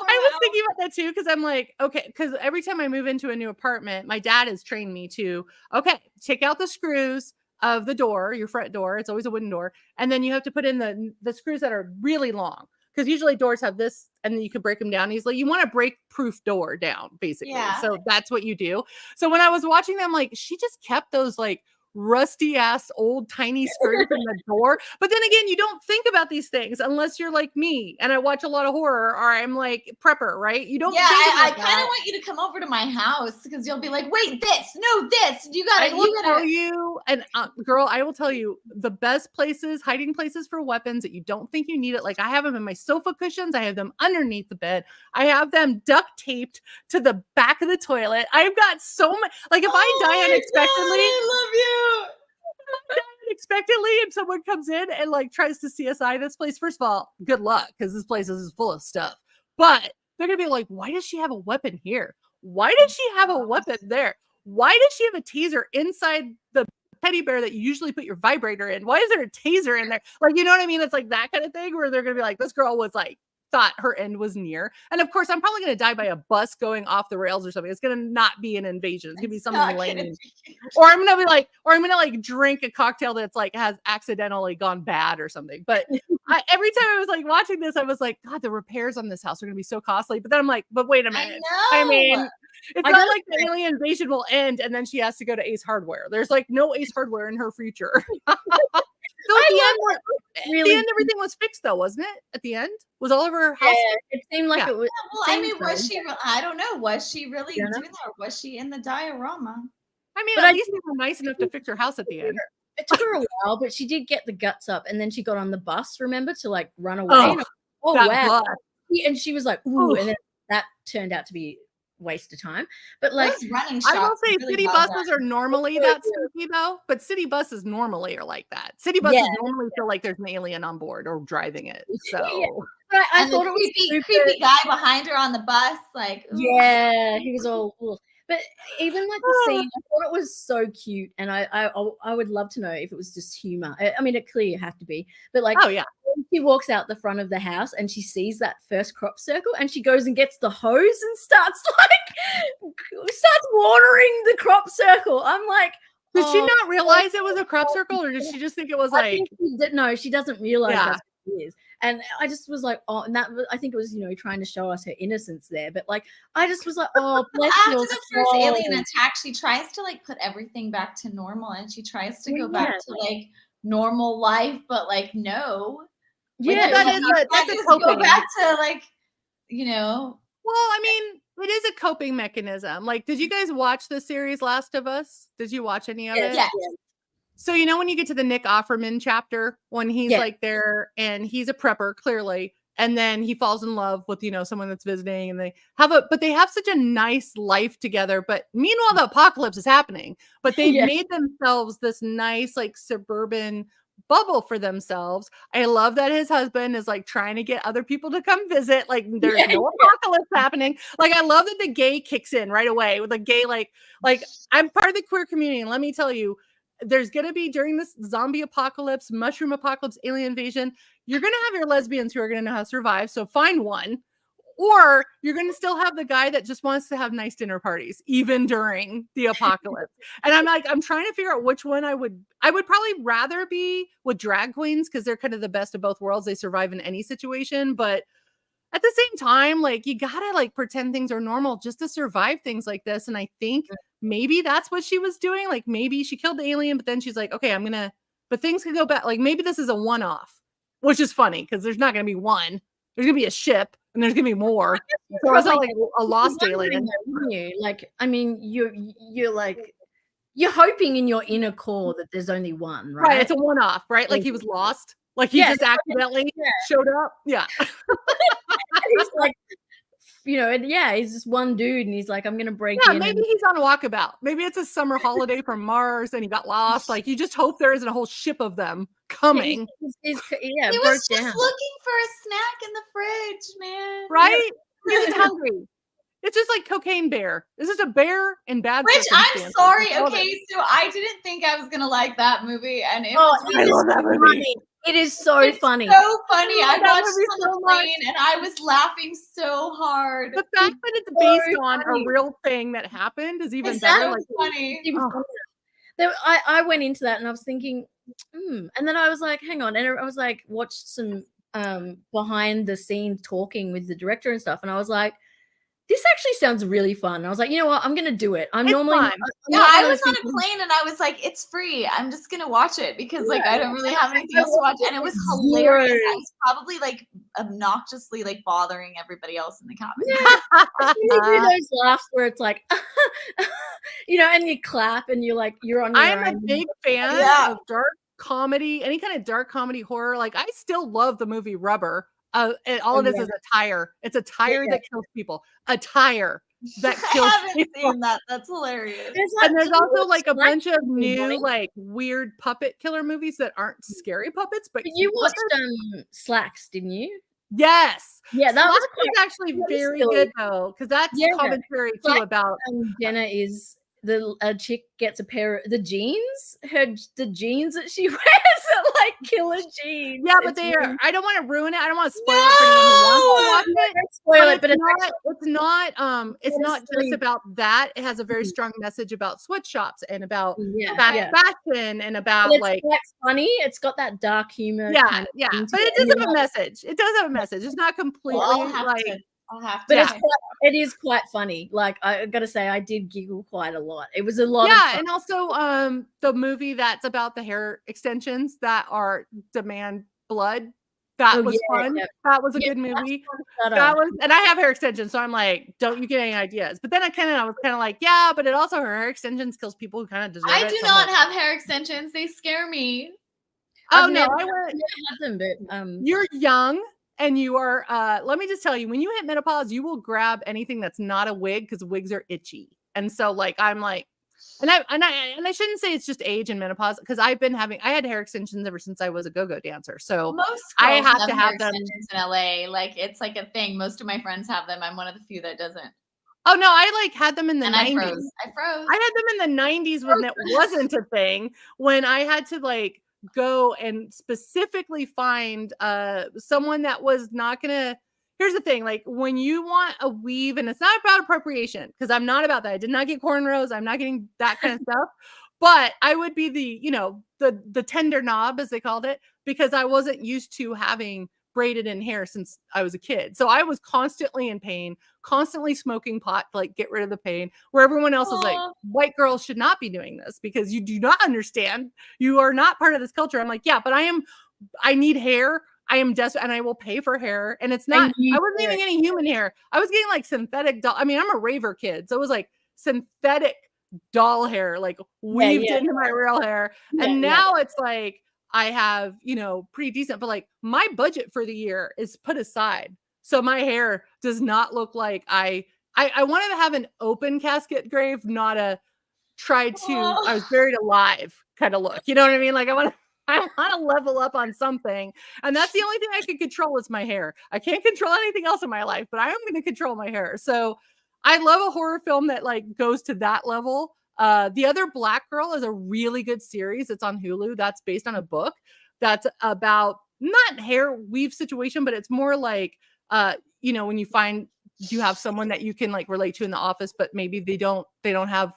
A: I was thinking about that too, because I'm like, okay, because every time I move into a new apartment, my dad has trained me to, okay, take out the screws of the door, your front door. It's always a wooden door. And then you have to put in the screws that are really long. Because usually doors have this and then you can break them down easily. You want to break proof door down, basically. Yeah. So that's what you do. So when I was watching them, like, she just kept those like rusty ass old tiny screws in the door. But then again, you don't think about these things unless you're like me and I watch a lot of horror or I'm like prepper, right? You don't think
C: I kind of want you to come over to my house because you'll be like, wait, this, you gotta
A: tell you, and girl, I will tell you the best places, hiding places for weapons that you don't think you need it. Like I have them in my sofa cushions, I have them underneath the bed, I have them duct taped to the back of the toilet. I've got so much, like if I die unexpectedly,
C: I love you.
A: Unexpectedly, and someone comes in and like tries to CSI this place, first of all, good luck because this place is full of stuff. But they're gonna be like, why does she have a weapon here? Why does she have a weapon there? Why does she have a taser inside the teddy bear that you usually put your vibrator in? Why is there a taser in there? Like, you know what I mean? It's like that kind of thing where they're gonna be like, this girl was like, thought her end was near. And of course, I'm probably going to die by a bus going off the rails or something. It's going to not be an invasion. It's going to be something lame. Or I'm going to like drink a cocktail that's like has accidentally gone bad or something. But every time I was like watching this, I was like, God, the repairs on this house are going to be so costly. But then I'm like, but wait a minute. I mean, it's not like the alien invasion will end and then she has to go to Ace Hardware. There's like no Ace Hardware in her future. So at the end, everything was fixed, though, wasn't it? At the end, was all of her house?
B: Yeah, it seemed like it was.
C: Well, I mean, was she? I don't know. Was she really doing that, or was she in the diorama?
A: I mean, at least they were nice enough to fix her house at the end.
B: It took her a while, but she did get the guts up, and then she got on the bus. Remember to like run away. Oh wow! And she was like, "Ooh," and then that turned out to be waste of time. But like
C: running
A: I will say city buses are normally that spooky though, but city buses normally are like that. City buses normally feel like there's an alien on board or driving it. So
C: I thought it was creepy guy behind her on the bus, like
B: he was all but even like the scene, I thought it was so cute, and I would love to know if it was just humor. I mean, it clearly have to be, but like she walks out the front of the house and she sees that first crop circle and she goes and gets the hose and starts watering the crop circle. I'm like,
A: did she not realize it was a crop circle, or did she just think it was like?
B: No, she doesn't realize that's what it is. And I just was like, oh, and that I think it was, trying to show us her innocence there. But like, I just was like, oh, bless
C: after the first alien attack, she tries to like put everything back to normal, and she tries to go back to like normal life, but like no.
A: Yeah, that's a coping.
C: Go back to like, Well,
A: I mean, it is a coping mechanism. Like, did you guys watch the series Last of Us? Did you watch any of it?
C: Yes.
A: So when you get to the Nick Offerman chapter, when he's like there and he's a prepper, clearly, and then he falls in love with, someone that's visiting, and but they have such a nice life together. But meanwhile, the apocalypse is happening, but they've made themselves this nice, like, suburban bubble for themselves. I love that his husband is like trying to get other people to come visit. Like, there's no apocalypse happening. Like, I love that the gay kicks in right away with a gay, like I'm part of the queer community, and let me tell you, there's going to be, during this zombie apocalypse, mushroom apocalypse, alien invasion, you're going to have your lesbians who are going to know how to survive. So find one. Or you're going to still have the guy that just wants to have nice dinner parties, even during the apocalypse. And I'm trying to figure out which one I would probably rather be with drag queens, because they're kind of the best of both worlds. They survive in any situation. But at the same time, like, you gotta, like, pretend things are normal just to survive things like this. And I think maybe that's what she was doing. Like, maybe she killed the alien, but then she's like, okay, but things could go back. Like, maybe this is a one-off, which is funny because there's not gonna be one. There's gonna be a ship, and there's gonna be more. So it's not like a lost alien.
B: Like, I mean, you're like, you're hoping in your inner core that there's only one, right?
A: Right, it's a one-off, right? Like, he was lost. Like, he just accidentally showed up. Yeah.
B: He's like, he's just one dude, and he's like, I'm gonna break in.
A: Maybe he's on a walkabout. Maybe it's a summer holiday from Mars, and he got lost. Like, you just hope there isn't a whole ship of them coming.
C: He was just looking for a snack in the fridge, man.
A: Right? He's just hungry. It's just like Cocaine Bear. It's just a bear in bad circumstances.
C: I'm sorry. Okay, so I didn't think I was gonna like that movie, and
A: I love that movie.
B: It is so funny.
C: So funny. I watched it on the plane, and I was laughing so hard.
A: The fact that it's based on a real thing that happened is even better. Like,
C: funny.
B: I went into that and I was thinking, and then I was like, hang on, and I was like, watched some behind the scenes talking with the director and stuff, and I was like, this actually sounds really fun. And I was like, you know what? I'm going to do it.
C: I was on a plane and I was like, it's free. I'm just going to watch it because like, I don't really have anything else to watch. And it was hilarious. I was probably like obnoxiously like bothering everybody else in the cabin.
B: You do those laughs where it's like, and you clap and you're like, you're on your own.
A: I'm a big fan of dark comedy, any kind of dark comedy horror. Like, I still love the movie Rubber. And all it is a tire. It's a tire that kills people. A tire that kills people.
C: Seen that. That's hilarious.
A: And there's also like a bunch of new like weird puppet killer movies that aren't scary puppets, but
B: you watched Slacks, didn't you?
A: Yes.
B: Yeah, that was
A: actually very good though, because that's commentary too about
B: Jenna is a chick gets a pair of the jeans that she wears are like killer jeans.
A: Yeah, but I don't want to ruin it. I don't want to spoil it for anyone who wants to watch it.
B: Spoil it, but
A: it's not just about that. It has a very strong message about sweatshops and about fashion and about like
B: quite funny. It's got that dark humor.
A: But it does have a message. It does have a message. It's not completely
C: I'll have to.
B: But it is quite funny. Like, I gotta say, I did giggle quite a lot. It was a lot of fun.
A: And also the movie that's about the hair extensions that demand blood. That was fun. Yeah. That was a good movie. And I have hair extensions, so I'm like, don't you get any ideas? But then I was kind of like, yeah, but it also, her hair extensions kills people who kind of deserve it.
C: I do not have hair extensions. They scare me.
A: Oh no, I went.
B: Them, but
A: you're young. And you are, let me just tell you, when you hit menopause, you will grab anything that's not a wig because wigs are itchy. And so, like, I'm like, and I shouldn't say it's just age and menopause because I had hair extensions ever since I was a go-go dancer. So
C: most
A: I have to have them
C: extensions in LA. Like, it's like a thing. Most of my friends have them. I'm one of the few that doesn't.
A: Oh no, I like had them in the 90s.
C: I froze.
A: I had them in the 90s when it wasn't a thing. When I had to like go and specifically find someone that was not gonna. Here's the thing, like when you want a weave, and it's not about appropriation because I'm not about that. I did not get cornrows. I'm not getting that kind of stuff. But I would be the tender knob, as they called it, because I wasn't used to having braided in hair since I was a kid. So I was constantly in pain, constantly smoking pot to like get rid of the pain, where everyone else is like, white girls should not be doing this because you do not understand. You are not part of this culture. I'm like, yeah, but I need hair. I am desperate and I will pay for hair. And it's not, I wasn't even getting human hair. I was getting like synthetic doll. I mean, I'm a raver kid. So it was like synthetic doll hair, like weaved into my real hair. And now it's like, I have, pretty decent, but like my budget for the year is put aside. So my hair does not look like I wanted to have an open casket grave, not a I was buried alive kind of look. You know what I mean? Like I want to level up on something. And that's the only thing I can control is my hair. I can't control anything else in my life, but I am going to control my hair. So I love a horror film that like goes to that level. The Other Black Girl is a really good series. It's on Hulu. That's based on a book that's about not hair weave situation, but it's more like, when you find you have someone that you can like relate to in the office, but maybe they don't have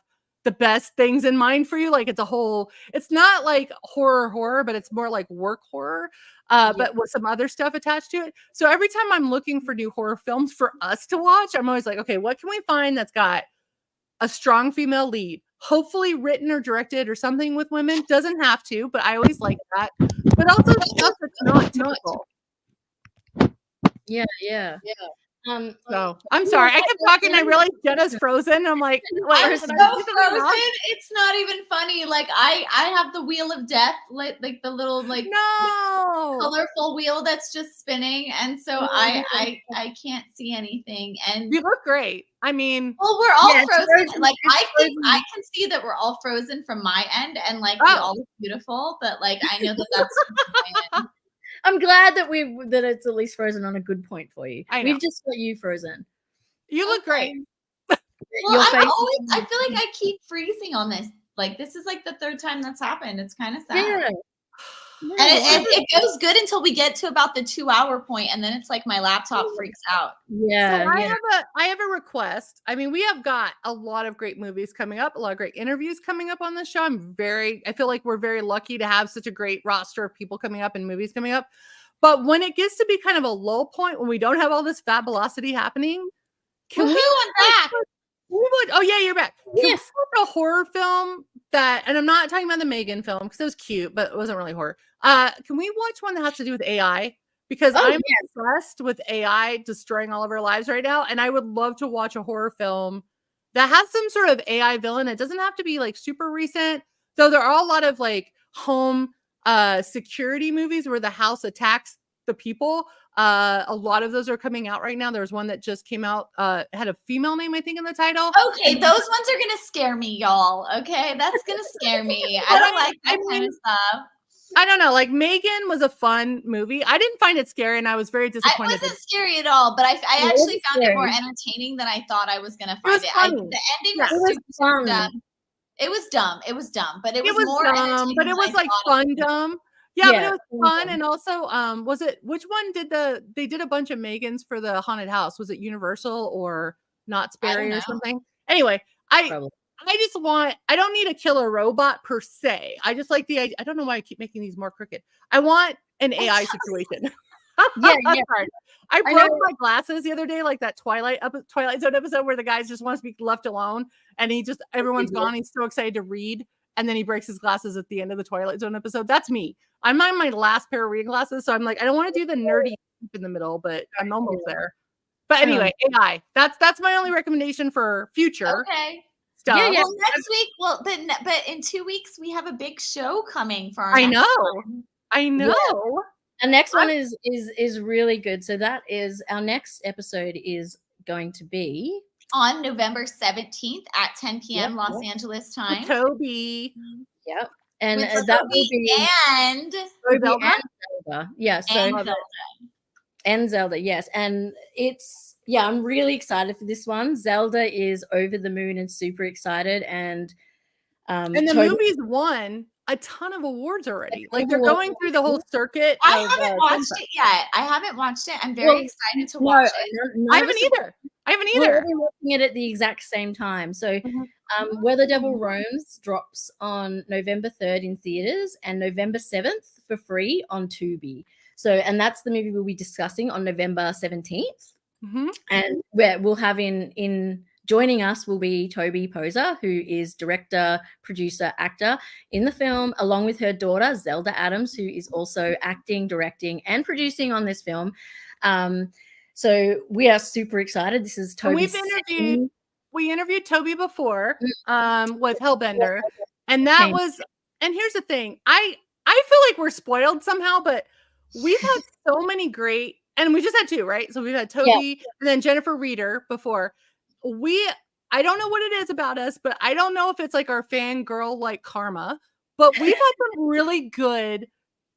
A: the best things in mind for you. Like it's not like horror, but it's more like work horror, but with some other stuff attached to it. So every time I'm looking for new horror films for us to watch, I'm always like, okay, what can we find that's got a strong female lead, hopefully written or directed or something with women? Doesn't have to, but I always like that. But also stuff that's not typical.
B: Yeah.
A: So I'm sorry. I kept talking. I realized Jenna's frozen. I'm like, wait,
C: I'm so frozen. It's not even funny. Like I have the wheel of death, like the little colorful wheel that's just spinning, and so I can't see anything. And
A: you look great. I mean,
C: well, we're all frozen. Like I can see that we're all frozen from my end, and like we all look beautiful. But like I know that's my end.
B: I'm glad that it's at least frozen on a good point for you. We've just got you frozen.
A: You look great.
C: Well, I feel like I keep freezing on this. Like this is like the third time that's happened. It's kind of sad.
B: Yeah.
C: And it goes good until we get to about the 2-hour point, and then it's like my laptop freaks out.
B: Yeah.
A: So I have a request. I mean, we have got a lot of great movies coming up, a lot of great interviews coming up on this show. I feel like we're very lucky to have such a great roster of people coming up and movies coming up. But when it gets to be kind of a low point, when we don't have all this fabulosity happening,
C: I'm back.
A: Oh yeah, you're back.
B: Yes.
A: Can we watch a horror film and I'm not talking about the Megan film because it was cute, but it wasn't really horror. Can we watch one that has to do with AI? Because I'm obsessed with AI destroying all of our lives right now, and I would love to watch a horror film that has some sort of AI villain. It doesn't have to be like super recent, though. There are a lot of like home security movies where the house attacks the people. A lot of those are coming out right now. There's one that just came out, had a female name, I think, in the title.
C: Okay, those ones are gonna scare me, y'all. Okay, that's gonna scare me. I don't like that kind of stuff.
A: I don't know. Like Megan was a fun movie. I didn't find it scary, and I was very disappointed.
C: It wasn't scary at all, but I actually found it more entertaining than I thought I was gonna find it. The ending was super dumb. It was dumb. It was dumb, but it was more
A: dumb. But it was like fun dumb. Yeah, but it was fun. And also, which one they did a bunch of Megans for the haunted house? Was it Universal or Knott's Berry or something? Anyway, I don't need a killer robot per se. I just like the idea. I don't know why I keep making these more crooked. I want an AI situation. I broke my glasses the other day, like that Twilight Zone episode where the guy just wants to be left alone and everyone's gone. He's so excited to read. And then he breaks his glasses at the end of the Twilight Zone episode. That's me. I'm on my last pair of reading glasses. So I'm like, I don't want to do the nerdy in the middle, but I'm almost there. But anyway, AI. That's my only recommendation for future stuff.
C: Yeah. Well, next week, but in 2 weeks, we have a big show coming for our
A: I know.
B: Yeah. Our next one is really good. So that is our next episode is going to be
C: on November 17th at 10 p.m. Los Angeles time.
A: With Toby.
B: Yep. And that will be
C: and
B: Zelda. Yeah. And Zelda. Yes. And I'm really excited for this one. Zelda is over the moon and super excited. And
A: the movie's won a ton of awards already. Like they're going through the whole circuit.
C: I haven't watched it yet. I'm very excited to watch it.
A: I haven't either.
B: We're watching it at the exact same time. So Where the Devil Roams drops on November 3rd in theaters and November 7th for free on Tubi. So, and that's the movie we'll be discussing on November 17th. And where we'll have in joining us will be Toby Poser, who is director, producer, actor in the film, along with her daughter, Zelda Adams, who is also acting, directing, and producing on this film. So we are super excited. This is Toby.
A: We interviewed Toby before with Hellbender. And that was, and here's the thing. I I feel like we're spoiled somehow, but we've had so many great, and we just had 2, right? So we've had Toby and then Jennifer Reeder before. I don't know what it is about us, but I don't know if it's like our fangirl like karma, but we've had some really good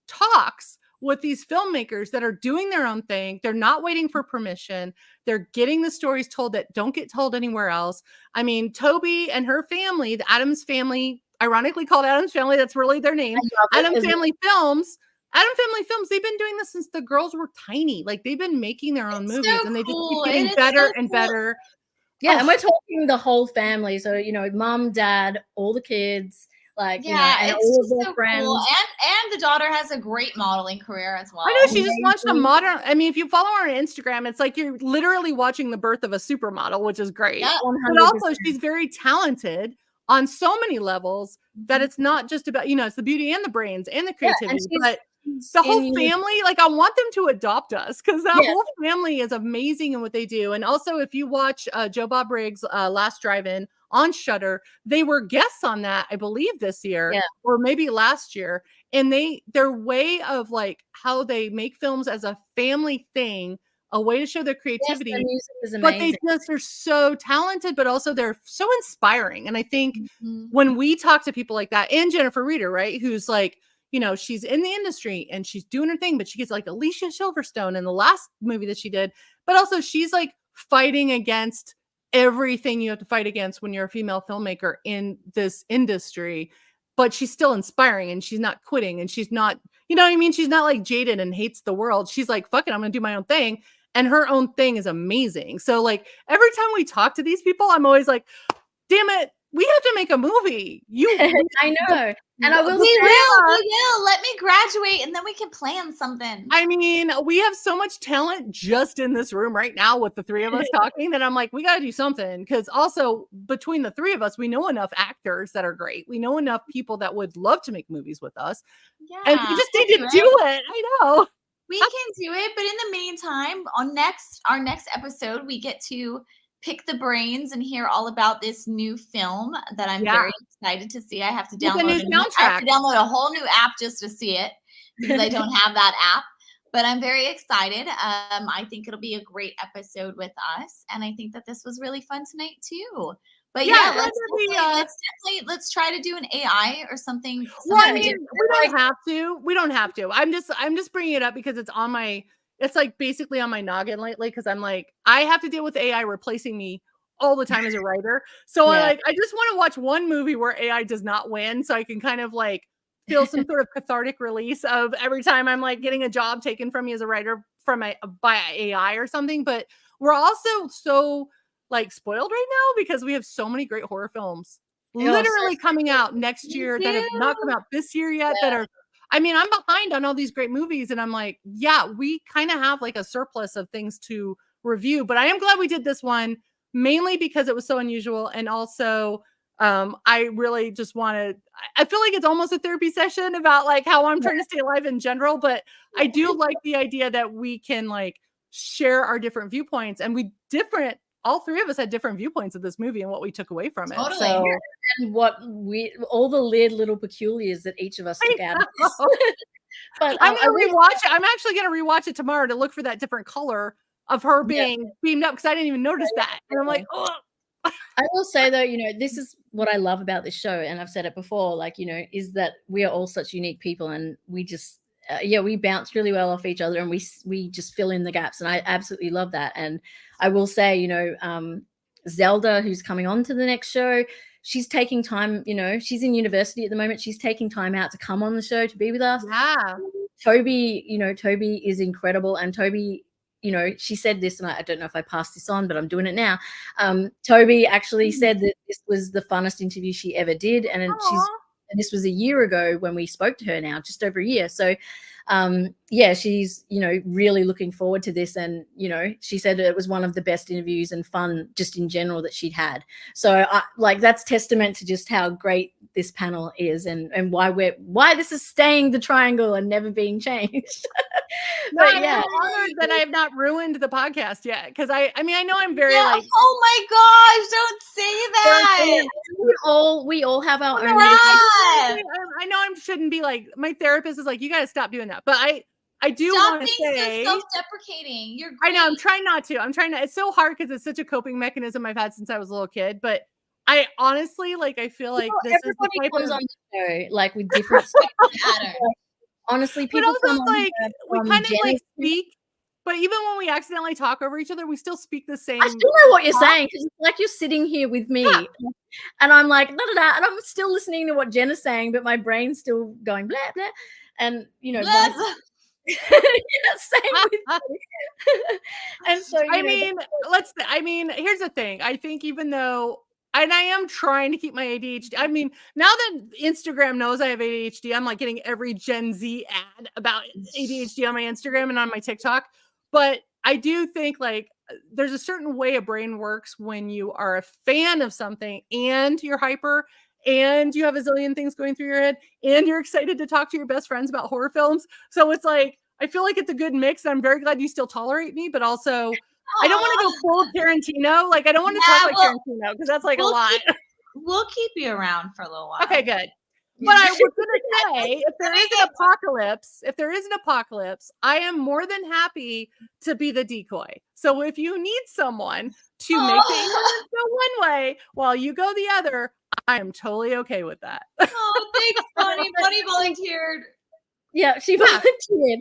A: talks with these filmmakers that are doing their own thing. They're not waiting for permission. They're getting the stories told that don't get told anywhere else. I mean, Toby and her family, the Addams family, ironically called Addams Family, that's really their name. Adam Family Films, they've been doing this since the girls were tiny. Like they've been making their own movies and they just keep getting better and better.
B: Yeah, and we're talking the whole family. So, you know, mom, dad, all the kids. Like, you know, and all of their friends.
C: Cool. And the daughter has a great modeling career as well.
A: I know, she just launched a modern, I mean, if you follow her on Instagram, it's like you're literally watching the birth of a supermodel, which is great.
C: Yeah,
A: but also she's very talented on so many levels that it's not just about, you know, it's the beauty and the brains and the creativity, but the whole family, like I want them to adopt us because that whole family is amazing in what they do. And also if you watch Joe Bob Briggs' Last Drive-In on Shudder, they were guests on that, I believe this year or maybe last year. And their way of like how they make films as a family thing, a way to show their creativity,
B: their music is
A: but they
B: amazing.
A: just are so talented, but also they're so inspiring. And I think when we talk to people like that, and Jennifer Reeder, right, who's like, you know, she's in the industry and she's doing her thing, but she gets like Alicia Silverstone in the last movie that she did, but also she's like fighting against everything you have to fight against when you're a female filmmaker in this industry, but she's still inspiring and she's not quitting and she's not, you know what I mean? She's not like jaded and hates the world. She's like, fuck it, I'm going to do my own thing. And her own thing is amazing. So like every time we talk to these people, I'm always like, damn it, we have to make a movie.
B: I know. And I will
C: we will. Let me graduate and then we can plan something.
A: I mean, we have so much talent just in this room right now with the 3 of us talking that I'm like, we got to do something. Because also between the 3 of us, we know enough actors that are great. We know enough people that would love to make movies with us.
C: Yeah,
A: and we just need to do it. I know.
C: We can do it. But in the meantime, on our next episode, we get to pick the brains and hear all about this new film that I'm very excited to see. I have to download a whole new app just to see it because I don't have that app. But I'm very excited. I think it'll be a great episode with us, and I think that this was really fun tonight too. But let's try to do an AI or something.
A: Well, I mean, we don't have to. I'm just bringing it up because it's on my. It's like basically on my noggin lately because I'm like, I have to deal with AI replacing me all the time as a writer. So I just want to watch one movie where AI does not win so I can kind of like feel some sort of cathartic release of every time I'm like getting a job taken from me as a writer by AI or something. But we're also so like spoiled right now because we have so many great horror films literally coming out next year that have not come out this year yet that are, I mean, I'm behind on all these great movies and I'm like, yeah, we kind of have like a surplus of things to review, but I am glad we did this one mainly because it was so unusual. And also I really just I feel like it's almost a therapy session about like how I'm trying to stay alive in general, but I do like the idea that we can like share our different viewpoints and all 3 of us had different viewpoints of this movie and what we took away from it. So,
B: and what all the little peculiars that each of us took out of this.
A: But I'm going to rewatch it. I'm actually going to rewatch it tomorrow to look for that different color of her being beamed up because I didn't even notice that. And I'm like, oh.
B: I will say though, you know, this is what I love about this show, and I've said it before, like, you know, is that we are all such unique people, and we just we bounce really well off each other, and we just fill in the gaps, and I absolutely love that. And I will say, you know, Zelda, who's coming on to the next show, she's taking time, you know, she's in university at the moment. She's taking time out to come on the show to be with us.
A: Yeah.
B: Toby is incredible. And Toby, you know, she said this, and I don't know if I passed this on, but I'm doing it now. Toby actually said that this was the funnest interview she ever did. And this was a year ago when we spoke to her now, just over a year. So, she's, you know, really looking forward to this. And, you know, she said it was one of the best interviews and fun just in general that she'd had. So that's testament to just how great this panel is and why this is staying the triangle and never being changed.
A: But I'm honored that I have not ruined the podcast yet. Because I mean, I know I'm very like,
C: oh my gosh, don't say that.
B: We all have our own.
A: I know I'm shouldn't be like, my therapist is like, you got to stop doing that. But I do
C: Stop
A: want to
C: being
A: say,
C: so self-deprecating. You're
A: I know, I'm
C: great.
A: trying not to. It's so hard because it's such a coping mechanism I've had since I was a little kid. But I honestly, like, I feel like this is the
B: everybody
A: type
B: comes
A: of,
B: on the show like with different
C: Pattern.
B: honestly,
A: but
B: people
A: also
B: come
A: it's
B: on
A: like,
B: here
A: we
B: from
A: kind of like
B: Jenna's.
A: speak, but even when we accidentally talk over each other, we still speak the same.
B: I still know what you're saying because it's like you're sitting here with me, and I'm like, da, da, da, and I'm still listening to what Jenna's saying, but my brain's still going blah blah, and you know,
C: Blah,
B: vice-
C: blah.
B: yeah, same with me. And so you know,
A: Here's the thing. I think even though, and I am trying to keep my ADHD. I mean, now that Instagram knows I have ADHD, I'm like getting every Gen Z ad about ADHD on my Instagram and on my TikTok. But I do think like there's a certain way a brain works when you are a fan of something and you're hyper and you have a zillion things going through your head and you're excited to talk to your best friends about horror films. So it's like, I feel like it's a good mix. I'm very glad you still tolerate me, but also I don't want to go full Tarantino. Like, I don't want to talk like Tarantino because that's like a lot.
C: We'll keep you around for a little while.
A: Okay, good. But I was going to say, if there is an apocalypse, I am more than happy to be the decoy. So if you need someone to make the ambulance go one way while you go the other, I am totally okay with that.
C: Oh, thanks, Bonnie. Bonnie volunteered.
B: yeah, she volunteered.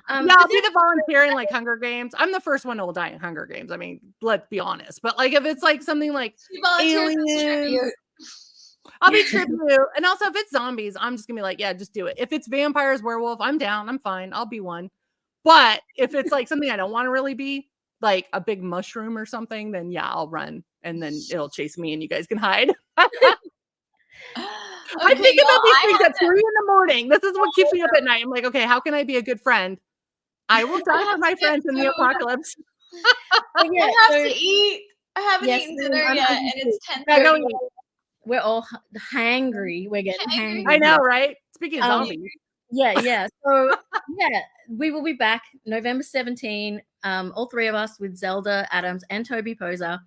A: I'll be the volunteer in like Hunger Games. I'm the first one who will die in Hunger Games. I mean, let's be honest. But like, if it's like something like aliens, I'll be tribute. And also, if it's zombies, I'm just gonna be like, yeah, just do it. If it's vampires, werewolf, I'm down. I'm fine. I'll be one. But if it's like something I don't want to really be, like a big mushroom or something, then yeah, I'll run and then it'll chase me and you guys can hide. I think about these things at 3 a.m. This is what keeps me up at night. I'm like, okay, how can I be a good friend? I will die for my friends in the apocalypse.
C: I have to eat. I haven't eaten dinner yet, and it's 10:30.
B: We're all hangry. We're getting hangry.
A: I know, right? Speaking of zombies.
B: Yeah. So yeah, we will be back November 17. All three of us with Zelda Adams and Toby Poser.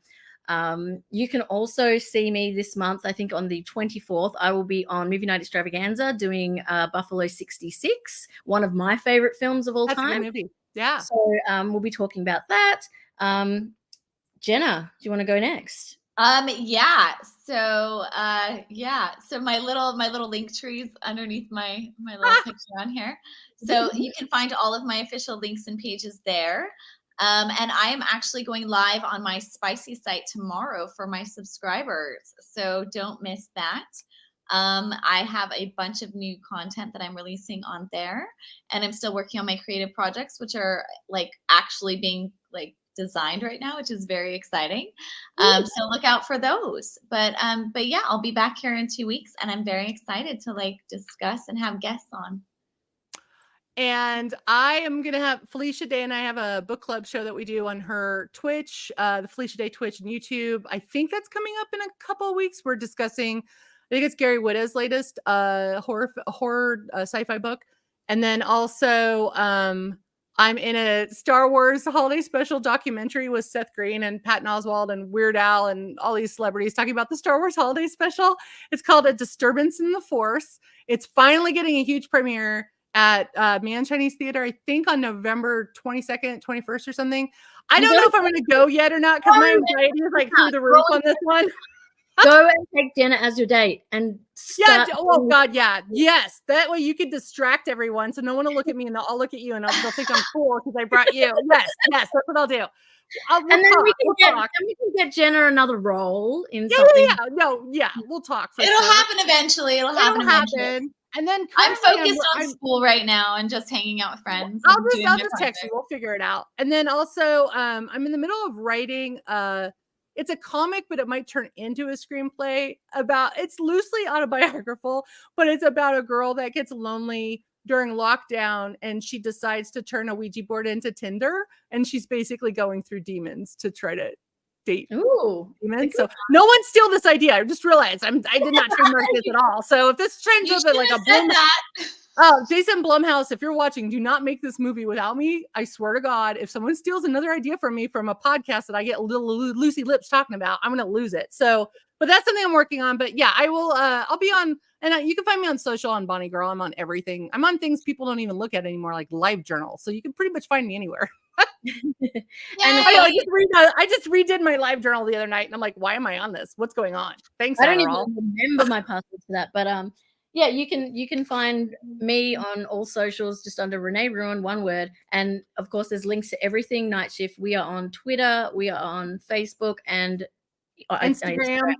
B: You can also see me this month. I think on the 24th, I will be on Movie Night Extravaganza doing Buffalo 66, one of my favorite films of all time.
A: That's a good movie. Yeah.
B: So we'll be talking about that. Jenna, do you want to go next?
C: Yeah. So so my little link trees underneath my little picture on here. So you can find all of my official links and pages there. And I am actually going live on my Spicy site tomorrow for my subscribers. So don't miss that. I have a bunch of new content that I'm releasing on there, and I'm still working on my creative projects, which are like actually being like designed right now, which is very exciting. So look out for those. But yeah, I'll be back here in 2 weeks, and I'm very excited to like discuss and have guests on.
A: And I am going to have Felicia Day and I have a book club show that we do on her Twitch, the Felicia Day Twitch and YouTube. I think that's coming up in a couple of weeks. We're discussing, I think it's Gary Whitta's latest horror sci-fi book. And then also I'm in a Star Wars holiday special documentary with Seth Green and Patton Oswalt and Weird Al and all these celebrities talking about the Star Wars holiday special. It's called A Disturbance in the Force. It's finally getting a huge premiere at Man Chinese Theater, I think on November 22nd, 21st or something. I don't know if I'm going to go yet or not because my anxiety is like through the roof on this one.
B: Go and take Jenna as your date and
A: start. Yeah. Oh God. Yeah. Yes. That way you could distract everyone, so no one will look at me and I'll look at you and they'll think I'm cool because I brought you. Yes. That's what I'll do.
B: And then we can get Jenna another role in something.
A: We'll talk.
C: It'll happen eventually. It'll happen.
A: And then
C: I'm focused on school right now and just hanging out with friends.
A: I'll just text you. We'll figure it out. And then also, I'm in the middle of writing. It's a comic, but it might turn into a screenplay it's loosely autobiographical, but it's about a girl that gets lonely during lockdown and she decides to turn a Ouija board into Tinder. And she's basically going through demons to try to date demons. So no one steal this idea. I just realized I did not trademark this at all. So if this turns into like a boom, Oh, Jason Blumhouse, if you're watching, do not make this movie without me. I swear to God, if someone steals another idea from me from a podcast that I get little loosey lips talking about, I'm going to lose it. So, but that's something I'm working on. But yeah, I will. I'll be on, and you can find me on social on Bonnie Girl. I'm on everything. I'm on things people don't even look at anymore, like Live Journal. So you can pretty much find me anywhere.
C: Yay.
A: I just redid my Live Journal the other night, and I'm like, why am I on this? What's going on? Thanks,
B: I don't
A: Adderall.
B: even remember my password for that, but yeah, you can find me on all socials just under Renee Ruin, one word, and of course there's links to everything Night Shift. We are on Twitter, we are on Facebook, and
A: Instagram.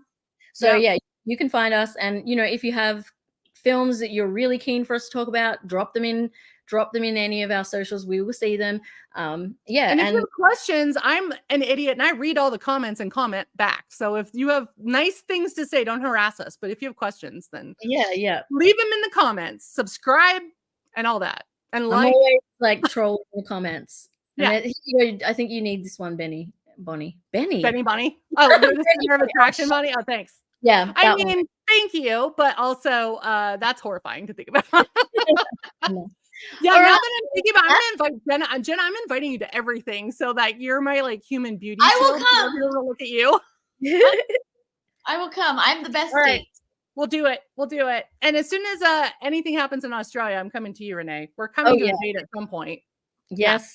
B: So yeah, you can find us, and if you have films that you're really keen for us to talk about, drop them in any of our socials. We will see them.
A: And if you have questions, I'm an idiot and I read all the comments and comment back. So if you have nice things to say, don't harass us. But if you have questions, then
B: yeah,
A: leave them in the comments, subscribe, and all that. And
B: I'm always like trolling in the comments.
A: Yeah,
B: I think you need this one, Bonnie.
A: Oh, you're the center of attraction, Bonnie. Oh, thanks.
B: Yeah,
A: I mean, thank you, but also that's horrifying to think about. Yeah, now that I'm thinking about, I'm gonna invite Jenna. I'm inviting you to everything, so that you're my like human beauty.
C: I will come.
A: I'm gonna look at you.
C: I will come. I'm the best.
A: All right, we'll do it. And as soon as anything happens in Australia, I'm coming to you, Renee. We're coming to invade at some point.
B: Yes,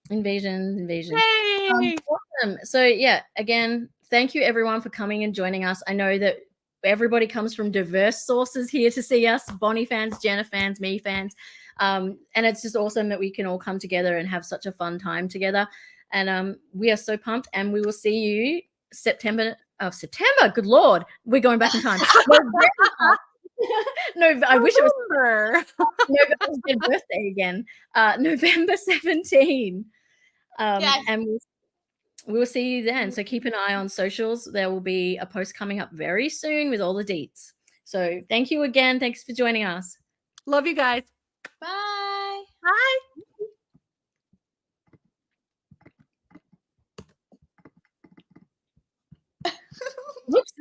B: invasion.
A: Yay!
B: Awesome. So yeah, again, thank you everyone for coming and joining us. I know that everybody comes from diverse sources here to see us: Bonnie fans, Jenna fans, me fans. And it's just awesome that we can all come together and have such a fun time together. And we are so pumped, and we will see you September. Good Lord, we're going back in time. No, I wish it was November's their birthday again. November 17.
C: Yes.
B: And we'll see you then. So keep an eye on socials. There will be a post coming up very soon with all the deets. So thank you again. Thanks for joining us.
A: Love you guys.
C: Bye.
A: Bye.
B: Whoops.